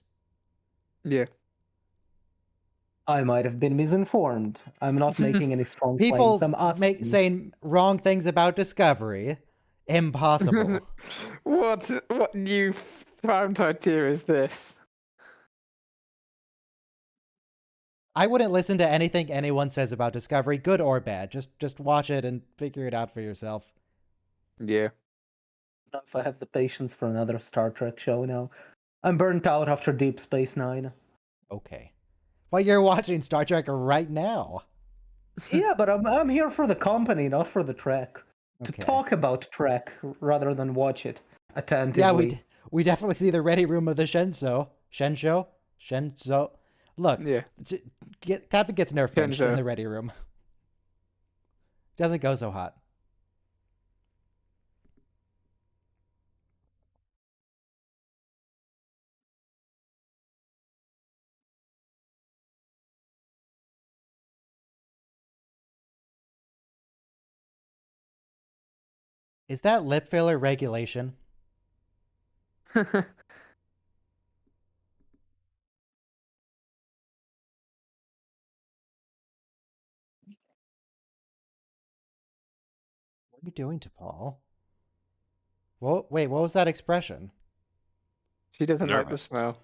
Speaker 3: Yeah.
Speaker 2: I might have been misinformed. I'm not making any strong
Speaker 1: People
Speaker 2: claims. I'm asking.
Speaker 1: saying wrong things about Discovery. Impossible.
Speaker 3: What new found idea is this?
Speaker 1: I wouldn't listen to anything anyone says about Discovery, good or bad. Just watch it and figure it out for yourself.
Speaker 3: Yeah.
Speaker 2: If I have the patience for another Star Trek show now. I'm burnt out after Deep Space Nine.
Speaker 1: Okay. But you're watching Star Trek right now.
Speaker 2: Yeah, but I'm here for the company, not for the Trek. To
Speaker 1: Okay.
Speaker 2: talk about Trek rather than watch it attentively.
Speaker 1: Yeah, we definitely see the ready room of the Shenzhou. Look,
Speaker 3: Yeah.
Speaker 1: Captain gets nerf benched in
Speaker 3: Shenzhou.
Speaker 1: the ready room. Doesn't go so hot. Is that lip filler regulation? What are you doing to Paul? Whoa, wait, what was that expression?
Speaker 3: She doesn't like the
Speaker 5: Nervous.
Speaker 3: smell.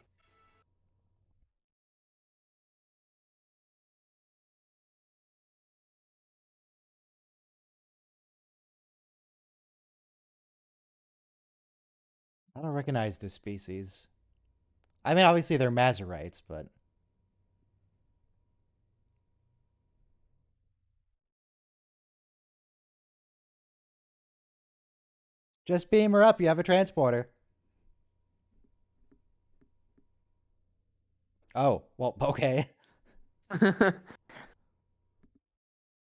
Speaker 1: I don't recognize this species. I mean, obviously they're Mazarites, but... Just beam her up, you have a transporter. Oh, well, okay.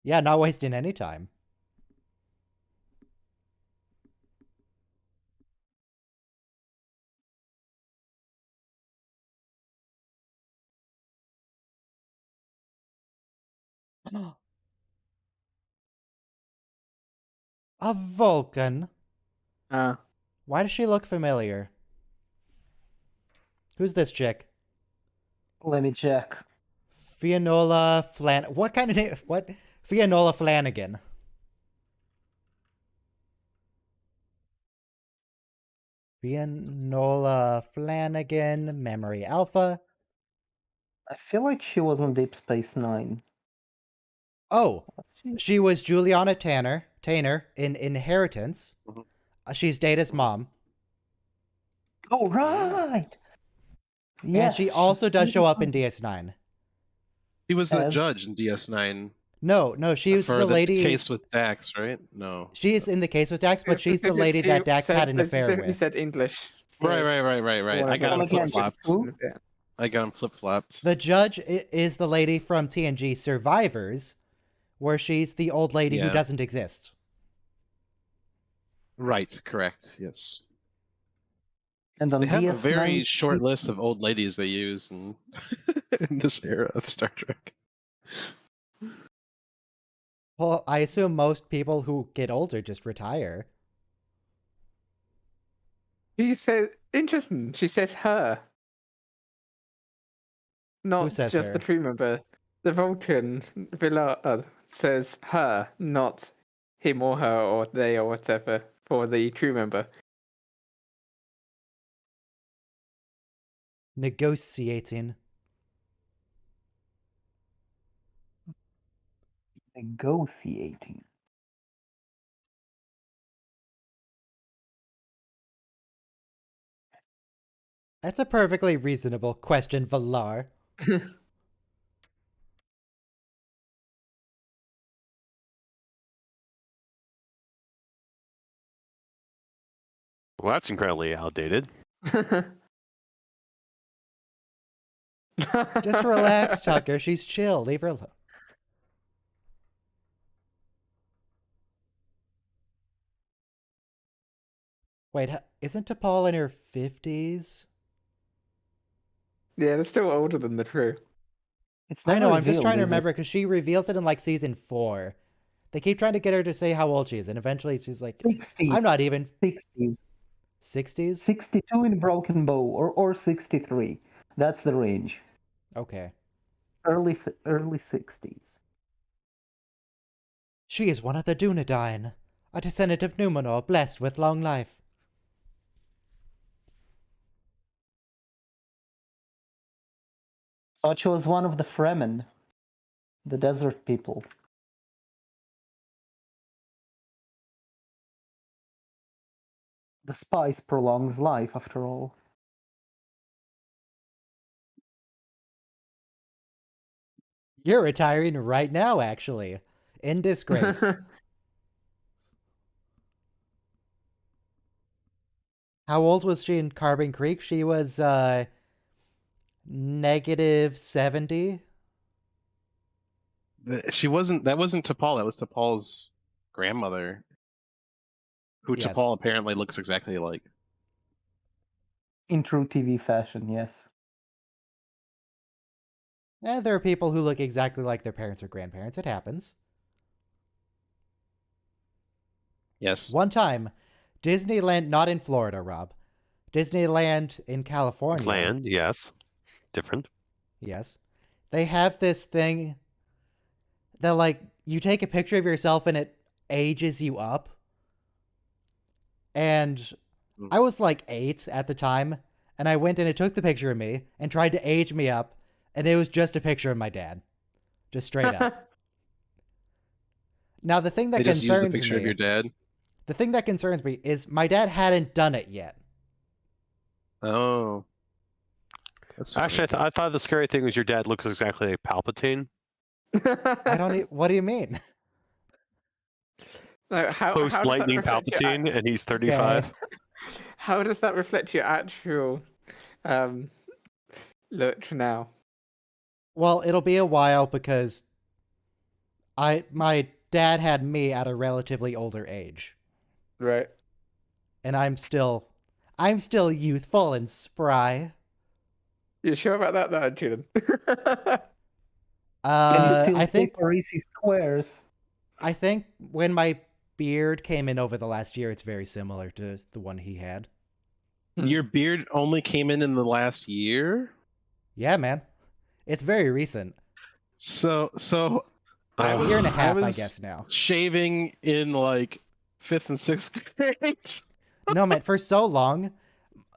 Speaker 1: Yeah, not wasting any time. A Vulcan? Why does she look familiar? Who's this chick?
Speaker 2: Let me check.
Speaker 1: Fianola What kind of name? What? Fianola Flanagan. Fianola Flanagan, Memory Alpha.
Speaker 2: I feel like she was on Deep Space Nine.
Speaker 1: Oh,
Speaker 2: Was she?
Speaker 1: she was Juliana Tanner in Inheritance.
Speaker 5: Mhm.
Speaker 1: She's Data's mom.
Speaker 2: Oh, right!
Speaker 1: And
Speaker 2: Yes.
Speaker 1: she also does show up in DS9.
Speaker 5: He was the
Speaker 2: As-
Speaker 5: judge in DS9
Speaker 1: No, she was
Speaker 5: for
Speaker 1: the lady.
Speaker 5: case with Dax, right? No.
Speaker 1: She's in the case with Dax, but she's the lady that Dax had an affair
Speaker 3: He
Speaker 1: with.
Speaker 3: said English. so-
Speaker 5: Right. I got him
Speaker 2: Well, again,
Speaker 5: flip flopped.
Speaker 2: who?
Speaker 3: Yeah.
Speaker 5: I got him flip flopped.
Speaker 1: The judge is the lady from TNG Survivors, where she's the old lady who
Speaker 5: Yeah.
Speaker 1: doesn't exist.
Speaker 5: Right, correct. Yes.
Speaker 2: And on
Speaker 5: They have a
Speaker 2: DS9,
Speaker 5: very short
Speaker 2: she's-
Speaker 5: list of old ladies they use in, in this era of Star Trek.
Speaker 1: Well, I assume most people who get older just retire.
Speaker 3: She said, interesting. She says her. Not
Speaker 1: says
Speaker 3: just
Speaker 1: her?
Speaker 3: the crew member. The Vulcan Villa says her, not him or her or they or whatever for the crew member.
Speaker 1: Negotiating.
Speaker 2: negotiating.
Speaker 1: That's a perfectly reasonable question, Valar.
Speaker 7: Well, that's incredibly outdated.
Speaker 1: Just relax, Tucker. She's chill. Leave her alone. Wait, isn't T'Pol in her 50s?
Speaker 3: Yeah, they're still older than the crew.
Speaker 2: It's
Speaker 1: I
Speaker 2: never
Speaker 1: know, I'm just
Speaker 2: revealed,
Speaker 1: trying to
Speaker 2: is it?
Speaker 1: remember because she reveals it in like season 4. They keep trying to get her to say how old she is, and eventually she's like,
Speaker 2: 60s.
Speaker 1: I'm not even
Speaker 2: 60s.
Speaker 1: 60s?
Speaker 2: 62 in Broken Bow, or 63. That's the range.
Speaker 1: Okay.
Speaker 2: Early 60s.
Speaker 1: She is one of the Dunedain, a descendant of Numenor blessed with long life.
Speaker 2: Thought she was one of the Fremen, the desert people. The spice prolongs life, after all.
Speaker 1: You're retiring right now, actually. In disgrace. How old was she in Carbon Creek? She was, negative 70?
Speaker 5: She wasn't. That wasn't T'Pol. That was T'Pol's grandmother, who
Speaker 1: Yes.
Speaker 5: T'Pol apparently looks exactly like.
Speaker 2: In true TV fashion, yes.
Speaker 1: There are people who look exactly like their parents or grandparents. It happens.
Speaker 5: Yes.
Speaker 1: One time, Disneyland, not in Florida, Rob. Disneyland in California.
Speaker 7: Land, yes. Different.
Speaker 1: Yes. They have this thing that, like, you take a picture of yourself and it ages you up. And I was like 8 at the time, and I went and it took the picture of me and tried to age me up, and it was just a picture of my dad. Just straight up. Now, the thing that
Speaker 5: They just used the
Speaker 1: concerns
Speaker 5: picture of
Speaker 1: me,
Speaker 5: your dad.
Speaker 1: the thing that concerns me is my dad hadn't done it yet.
Speaker 5: Oh. That's funny.
Speaker 7: Actually, I thought the scary thing was your dad looks exactly like Palpatine.
Speaker 1: I don't. What do you mean?
Speaker 3: Like, how
Speaker 7: Post
Speaker 3: does that
Speaker 7: Lightning
Speaker 3: reflect your
Speaker 7: Palpatine, and he's 35.
Speaker 3: How does that reflect your actual look now?
Speaker 1: Well, it'll be a while because my dad had me at a relatively older age,
Speaker 3: Right.
Speaker 1: and I'm still youthful and spry.
Speaker 3: You sure about that, though, Julian?
Speaker 2: Can you still
Speaker 1: I think
Speaker 2: take Reese squares?
Speaker 1: when my beard came in over the last year, it's very similar to the one he had.
Speaker 5: Your beard only came in the last year?
Speaker 1: Yeah, man, it's very recent.
Speaker 5: So
Speaker 1: A
Speaker 5: I was,
Speaker 1: year and a half, I
Speaker 5: was
Speaker 1: guess now.
Speaker 5: shaving in like 5th and 6th grade.
Speaker 1: No, man, for so long,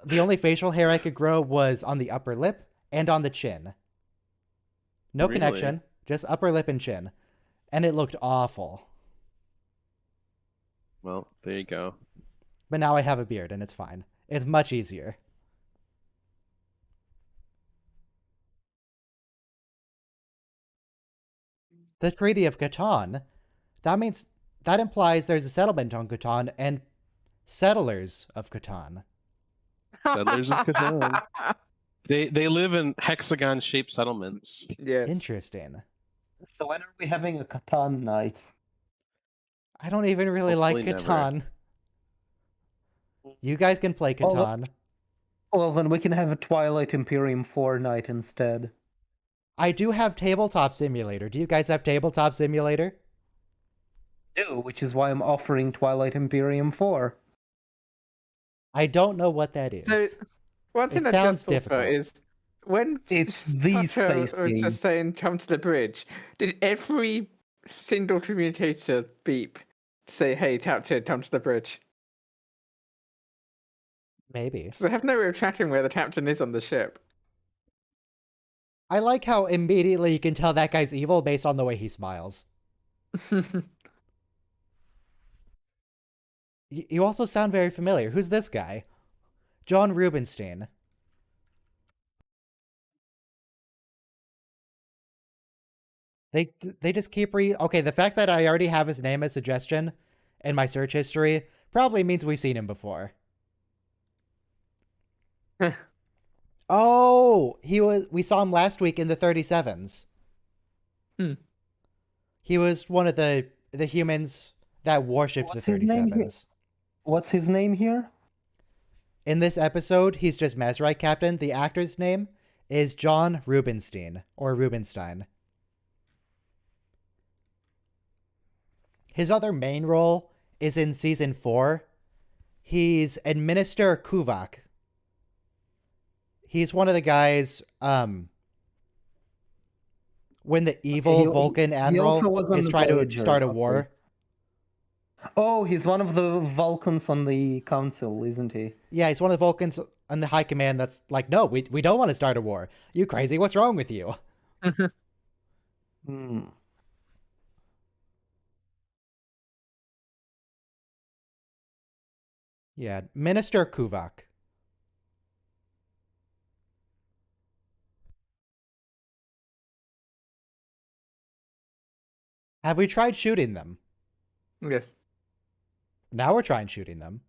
Speaker 1: the only facial hair I could grow was on the upper lip and on the chin. No
Speaker 5: Really?
Speaker 1: connection, just upper lip and chin. And it looked awful.
Speaker 5: Well, there you go.
Speaker 1: But now I have a beard and it's fine. It's much easier. The Treaty of Catan, that implies there's a settlement on Catan and settlers of Catan.
Speaker 5: Settlers of Catan. They live in hexagon-shaped settlements.
Speaker 3: Yes.
Speaker 1: Interesting.
Speaker 2: So when are we having a Catan night?
Speaker 1: I don't even really like
Speaker 5: Hopefully never.
Speaker 1: Catan. You guys can play Catan.
Speaker 2: Well, then we can have a Twilight Imperium 4 night instead.
Speaker 1: I do have Tabletop Simulator. Do you guys have Tabletop Simulator?
Speaker 2: Do, which is why I'm offering Twilight Imperium 4.
Speaker 1: I don't know what that is.
Speaker 3: So, one thing
Speaker 1: It
Speaker 3: I
Speaker 1: sounds
Speaker 3: just thought about
Speaker 1: difficult.
Speaker 3: is when
Speaker 2: It's the
Speaker 3: Tucker
Speaker 2: space
Speaker 3: was
Speaker 2: game.
Speaker 3: just saying, "Come to the bridge." Did every single communicator beep to say, "Hey, Captain, come to the bridge"?
Speaker 1: Maybe.
Speaker 3: Because I have no way of tracking where the captain is on the ship.
Speaker 1: I like how immediately you can tell that guy's evil based on the way he smiles. You also sound very familiar. Who's this guy? John Rubinstein. They just keep okay, the fact that I already have his name as suggestion in my search history probably means we've seen him before. Oh, we saw him last week in the 37s.
Speaker 3: Hmm.
Speaker 1: He was one of the humans that worshipped
Speaker 2: What's
Speaker 1: the
Speaker 2: his name here?
Speaker 1: 37s.
Speaker 2: What's his name here?
Speaker 1: In this episode, he's just Mesrite Captain. The actor's name is John Rubinstein, or Rubinstein. His other main role is in season 4. He's Administrator Kuvak. He's one of the guys, when the evil Vulcan admiral is trying to start a war.
Speaker 2: Oh, he's one of the Vulcans on the council, isn't he?
Speaker 1: Yeah, he's one of the Vulcans on the high command that's like, no, we don't want to start a war. You crazy? What's wrong with you?
Speaker 2: Hmm.
Speaker 1: Yeah, Minister Kuvak. Have we tried shooting them?
Speaker 3: Yes.
Speaker 1: Now we're trying shooting them.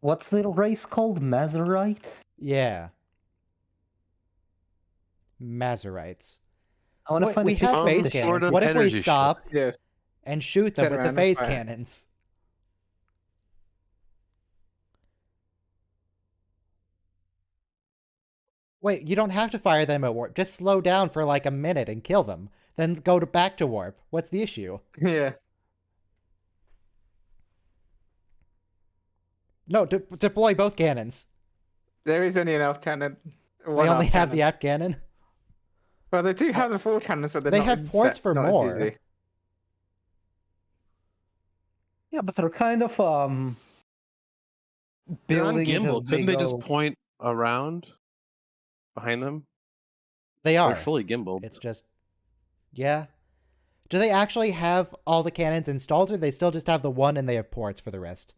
Speaker 2: What's the race called? Mazarite?
Speaker 1: Yeah. Mazarites.
Speaker 2: I want to find
Speaker 1: We
Speaker 2: a picture.
Speaker 1: have phase
Speaker 7: Some
Speaker 1: cannons.
Speaker 7: sort of
Speaker 1: What if we
Speaker 7: energy ship.
Speaker 1: stop
Speaker 3: Yes.
Speaker 1: and shoot them
Speaker 3: Turn
Speaker 1: with the
Speaker 3: around and
Speaker 1: phase
Speaker 3: fire.
Speaker 1: cannons? Wait, you don't have to fire them at warp. Just slow down for like a minute and kill them. Then go back to warp. What's the issue?
Speaker 3: Yeah.
Speaker 1: No, deploy both cannons.
Speaker 3: There is only enough cannon.
Speaker 1: They only have the F cannon.
Speaker 3: Well, they do have the 4 cannons, but they're
Speaker 1: They
Speaker 3: not
Speaker 1: have ports for
Speaker 3: not as
Speaker 1: more.
Speaker 3: easy.
Speaker 2: Yeah, but they're kind of
Speaker 5: They're on
Speaker 2: building it as
Speaker 5: gimbal.
Speaker 2: they
Speaker 5: Couldn't they
Speaker 2: go.
Speaker 5: just point around behind them?
Speaker 1: They are.
Speaker 5: They're fully gimbaled.
Speaker 1: It's just, yeah. Do they actually have all the cannons installed, or they still just have the one and they have ports for the rest?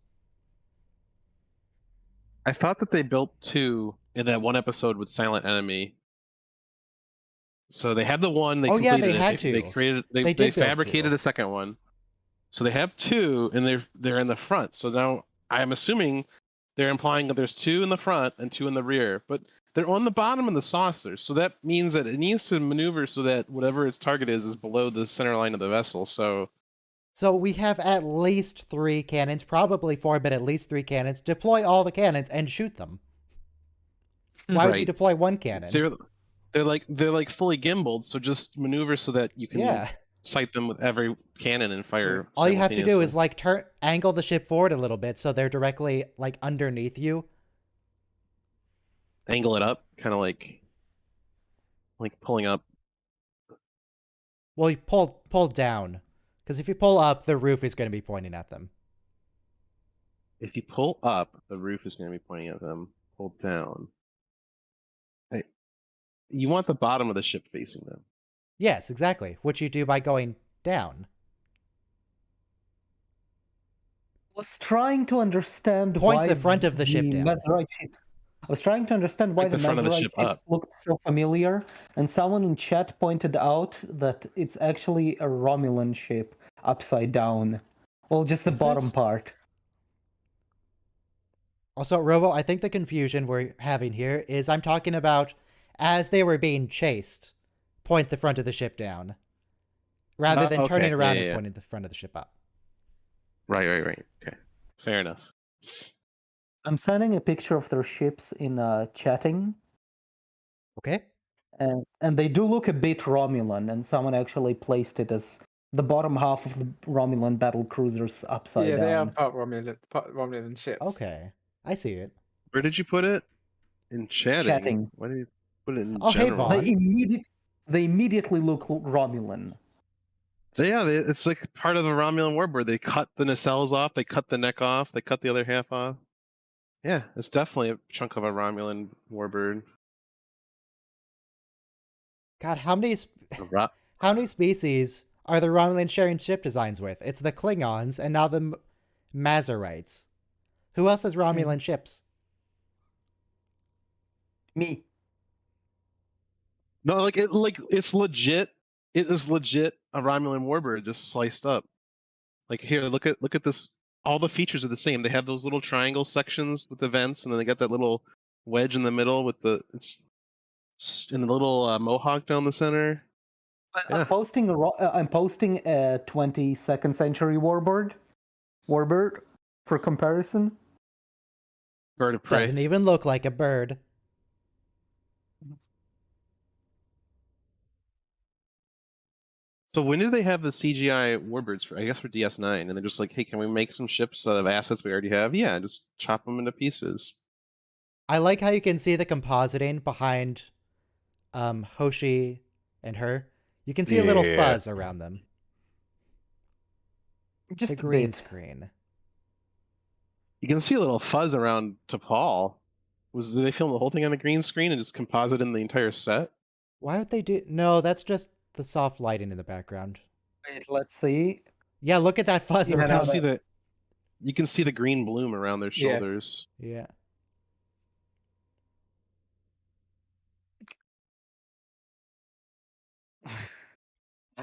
Speaker 5: I thought that they built 2 in that one episode with Silent Enemy. So they had the one. They
Speaker 1: Oh, yeah,
Speaker 5: completed
Speaker 1: they
Speaker 5: it.
Speaker 1: had
Speaker 5: They
Speaker 1: to.
Speaker 5: created.
Speaker 1: They
Speaker 5: They
Speaker 1: did build
Speaker 5: fabricated
Speaker 1: 2.
Speaker 5: a second one. So they have 2, and they're in the front. So now I'm assuming they're implying that there's 2 in the front and 2 in the rear, but they're on the bottom of the saucer. So that means that it needs to maneuver so that whatever its target is below the center line of the vessel. So
Speaker 1: We have at least 3 cannons, probably 4, but at least 3 cannons. Deploy all the cannons and shoot them. Why would you
Speaker 5: Right.
Speaker 1: deploy 1 cannon?
Speaker 5: they're like fully gimbaled. So just maneuver so that you can sight them with every cannon and fire.
Speaker 1: All you have to do is like angle the ship forward a little bit so they're directly like underneath you.
Speaker 5: Angle it up, kind of like pulling up.
Speaker 1: Well, you pull down, because if you pull up, the roof is going to be pointing at them.
Speaker 5: If you pull up, the roof is going to be pointing at them. Pull down. You want the bottom of the ship facing them.
Speaker 1: Yes, exactly. Which you do by going down.
Speaker 2: I was trying to understand
Speaker 1: Point
Speaker 2: why
Speaker 1: the front of the ship down.
Speaker 2: Mazarite ships. I was trying to understand why
Speaker 5: Like
Speaker 2: the
Speaker 5: the front of the
Speaker 2: Mazarite
Speaker 5: ship
Speaker 2: ships looked so familiar, and someone in chat pointed out that it's actually a Romulan ship upside down. Well, just the
Speaker 1: Is
Speaker 2: bottom
Speaker 1: it?
Speaker 2: part.
Speaker 1: Also, Robo, I think the confusion we're having here is I'm talking about as they were being chased, point the front of the ship down, rather than turning around and pointing the front of the ship up.
Speaker 5: Right. Okay, fair enough.
Speaker 2: I'm sending a picture of their ships in chatting,
Speaker 1: Okay.
Speaker 2: and they do look a bit Romulan, and someone actually placed it as the bottom half of the Romulan battle cruisers upside down.
Speaker 3: Yeah, they are part Romulan ships.
Speaker 1: Okay. I see it.
Speaker 5: Where did you put it? In chatting.
Speaker 2: Chatting.
Speaker 5: Why did you put it in
Speaker 1: Oh, hey,
Speaker 5: general?
Speaker 1: Vaughn.
Speaker 2: They immediately look Romulan.
Speaker 5: It's like part of the Romulan warbird. They cut the nacelles off, they cut the neck off, they cut the other half off. Yeah, it's definitely a chunk of a Romulan warbird.
Speaker 1: God, how many species are the Romulans sharing ship designs with? It's the Klingons and now the Mazarites. Who else has Romulan ships?
Speaker 2: Me.
Speaker 5: No, it's legit. It is legit a Romulan warbird just sliced up. Like here, look at this all the features are the same. They have those little triangle sections with the vents, and then they got that little wedge in the middle with the and the little mohawk down the center.
Speaker 2: I'm
Speaker 5: Yeah.
Speaker 2: posting I'm posting a 22nd century warbird for comparison.
Speaker 5: Bird of prey.
Speaker 1: Doesn't even look like a bird.
Speaker 5: So when did they have the CGI warbirds for? I guess for DS9, and they're just like, hey, can we make some ships out of assets we already have? Yeah, just chop them into pieces.
Speaker 1: I like how you can see the compositing behind Hoshi and her. You can see a little
Speaker 7: Yeah.
Speaker 1: fuzz around them.
Speaker 2: Just
Speaker 1: The
Speaker 2: a
Speaker 1: green
Speaker 2: bit.
Speaker 1: screen.
Speaker 5: You can see a little fuzz around T'Pol. Did they film the whole thing on a green screen and just composite in the entire set?
Speaker 1: Why would they do? No, that's just the soft lighting in the background.
Speaker 2: Wait, let's see.
Speaker 1: Yeah, look at that fuzz
Speaker 2: Yeah,
Speaker 5: You
Speaker 1: around.
Speaker 5: can see you can see the green bloom around their
Speaker 3: Yes.
Speaker 5: shoulders.
Speaker 1: Yeah.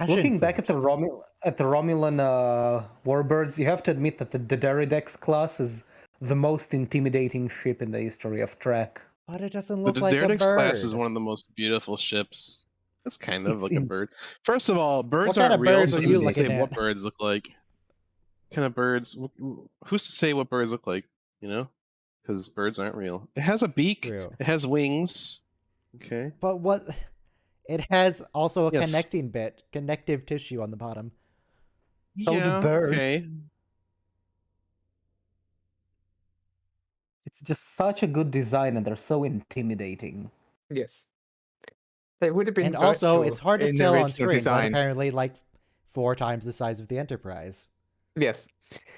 Speaker 2: Looking back at the Romulan warbirds, you have to admit that the Deridex class is the most intimidating ship in the history of Trek.
Speaker 1: But it doesn't
Speaker 5: The
Speaker 1: look like a
Speaker 5: Derdix
Speaker 1: bird.
Speaker 5: class is one of the most beautiful ships. It's kind of
Speaker 2: It's
Speaker 5: like a
Speaker 2: in-
Speaker 5: bird. First of all, birds
Speaker 1: What kind
Speaker 5: aren't
Speaker 1: of
Speaker 5: real,
Speaker 1: birds
Speaker 5: so
Speaker 1: are
Speaker 5: who's
Speaker 1: you
Speaker 5: to say
Speaker 1: looking
Speaker 5: what
Speaker 1: at?
Speaker 5: birds look like? What kind of birds? Who's to say what birds look like? You know, because birds aren't real. It has a beak.
Speaker 1: True.
Speaker 5: It has wings. Okay.
Speaker 1: But what? It has also a
Speaker 5: Yes.
Speaker 1: connective tissue on the bottom.
Speaker 2: So
Speaker 5: yeah,
Speaker 2: do birds.
Speaker 5: Okay.
Speaker 2: It's just such a good design, and they're so intimidating.
Speaker 3: Yes. They would have been
Speaker 1: And also,
Speaker 3: vertical
Speaker 1: it's hard to
Speaker 3: in the
Speaker 1: scale on
Speaker 3: original
Speaker 1: screen, but
Speaker 3: design.
Speaker 1: apparently like 4 times the size of the Enterprise.
Speaker 3: Yes.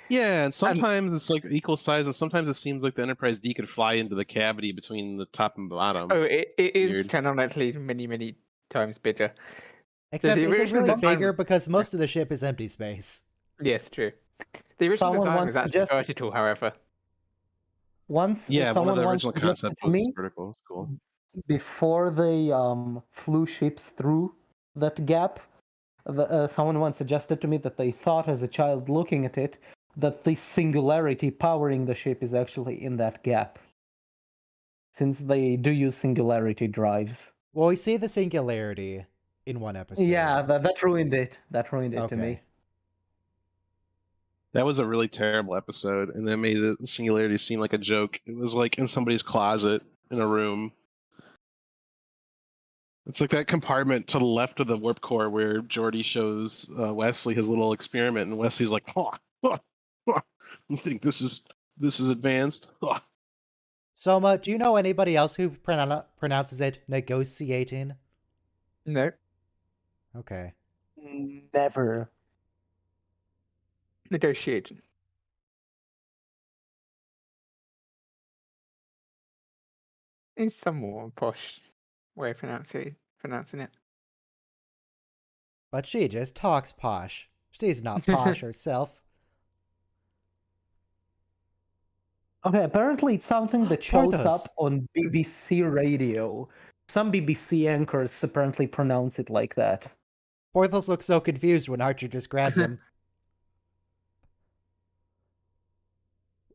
Speaker 5: Yeah, and sometimes it's like equal size, and sometimes it seems like the Enterprise D could fly into the cavity between the top and bottom.
Speaker 3: Oh, it is
Speaker 5: Weird.
Speaker 3: canonically many, many times bigger.
Speaker 1: Except,
Speaker 3: the
Speaker 1: is it
Speaker 3: original
Speaker 1: really
Speaker 3: design-
Speaker 1: bigger because most of the ship is empty space?
Speaker 3: Yes, true. The original
Speaker 2: Someone
Speaker 3: design
Speaker 2: once
Speaker 3: was actually
Speaker 2: suggested-
Speaker 3: vertical, however.
Speaker 2: Once
Speaker 5: Yeah, one of
Speaker 2: someone
Speaker 5: the
Speaker 2: once
Speaker 5: original
Speaker 2: suggested
Speaker 5: concept
Speaker 2: to
Speaker 5: was
Speaker 2: me,
Speaker 5: vertical. It's cool.
Speaker 2: before they flew ships through that gap, someone once suggested to me that they thought as a child looking at it that the singularity powering the ship is actually in that gap, since they do use singularity drives.
Speaker 1: Well, we see the singularity in one episode.
Speaker 2: Yeah, that ruined it. That ruined it to me.
Speaker 1: Okay.
Speaker 5: That was a really terrible episode, and that made the singularity seem like a joke. It was like in somebody's closet in a room. It's like that compartment to the left of the warp core where Geordi shows Wesley his little experiment, and Wesley's like, "You think this is advanced?"
Speaker 1: Soma, do you know anybody else who pronounces it negotiating?
Speaker 3: No.
Speaker 1: Okay.
Speaker 2: Never.
Speaker 3: Negotiating. It's some more posh way of pronouncing it.
Speaker 1: But she just talks posh. She's not posh herself.
Speaker 2: Okay, apparently it's something that shows
Speaker 1: Porthos.
Speaker 2: up on BBC radio. Some BBC anchors apparently pronounce it like that.
Speaker 1: Porthos looks so confused when Archer just grabs him.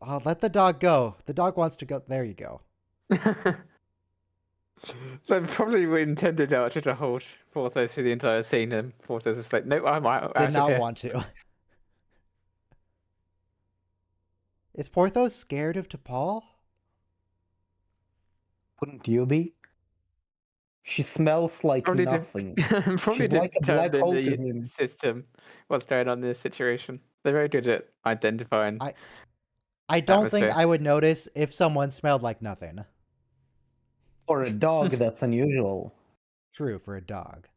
Speaker 1: Oh, let the dog go. The dog wants to go. There you go.
Speaker 3: They probably intended Archer to hold Porthos through the entire scene, and Porthos is like, "No, I'm out."
Speaker 1: Did
Speaker 3: of
Speaker 1: not
Speaker 3: here."
Speaker 1: want to. Is Porthos scared of T'Pol?
Speaker 2: Wouldn't you be? She smells like
Speaker 3: Probably
Speaker 2: nothing.
Speaker 3: probably
Speaker 2: She's like a black
Speaker 3: determined
Speaker 2: hole
Speaker 3: in
Speaker 2: to
Speaker 3: the
Speaker 2: him.
Speaker 3: system what's going on in this situation. They're very good at identifying.
Speaker 1: I don't think
Speaker 3: Atmosphere.
Speaker 1: I would notice if someone smelled like nothing.
Speaker 2: For a dog, that's unusual.
Speaker 1: True for a dog.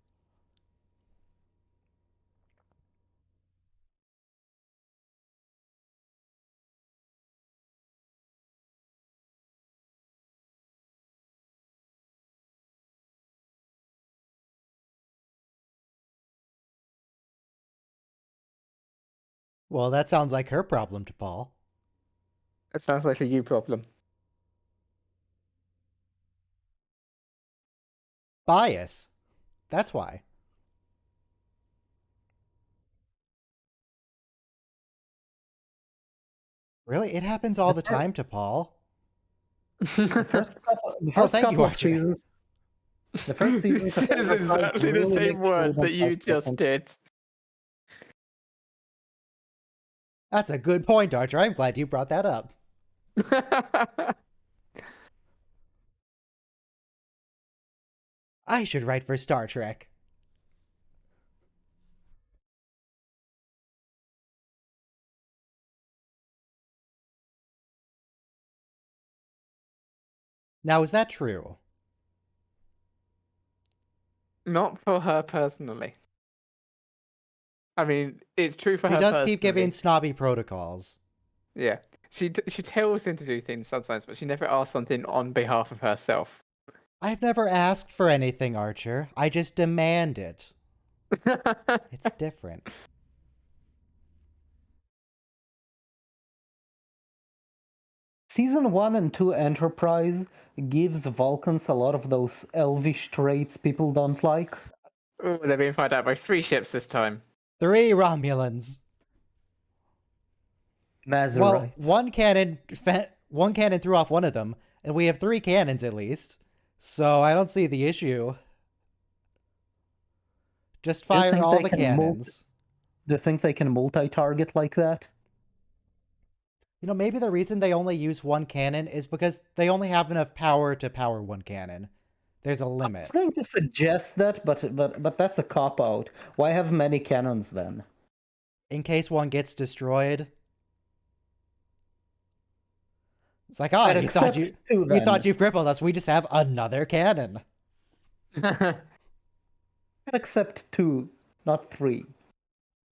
Speaker 1: Well, that sounds like her problem, T'Pol.
Speaker 3: That sounds like a you problem.
Speaker 1: Bias. That's why. Really? It happens all the time to Paul.
Speaker 2: The first
Speaker 1: Oh, thank you,
Speaker 2: couple of
Speaker 1: Archer.
Speaker 2: seasons. The first
Speaker 3: He
Speaker 2: seasons of
Speaker 3: says
Speaker 2: Enterprise
Speaker 3: exactly the
Speaker 2: really
Speaker 3: same
Speaker 2: make
Speaker 3: words
Speaker 2: sure
Speaker 3: that you
Speaker 2: that's
Speaker 3: just did.
Speaker 1: That's a good point, Archer. I'm glad you brought that up. I should write for Star Trek. Now, is that true?
Speaker 3: Not for her personally. I mean, it's true for
Speaker 1: She
Speaker 3: her
Speaker 1: does
Speaker 3: personally.
Speaker 1: keep giving snobby protocols.
Speaker 3: Yeah, she tells him to do things sometimes, but she never asks something on behalf of herself.
Speaker 1: I've never asked for anything, Archer. I just demand it. It's different.
Speaker 2: Season 1 and 2 Enterprise gives Vulcans a lot of those elvish traits people don't like.
Speaker 3: Oh, they're being fired out by 3 ships this time.
Speaker 1: 3 Romulans.
Speaker 2: Mazarites.
Speaker 1: Well, one cannon threw off one of them, and we have 3 cannons at least. So I don't see the issue. Just fire all the cannons.
Speaker 2: Do you think they can multi-target like that?
Speaker 1: You know, maybe the reason they only use 1 cannon is because they only have enough power to power 1 cannon. There's a
Speaker 2: I
Speaker 1: limit.
Speaker 2: was going to suggest that, but that's a cop-out. Why have many cannons then?
Speaker 1: In case one gets destroyed. It's like,
Speaker 2: I'd
Speaker 1: oh, you thought you've crippled us. We just have another cannon.
Speaker 2: I'd accept 2, not 3.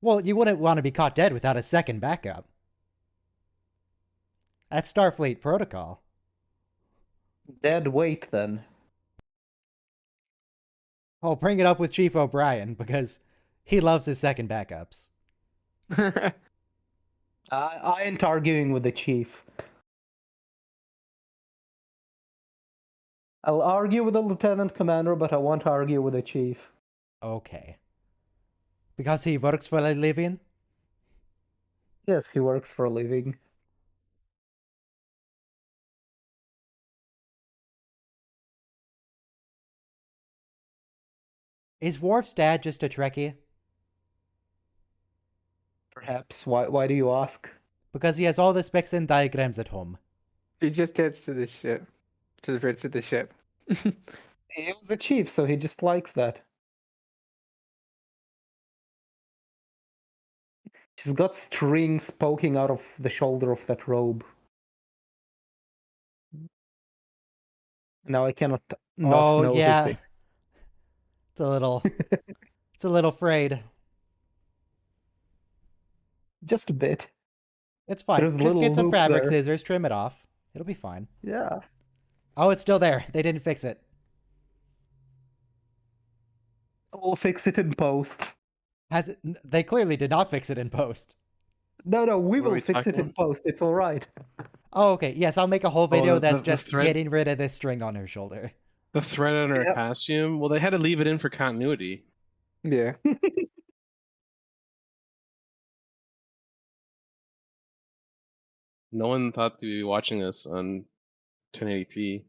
Speaker 1: Well, you wouldn't want to be caught dead without a second backup. That's Starfleet protocol.
Speaker 2: Dead weight then.
Speaker 1: Oh, bring it up with Chief O'Brien, because he loves his second backups.
Speaker 2: I ain't arguing with the chief. I'll argue with the lieutenant commander, but I won't argue with the chief.
Speaker 1: Okay. Because he works for a living?
Speaker 2: Yes, he works for a living.
Speaker 1: Is Worf's dad just a Trekkie?
Speaker 2: Perhaps. Why do you ask?
Speaker 1: Because he has all the specs and diagrams at home.
Speaker 3: He just gets to the ship. To the bridge of the ship.
Speaker 2: He was the chief, so he just likes that. He's got strings poking out of the shoulder of that robe. Now I cannot not notice
Speaker 1: yeah.
Speaker 2: it.
Speaker 1: It's a little frayed.
Speaker 2: Just a bit.
Speaker 1: It's fine.
Speaker 2: There's a
Speaker 1: Just
Speaker 2: little
Speaker 1: get some
Speaker 2: loop
Speaker 1: fabric
Speaker 2: there.
Speaker 1: scissors, trim it off. It'll be fine.
Speaker 2: Yeah.
Speaker 1: Oh, it's still there. They didn't fix it.
Speaker 2: We'll fix it in post.
Speaker 1: They clearly did not fix it in post.
Speaker 2: No, we
Speaker 5: What are
Speaker 2: will
Speaker 5: we
Speaker 2: fix it
Speaker 5: talking
Speaker 2: in post. It's all right.
Speaker 1: Oh, okay. Yes, I'll make a whole video that's
Speaker 5: the
Speaker 1: just
Speaker 5: thread-
Speaker 1: getting rid of this string on her shoulder.
Speaker 5: The thread on her
Speaker 2: Yep.
Speaker 5: costume. Well, they had to leave it in for continuity.
Speaker 3: Yeah.
Speaker 5: No one thought to be watching this on 1080p.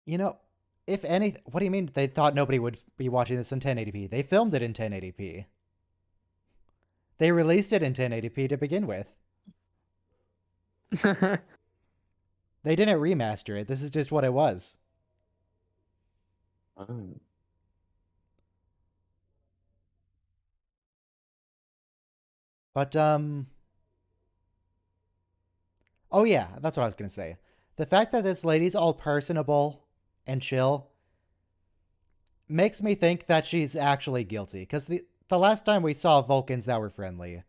Speaker 1: You know, if any, what do you mean they thought nobody would be watching this in 1080p? They filmed it in 1080p. They released it in 1080p to begin with. They didn't remaster it. This is just what it was.
Speaker 5: Oh.
Speaker 1: But, oh yeah, that's what I was going to say. The fact that this lady's all personable and chill makes me think that she's actually guilty. Because the last time we saw Vulcans that were friendly,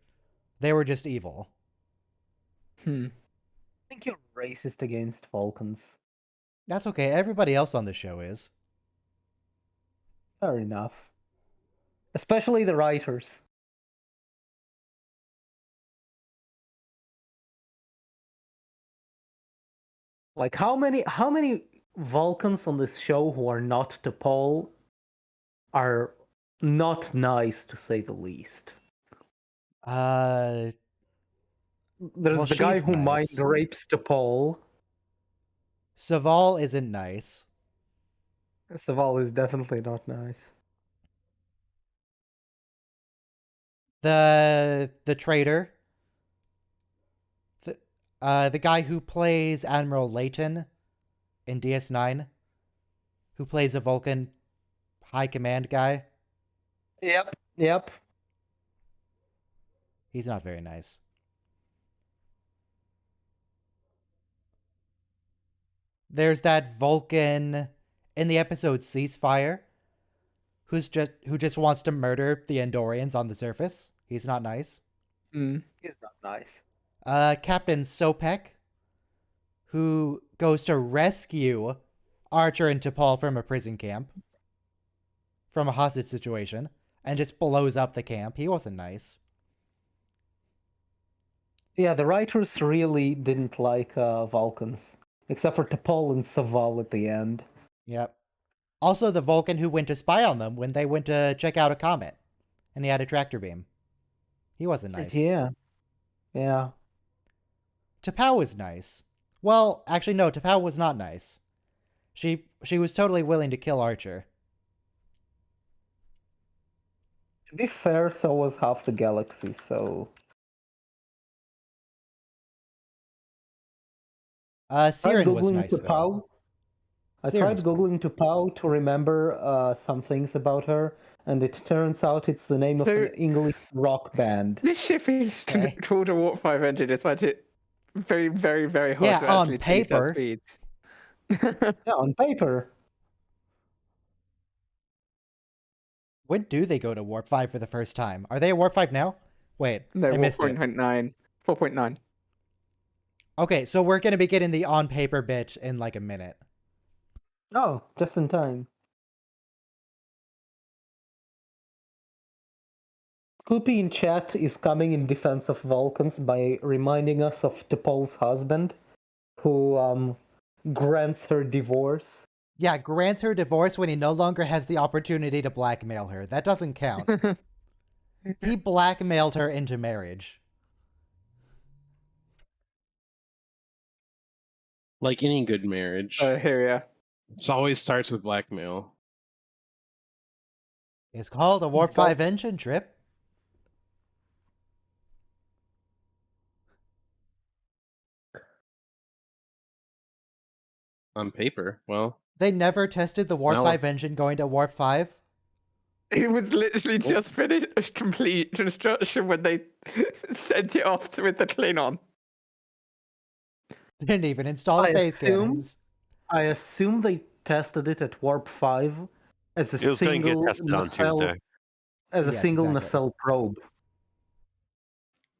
Speaker 1: they were just evil.
Speaker 3: Hmm.
Speaker 2: I think you're racist against Vulcans.
Speaker 1: That's okay. Everybody else on the show is.
Speaker 2: Fair enough. Especially the writers. Like how many Vulcans on this show who are not T'Pol are not nice to say the least. There's
Speaker 1: Well,
Speaker 2: the guy
Speaker 1: she's
Speaker 2: who mind
Speaker 1: nice.
Speaker 2: rapes T'Pol.
Speaker 1: Saval isn't nice.
Speaker 2: Saval is definitely not nice.
Speaker 1: The traitor. The guy who plays Admiral Layton in DS9, who plays a Vulcan high command guy.
Speaker 2: Yep.
Speaker 1: He's not very nice. There's that Vulcan in the episode Ceasefire who just wants to murder the Andorians on the surface. He's not nice.
Speaker 2: He's not nice.
Speaker 1: Captain Sopek, who goes to rescue Archer and T'Pol from a prison camp, from a hostage situation, and just blows up the camp. He wasn't nice.
Speaker 2: Yeah, the writers really didn't like Vulcans, except for T'Pol and Saval at the end.
Speaker 1: Yep. Also, the Vulcan who went to spy on them when they went to check out a comet, and he had a tractor beam. He wasn't nice.
Speaker 2: Yeah.
Speaker 1: T'Pau was nice. Well, actually, no, T'Pau was not nice. She was totally willing to kill Archer.
Speaker 2: To be fair, so was half the galaxy, so...
Speaker 1: Siren was nice, though.
Speaker 2: I
Speaker 1: Siren
Speaker 2: tried
Speaker 1: was cool.
Speaker 2: googling T'Pau to remember some things about her, and it turns out it's the name of
Speaker 3: So-
Speaker 2: an English rock band.
Speaker 3: This ship is
Speaker 1: Okay.
Speaker 3: called a Warp 5 engine, despite it very, very, very hard
Speaker 1: Yeah,
Speaker 3: to
Speaker 1: on
Speaker 3: actually achieve that
Speaker 1: paper.
Speaker 3: speed.
Speaker 2: Yeah, on paper.
Speaker 1: When do they go to Warp 5 for the first time? Are they at Warp 5 now? Wait,
Speaker 3: No,
Speaker 1: I missed it.
Speaker 3: 4.9. 4.9.
Speaker 1: Okay, so we're going to be getting the on-paper bit in like a minute.
Speaker 2: Oh, just in time. Scoopy in chat is coming in defense of Vulcans by reminding us of T'Pol's husband, who grants her divorce.
Speaker 1: Yeah, grants her divorce when he no longer has the opportunity to blackmail her. That doesn't count. He blackmailed her into marriage.
Speaker 5: Like any good marriage,
Speaker 3: Here we are.
Speaker 5: it always starts with blackmail.
Speaker 1: It's called a Warp 5 engine trip.
Speaker 5: On paper, well,
Speaker 1: They never tested the Warp
Speaker 5: No.
Speaker 1: 5 engine going to Warp 5.
Speaker 3: It was literally just finished complete construction when they sent it off with the Klingon.
Speaker 1: Didn't even install
Speaker 2: I
Speaker 1: phase
Speaker 2: assume-
Speaker 1: cannons.
Speaker 2: I assume they tested it at Warp 5 as a
Speaker 7: It was going to
Speaker 2: single
Speaker 7: get tested on
Speaker 2: nacelle,
Speaker 7: Tuesday.
Speaker 2: as a
Speaker 1: Yes,
Speaker 2: single
Speaker 1: exactly.
Speaker 2: nacelle probe.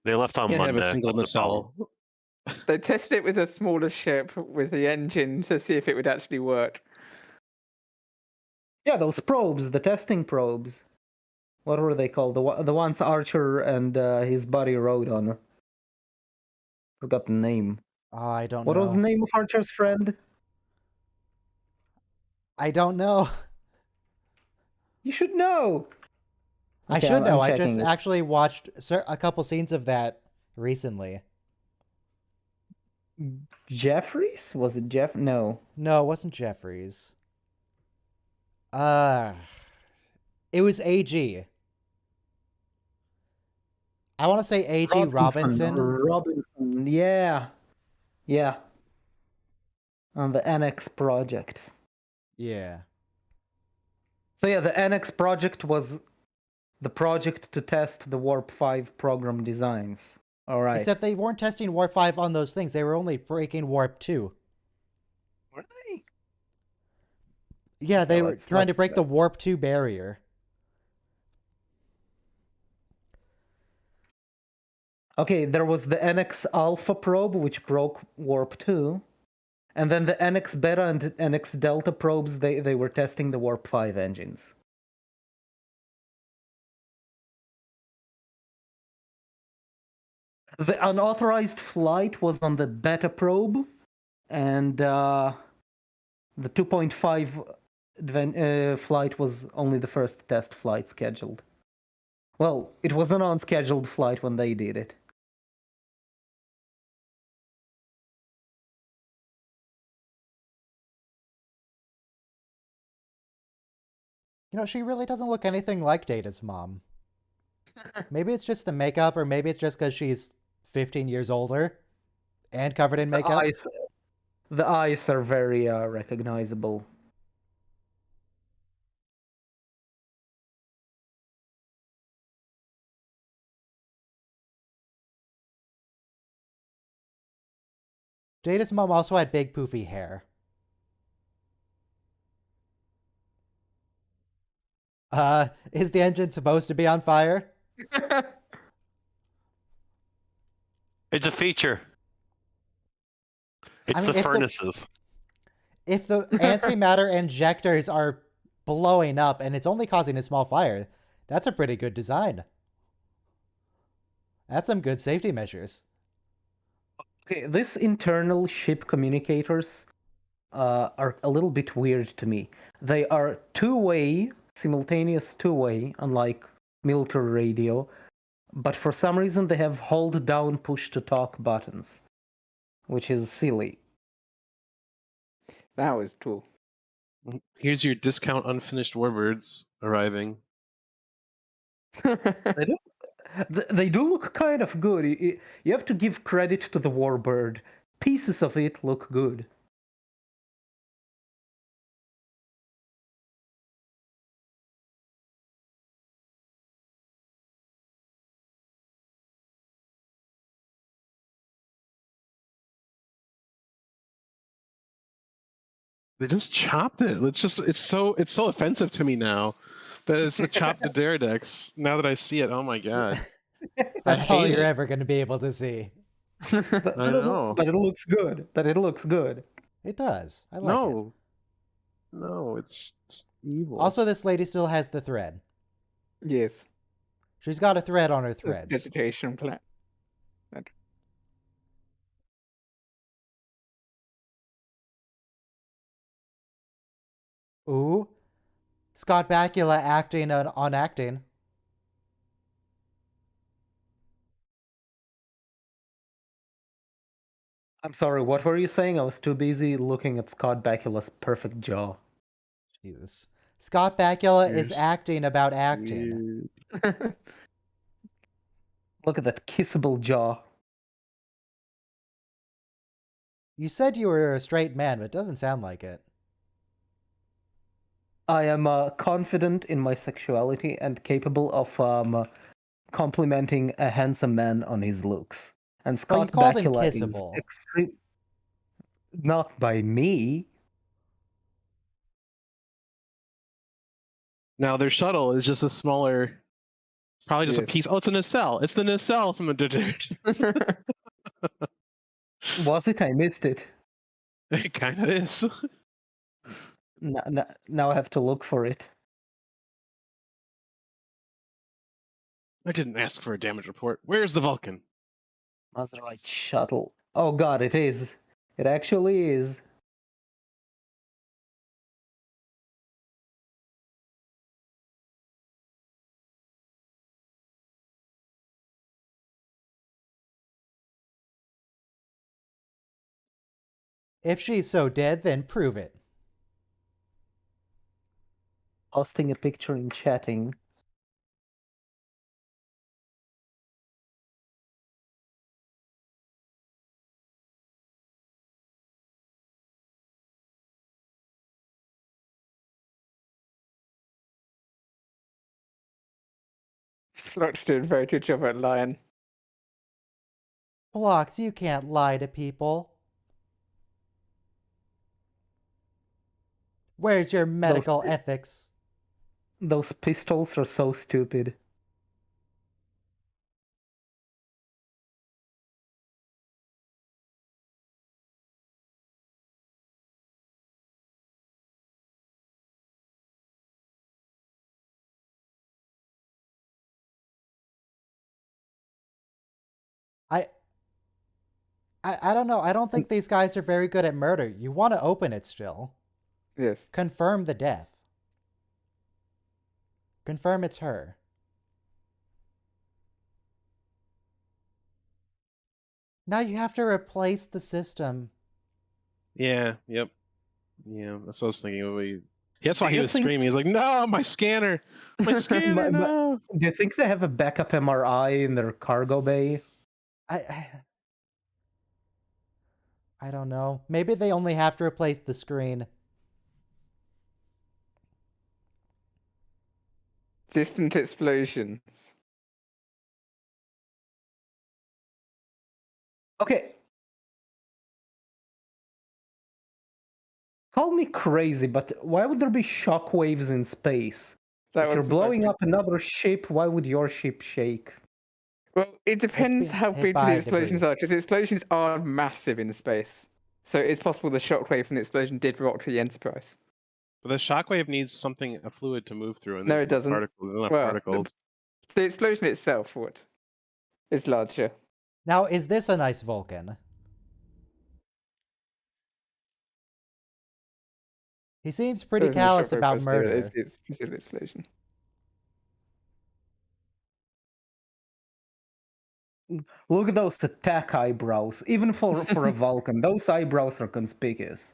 Speaker 7: They left on
Speaker 5: can't have
Speaker 7: Monday.
Speaker 5: a single nacelle.
Speaker 3: They tested it with a smaller ship with the engine to see if it would actually work.
Speaker 2: Yeah, those probes, the testing probes. What were they called? The ones Archer and his buddy rode on. Forgot the name.
Speaker 1: I don't
Speaker 2: What
Speaker 1: know.
Speaker 2: was the name of Archer's friend?
Speaker 1: I don't know.
Speaker 2: You should know.
Speaker 1: I
Speaker 2: Okay,
Speaker 1: should know.
Speaker 2: I'm
Speaker 1: I just
Speaker 2: checking it.
Speaker 1: actually watched a couple scenes of that recently.
Speaker 2: Jeffries? Was it Jeff? No.
Speaker 1: No, it wasn't Jeffries. It was AG. I want to say AG Robinson.
Speaker 2: Robinson, yeah. Yeah. On the NX project.
Speaker 1: Yeah.
Speaker 2: So yeah, the NX project was the project to test the Warp 5 program designs. All right.
Speaker 1: Except they weren't testing Warp 5 on those things. They were only breaking Warp 2.
Speaker 2: Were they?
Speaker 1: Yeah, they
Speaker 2: Okay,
Speaker 1: were trying to
Speaker 2: let's
Speaker 1: break
Speaker 2: go.
Speaker 1: the Warp 2 barrier.
Speaker 2: Okay, there was the NX Alpha probe, which broke Warp 2. And then the NX Beta and NX Delta probes, they were testing the Warp 5 engines. The unauthorized flight was on the Beta probe, and the 2.5 flight was only the first test flight scheduled. Well, it was an unscheduled flight when they did it.
Speaker 1: You know, she really doesn't look anything like Data's mom. Maybe it's just the makeup, or maybe it's just because she's 15 years older and covered in
Speaker 2: The
Speaker 1: makeup.
Speaker 2: eyes are very recognizable.
Speaker 1: Data's mom also had big poofy hair. Is the engine supposed to be on fire?
Speaker 7: It's a feature. It's
Speaker 1: I mean,
Speaker 7: the
Speaker 1: if
Speaker 7: furnaces.
Speaker 1: if the antimatter injectors are blowing up and it's only causing a small fire, that's a pretty good design. That's some good safety measures.
Speaker 2: Okay, this internal ship communicators are a little bit weird to me. They are simultaneous two-way, unlike military radio, but for some reason they have hold down, push to talk buttons, which is silly.
Speaker 3: That was cool.
Speaker 5: Here's your discount unfinished warbirds arriving.
Speaker 2: They do look kind of good. You have to give credit to the warbird. Pieces of it look good.
Speaker 5: They just chopped it. It's so offensive to me now. That it's a chopped Daredex. Now that I see it, oh my god.
Speaker 1: That's all
Speaker 5: hate
Speaker 1: you're
Speaker 5: it.
Speaker 1: ever going to be able to see.
Speaker 2: But
Speaker 5: I know.
Speaker 2: it looks good. But it looks good.
Speaker 1: It does. I like it.
Speaker 5: No, it's evil.
Speaker 1: Also, this lady still has the thread.
Speaker 3: Yes.
Speaker 1: She's got a thread on her
Speaker 3: It's
Speaker 1: threads.
Speaker 3: vegetation plant.
Speaker 1: Ooh. Scott Bakula acting on acting.
Speaker 2: I'm sorry, what were you saying? I was too busy looking at Scott Bakula's perfect jaw.
Speaker 1: Jesus. Scott Bakula is
Speaker 5: Here's
Speaker 1: acting about acting.
Speaker 5: weird.
Speaker 2: Look at that kissable jaw.
Speaker 1: You said you were a straight man, but it doesn't sound like it.
Speaker 2: I am confident in my sexuality and capable of complimenting a handsome man on his looks. And
Speaker 1: Well,
Speaker 2: Scott
Speaker 1: you called him
Speaker 2: Bakula is
Speaker 1: kissable.
Speaker 2: extreme. Not by me.
Speaker 5: Now their shuttle is just a smaller, probably just a
Speaker 3: Yes.
Speaker 5: piece. Oh, it's a nacelle. It's the nacelle from the Daredevil.
Speaker 2: Was it? I missed it.
Speaker 5: It kind of is.
Speaker 2: Now I have to look for it.
Speaker 5: I didn't ask for a damage report. Where's the Vulcan?
Speaker 2: Mazerite shuttle. Oh god, it is. It actually is.
Speaker 1: If she's so dead, then prove it.
Speaker 2: Posting a picture in chatting.
Speaker 3: Flock's doing a very good job at lying.
Speaker 1: Blocks, you can't lie to people. Where's your medical ethics?
Speaker 2: Those pistols are so stupid.
Speaker 1: I don't know. I don't think these guys are very good at murder. You want to open it still.
Speaker 3: Yes.
Speaker 1: Confirm the death. Confirm it's her. Now you have to replace the system.
Speaker 5: Yeah. Yep. Yeah. That's what I was thinking.
Speaker 4: That's why
Speaker 2: Do
Speaker 4: he
Speaker 2: you
Speaker 4: was
Speaker 2: think-
Speaker 4: screaming. He's like, "No, my scanner, my scanner,
Speaker 2: But-
Speaker 4: no!"
Speaker 2: Do you think they have a backup MRI in their cargo bay?
Speaker 1: I don't know. Maybe they only have to replace the screen.
Speaker 3: Distant explosions.
Speaker 2: Okay. Call me crazy, but why would there be shockwaves in space?
Speaker 3: That
Speaker 2: If you're
Speaker 3: was my
Speaker 2: blowing
Speaker 3: point.
Speaker 2: up another ship, why would your ship shake?
Speaker 3: Well, it depends
Speaker 1: being
Speaker 3: how
Speaker 1: hit
Speaker 3: big the
Speaker 1: by
Speaker 3: explosions
Speaker 1: debris.
Speaker 3: are, because the explosions are massive in space. So it's possible the shockwave from the explosion did rock the Enterprise.
Speaker 4: But the shockwave needs a fluid to move through, and
Speaker 3: No,
Speaker 4: there's
Speaker 3: it doesn't.
Speaker 4: Particles, enough
Speaker 3: Well,
Speaker 4: particles.
Speaker 3: The explosion itself is larger.
Speaker 1: Now, is this a nice Vulcan? He seems pretty
Speaker 3: There isn't a
Speaker 1: callous
Speaker 3: shockwave
Speaker 1: about
Speaker 3: per se, but
Speaker 1: murder.
Speaker 3: It's specific explosion.
Speaker 2: Look at those attack eyebrows. Even for a Vulcan, those eyebrows are conspicuous.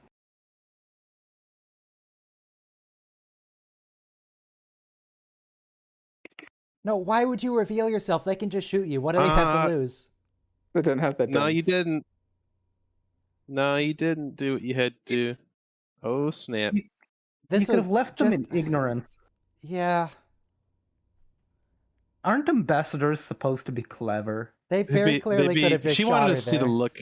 Speaker 1: No, why would you reveal yourself? They can just shoot you. What do they have to lose?
Speaker 3: They don't have their
Speaker 4: No, you
Speaker 3: guns.
Speaker 4: didn't. No, you didn't do what you had to do. Oh snap!
Speaker 1: This
Speaker 2: You could
Speaker 1: was
Speaker 2: have left them
Speaker 1: just-
Speaker 2: in ignorance.
Speaker 1: Yeah,
Speaker 2: Aren't ambassadors supposed to be clever?
Speaker 1: they very clearly could have just
Speaker 4: She
Speaker 1: shot
Speaker 4: wanted
Speaker 1: her
Speaker 4: to see the
Speaker 1: there.
Speaker 4: look.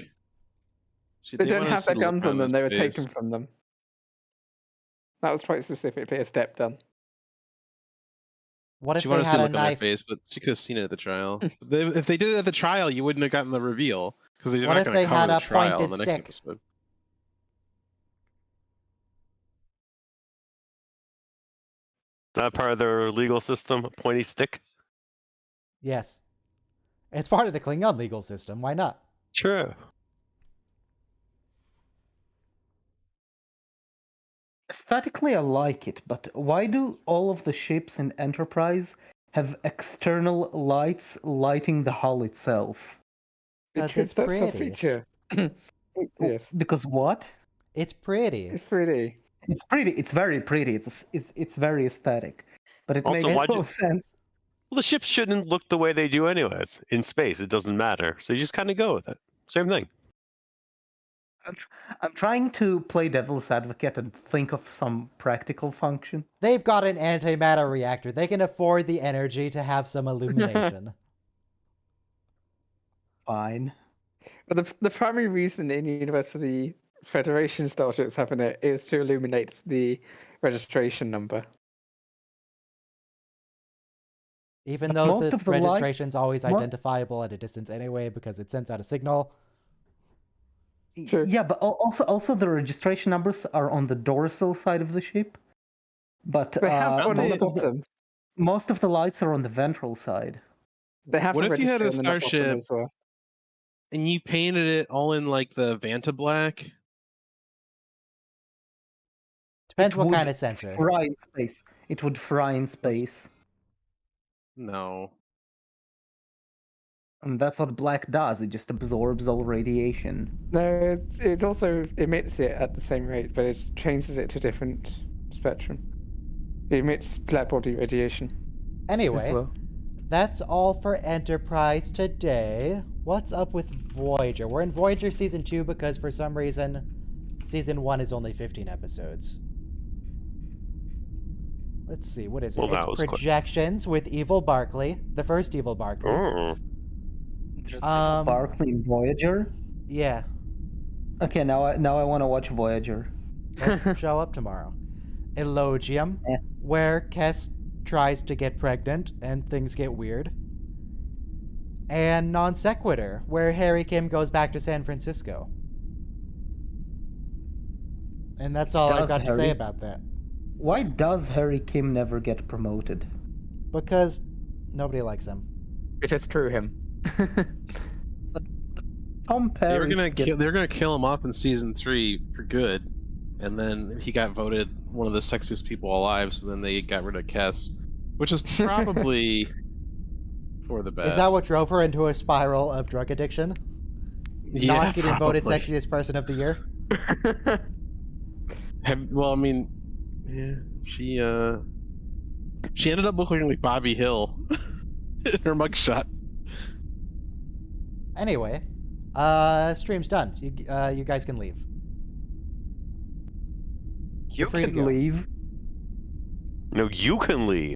Speaker 3: They don't
Speaker 4: wanted to
Speaker 3: have
Speaker 4: see
Speaker 3: their
Speaker 4: the look
Speaker 3: guns
Speaker 4: on
Speaker 3: on them.
Speaker 4: his
Speaker 3: They were
Speaker 4: face.
Speaker 3: taken from them. That was quite specifically a step done.
Speaker 1: What if
Speaker 4: She
Speaker 1: they
Speaker 4: wanted to see
Speaker 1: had
Speaker 4: the
Speaker 1: a
Speaker 4: look on their
Speaker 1: knife?
Speaker 4: face, but she could have seen it at the trial. If they did it at the trial, you wouldn't have gotten the reveal because they're
Speaker 1: What
Speaker 4: not
Speaker 1: if
Speaker 4: going
Speaker 1: they
Speaker 4: to cover
Speaker 1: had
Speaker 4: the
Speaker 1: a
Speaker 4: trial in
Speaker 1: pointed
Speaker 4: the next
Speaker 1: stick?
Speaker 4: episode.
Speaker 7: That part of their legal system, pointy stick.
Speaker 1: Yes. It's part of the Klingon legal system. Why not?
Speaker 7: True.
Speaker 2: Aesthetically, I like it, but why do all of the ships in Enterprise have external lights lighting the hull itself?
Speaker 1: 'Cause
Speaker 3: Because
Speaker 1: it's
Speaker 3: that's a
Speaker 1: pretty.
Speaker 3: feature. Yes.
Speaker 2: Because what?
Speaker 1: It's pretty.
Speaker 3: It's pretty.
Speaker 2: It's pretty. It's very pretty. It's very aesthetic, but it
Speaker 7: Also,
Speaker 2: makes
Speaker 7: why'd
Speaker 2: no
Speaker 7: you-
Speaker 2: sense.
Speaker 7: Well, the ships shouldn't look the way they do anyways. In space, it doesn't matter. So you just kind of go with it. Same thing.
Speaker 2: I'm trying to play devil's advocate and think of some practical function.
Speaker 1: They've got an antimatter reactor. They can afford the energy to have some illumination.
Speaker 2: Fine.
Speaker 3: But the primary reason in the universe for the Federation starships having it is to illuminate the registration number.
Speaker 1: Even
Speaker 2: But
Speaker 1: though
Speaker 2: most
Speaker 1: the
Speaker 2: of the lights-
Speaker 1: registration's always
Speaker 2: most-
Speaker 1: identifiable at a distance anyway because it sends out a signal.
Speaker 3: Sure.
Speaker 2: Yeah, but also the registration numbers are on the dorsal side of the ship. But
Speaker 3: They have one on the
Speaker 2: most of the-
Speaker 3: bottom.
Speaker 2: most of the lights are on the ventral side.
Speaker 3: They have
Speaker 4: What
Speaker 3: a
Speaker 4: if you had a
Speaker 3: registry on the bottom
Speaker 4: starship
Speaker 3: as well.
Speaker 4: and you painted it all in like the Vanta black?
Speaker 1: Depends
Speaker 2: It
Speaker 1: what
Speaker 2: would
Speaker 1: kind of sensor.
Speaker 2: Fry in space. It would fry in space.
Speaker 4: No.
Speaker 2: And that's what black does. It just absorbs all radiation.
Speaker 3: No, it also emits it at the same rate, but it changes it to a different spectrum. It emits black body radiation as
Speaker 1: Anyway,
Speaker 3: well.
Speaker 1: that's all for Enterprise today. What's up with Voyager? We're in Voyager Season 2 because for some reason, Season 1 is only 15 episodes. Let's see, what is it?
Speaker 7: Well, that
Speaker 1: It's
Speaker 7: was quick.
Speaker 1: Projections with Evil Barclay, the first Evil Barclay.
Speaker 7: Oh.
Speaker 2: There's Barclay in Voyager.
Speaker 1: Yeah,
Speaker 2: Okay, now I want to watch Voyager.
Speaker 1: it'll show up tomorrow. Elogium,
Speaker 2: Eh.
Speaker 1: where Kes tries to get pregnant and things get weird. And Non Sequitur, where Harry Kim goes back to San Francisco. And that's all I've
Speaker 2: Does
Speaker 1: got to say
Speaker 2: Harry?
Speaker 1: about that.
Speaker 2: Why does Harry Kim never get promoted?
Speaker 1: Because nobody likes him.
Speaker 3: It is true him.
Speaker 2: Tom
Speaker 4: They were
Speaker 2: Paris
Speaker 4: gonna
Speaker 2: gets...
Speaker 4: they're gonna kill him off in season 3 for good, and then he got voted one of the sexiest people alive. So then they got rid of Kess, which is probably for the best.
Speaker 1: Is that what drove her into a spiral of drug addiction?
Speaker 4: Yeah,
Speaker 1: Not getting voted
Speaker 4: probably.
Speaker 1: sexiest person of the year?
Speaker 4: Well, I mean,
Speaker 5: Yeah, she ended up looking like Bobby Hill in her mugshot.
Speaker 1: Anyway, stream's done. You guys can leave.
Speaker 2: You
Speaker 1: free to
Speaker 2: can
Speaker 1: go.
Speaker 2: leave.
Speaker 7: No, you can leave.